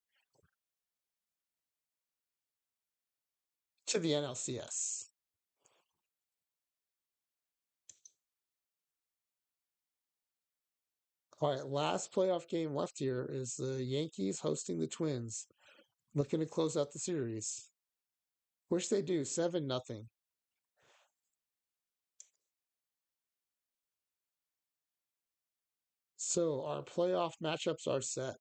to the NLCS. All right, last playoff game left here is the Yankees hosting the Twins, looking to close out the series. Which they do, 7-0. So our playoff matchups are set.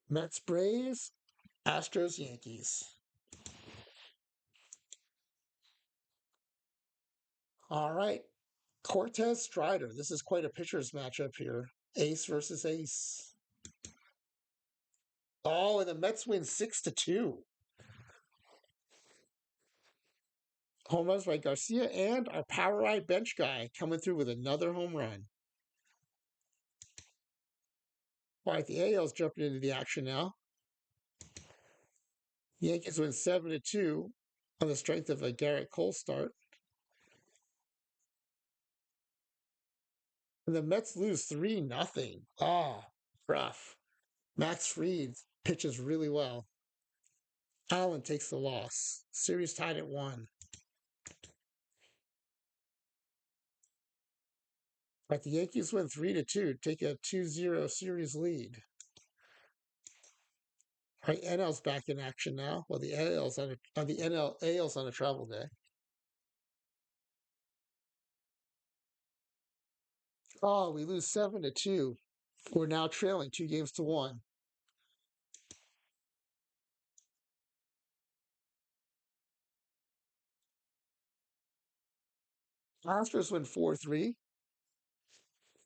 Mets Braves, Astros Yankees. All right. Cortez Strider. This is quite a pitcher's matchup here. Ace versus ace. Oh, and the Mets win 6-2. Home runs by Garcia and our power eye bench guy coming through with another home run. All right, the AL's jumping into the action now. Yankees win 7-2 on the strength of a Garrett Cole start. And the Mets lose 3-0. Ah, rough. Max Fried pitches really well. Allen takes the loss. Series tied at 1. But the Yankees win 3-2, take a 2-0 series lead. All right, NL's back in action now. Well, the AL's on a travel day. Oh, we lose 7-2. We're now trailing 2 games to 1. Astros win 4-3,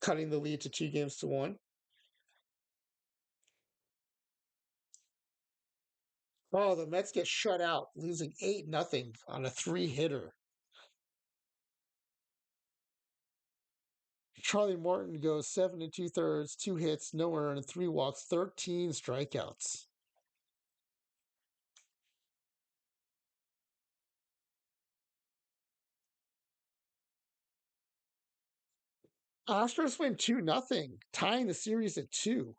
cutting the lead to 2 games to 1. Oh, the Mets get shut out, losing 8-0 on a 3-hitter. Charlie Morton goes 7 2/3, 2 hits, no earned, 3 walks, 13 strikeouts. Astros win 2-0, tying the series at 2.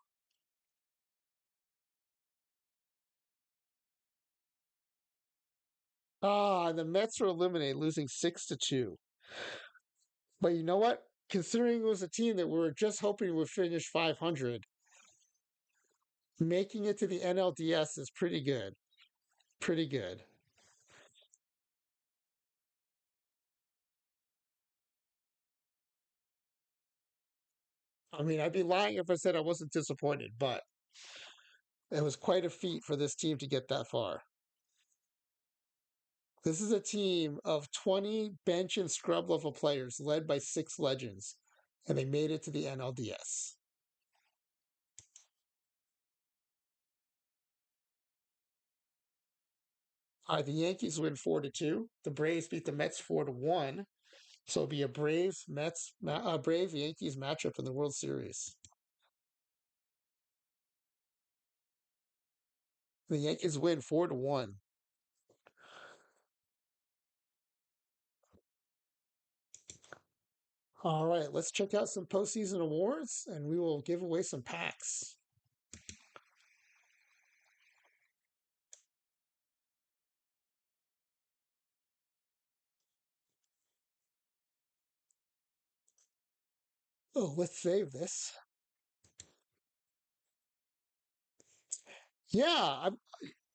Ah, the Mets are eliminated, losing 6-2. But you know what? Considering it was a team that we were just hoping would finish 500, making it to the NLDS is pretty good. Pretty good. I mean, I'd be lying if I said I wasn't disappointed, but it was quite a feat for this team to get that far. This is a team of 20 bench and scrub level players led by 6 legends, and they made it to the NLDS. All right, the Yankees win 4-2. The Braves beat the Mets 4-1. So it'll be a Brave Yankees matchup in the World Series. The Yankees win 4-1. All right, let's check out some postseason awards, and we will give away some packs. Oh, let's save this. Yeah,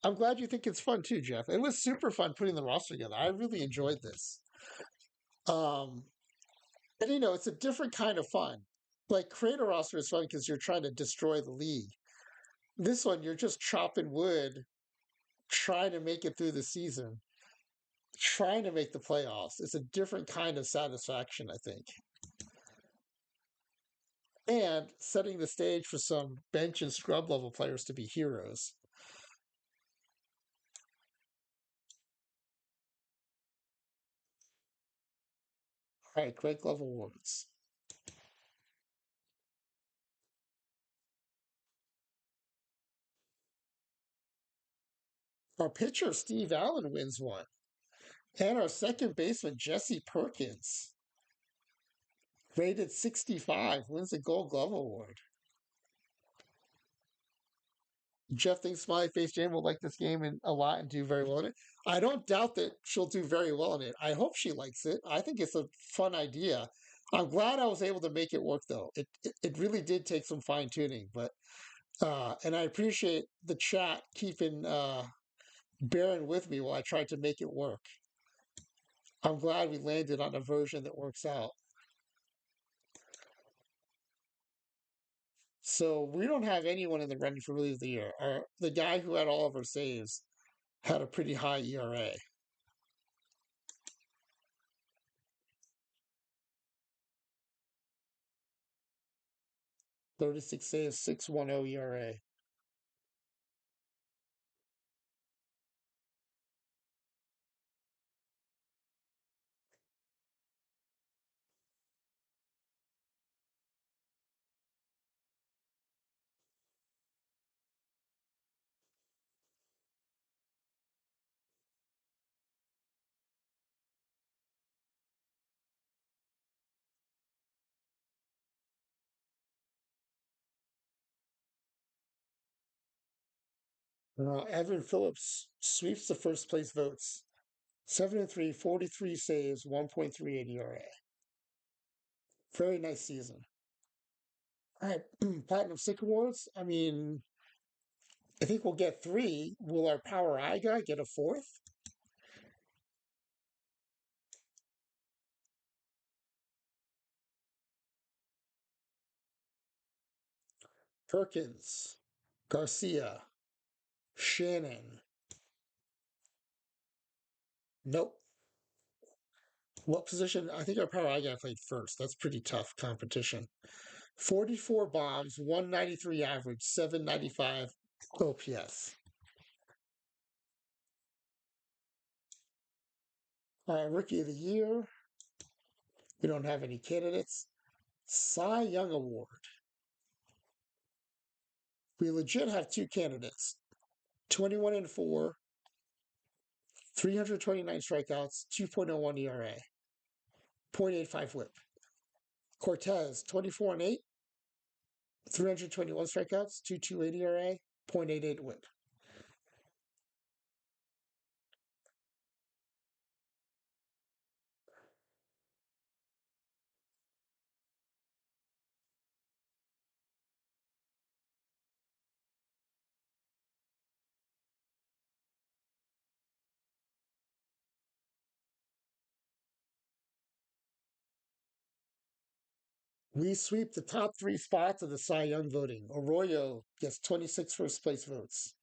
I'm glad you think it's fun too, Jeff. It was super fun putting the roster together. I really enjoyed this. Um, and it's a different kind of fun. Like create a roster is fun because you're trying to destroy the league. This one, you're just chopping wood, trying to make it through the season, trying to make the playoffs. It's a different kind of satisfaction, I think. And setting the stage for some bench and scrub level players to be heroes. All right, Great Glove Awards. Our pitcher, Steve Allen, wins one. And our second baseman, Jesse Perkins, rated 65, wins the Gold Glove Award. Jeff thinks Smiley Face Jane will like this game a lot and do very well in it. I don't doubt that she'll do very well in it. I hope she likes it. I think it's a fun idea. I'm glad I was able to make it work, though. It really did take some fine tuning, but and I appreciate the chat keeping bearing with me while I tried to make it work. I'm glad we landed on a version that works out. So we don't have anyone in the running for Reliever of the Year. The guy who had all of our saves had a pretty high ERA. 36 saves, 6.10 ERA. Evan Phillips sweeps the first place votes. 7-3, 43 saves, 1.38 ERA. Very nice season. All right, Platinum Stick Awards. I think we'll get three. Will our Power Eye guy get a fourth? Perkins, Garcia, Shannon. Nope. What position? I think our Power Eye guy played first. That's pretty tough competition. 44 bombs, 193 average, 795 OPS. Rookie of the Year. We don't have any candidates. Cy Young Award. We legit have two candidates. 21-4, 329 strikeouts, 2.01 ERA, 0.85 whip. Cortez, 24-8, 321 strikeouts, 2.28 ERA, 0.88 whip. We sweep the top three spots of the Cy Young voting. Arroyo gets 26 first place votes.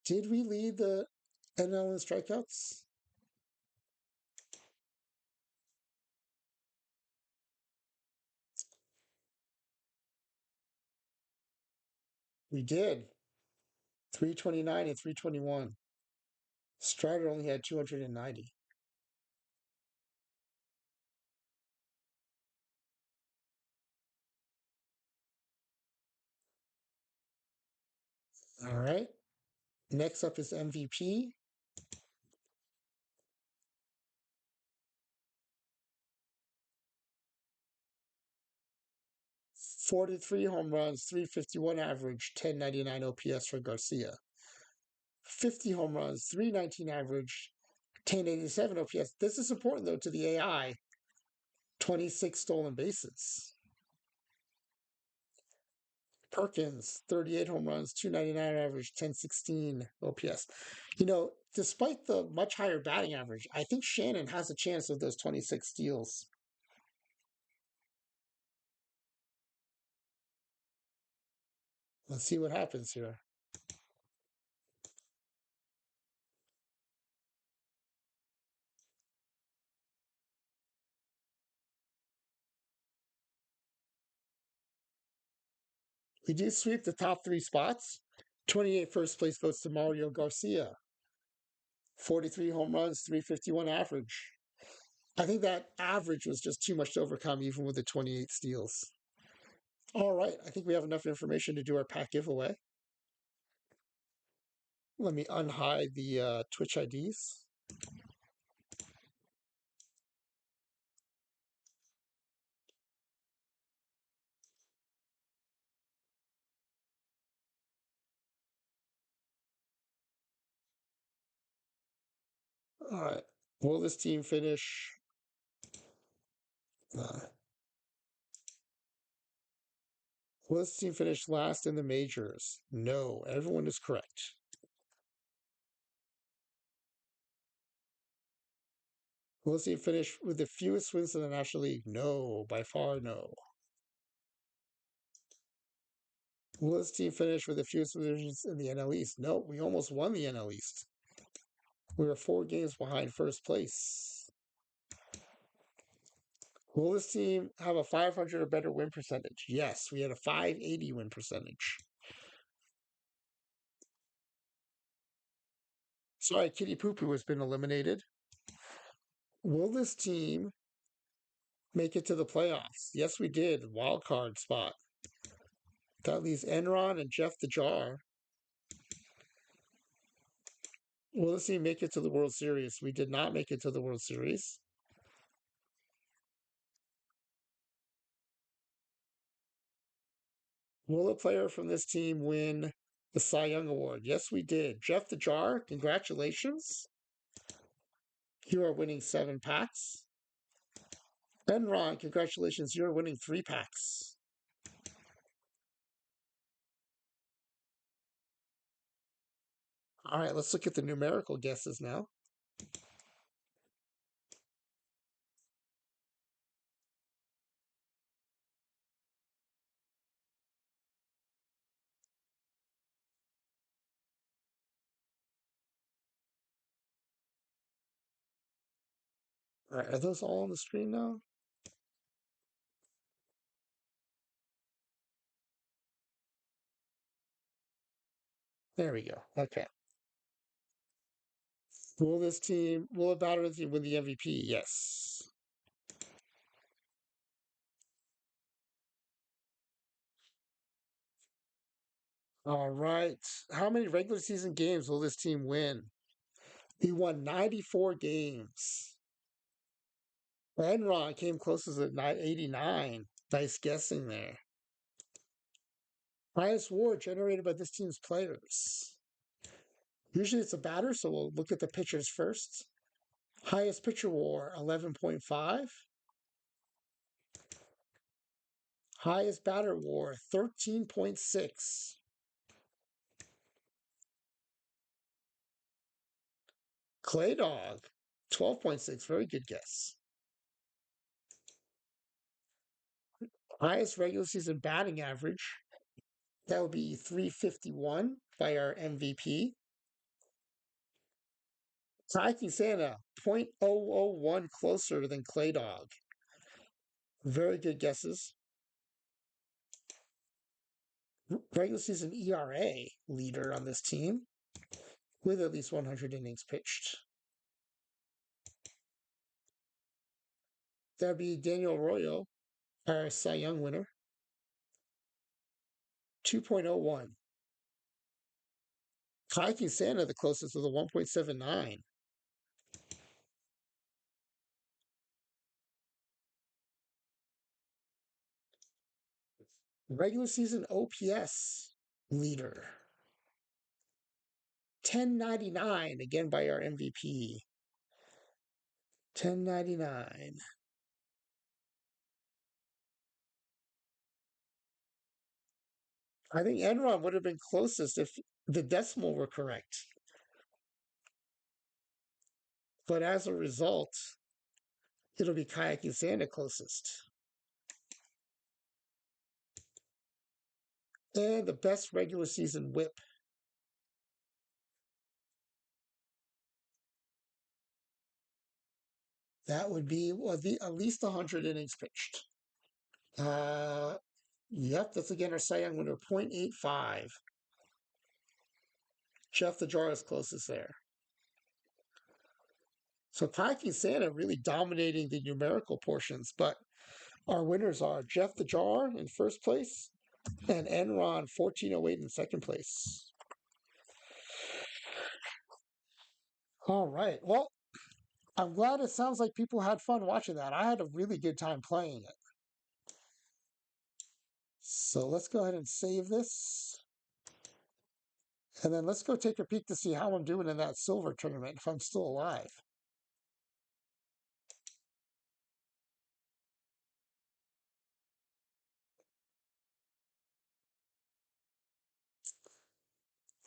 Did we lead the NL in strikeouts? We did. 329 and 321. Strider only had 290. All right. Next up is MVP. 43 home runs, 351 average, 1099 OPS for Garcia. 50 home runs, 319 average, 1087 OPS. This is important though to the AI. 26 stolen bases. Perkins, 38 home runs, 299 average, 1016 OPS. Despite the much higher batting average, I think Shannon has a chance of those 26 steals. Let's see what happens here. We do sweep the top three spots. 28 first place votes to Mario Garcia. 43 home runs, 351 average. I think that average was just too much to overcome, even with the 28 steals. All right, I think we have enough information to do our pack giveaway. Let me unhide the Twitch IDs. All right. Will this team finish? Uh, will this team finish last in the majors? No, everyone is correct. Will this team finish with the fewest wins in the National League? No, by far no. Will this team finish with the fewest wins in the NL East? No, we almost won the NL East. We were 4 games behind first place. Will this team have a 500 or better win percentage? Yes, we had a 580 win percentage. Sorry, Kitty Poo Poo has been eliminated. Will this team make it to the playoffs? Yes, we did. Wild card spot. That leaves Enron and Jeff the Jar. Will this team make it to the World Series? We did not make it to the World Series. Will a player from this team win the Cy Young Award? Yes, we did. Jeff the Jar, congratulations. You are winning 7 packs. Enron, congratulations. You're winning 3 packs. All right, let's look at the numerical guesses now. All right, are those all on the screen now? There we go. Okay. Will a batter team win the MVP? Yes. All right. How many regular season games will this team win? He won 94 games. Enron came closest at 89. Nice guessing there. Highest WAR generated by this team's players. Usually it's a batter, so we'll look at the pitchers first. Highest pitcher WAR, 11.5. Highest batter WAR, 13.6. Clay Dog, 12.6. Very good guess. Highest regular season batting average, that would be 351 by our MVP. Hiking Santa, 0.001 closer than Clay Dog. Very good guesses. Regular season ERA leader on this team with at least 100 innings pitched. That'd be Daniel Arroyo, our Cy Young winner. 2.01. Kayaking Santa, the closest with a 1.79. Regular season OPS leader. 1099 again by our MVP. 1099. I think Enron would have been closest if the decimal were correct. But as a result, it'll be Kayaking Santa closest. And the best regular season whip. That would be at least 100 innings pitched. Uh, yep, that's again our Cy Young winner, 0.85. Jeff the Jar is closest there. So Kayaking Santa really dominating the numerical portions, but our winners are Jeff the Jar in first place and Enron 1408 in second place. All right. Well, I'm glad it sounds like people had fun watching that. I had a really good time playing it. So let's go ahead and save this. And then let's go take a peek to see how I'm doing in that silver tournament if I'm still alive.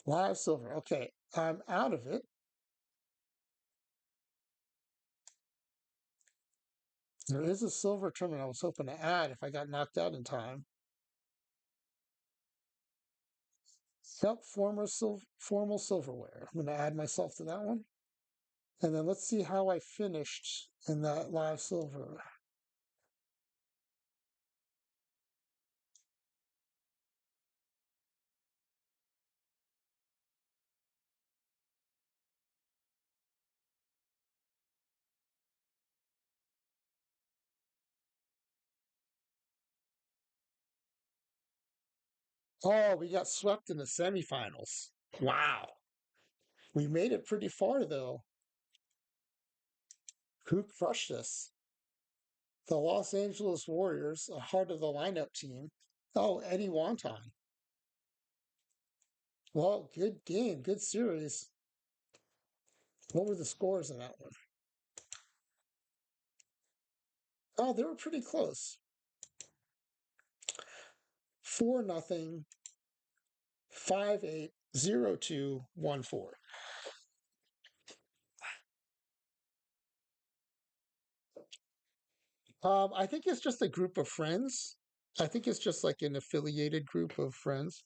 Live silver. Okay. I'm out of it. There is a silver tournament I was hoping to add if I got knocked out in time. Yep, formal silverware. I'm going to add myself to that one. And then let's see how I finished in that live silver. Oh, we got swept in the semifinals. Wow. We made it pretty far, though. Who crushed us? The Los Angeles Warriors, a heart of the lineup team. Oh, Eddie Wonton. Well, good game, good series. What were the scores in that one? Oh, they were pretty close. 4-0, 5-8, 0-2, 1-4. I think it's just a group of friends. I think it's just like an affiliated group of friends.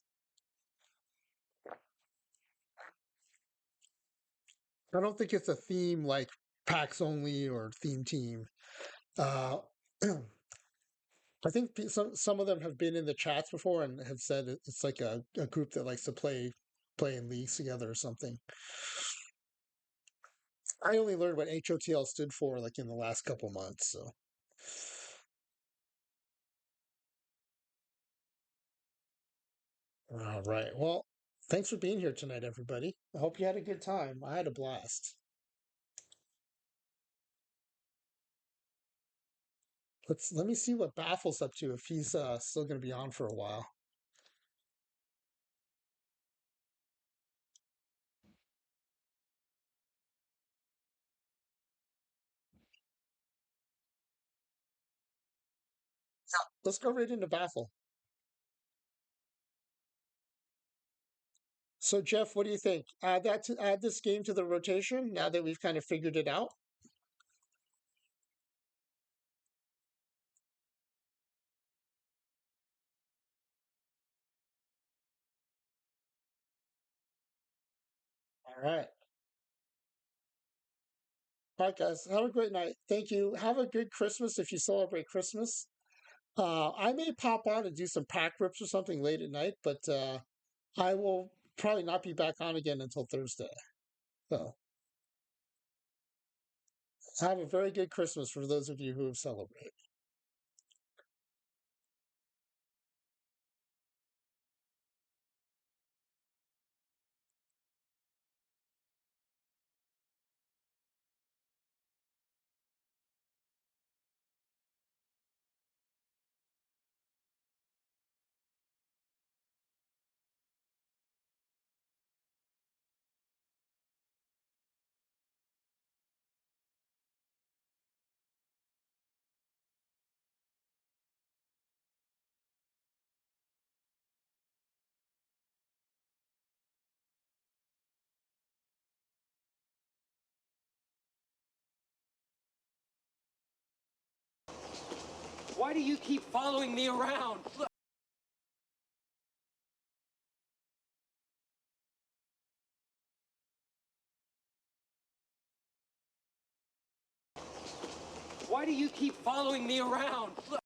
I don't think it's a theme like PAX only or theme team. Uh, I think some of them have been in the chats before and have said it's like a group that likes to play in leagues together or something. I only learned what HOTL stood for like in the last couple months. So, all right. Well, thanks for being here tonight, everybody. I hope you had a good time. I had a blast. Let me see what Baffle's up to if he's still going to be on for a while. Let's go right into Baffle. So, Jeff, what do you think? Add this game to the rotation now that we've kind of figured it out. All right. All right, guys. Have a great night. Thank you. Have a good Christmas if you celebrate Christmas. I may pop on and do some pack rips or something late at night, but I will probably not be back on again until Thursday. So have a very good Christmas for those of you who have celebrated. Why do you keep following me around? Look. Why do you keep following me around? Look.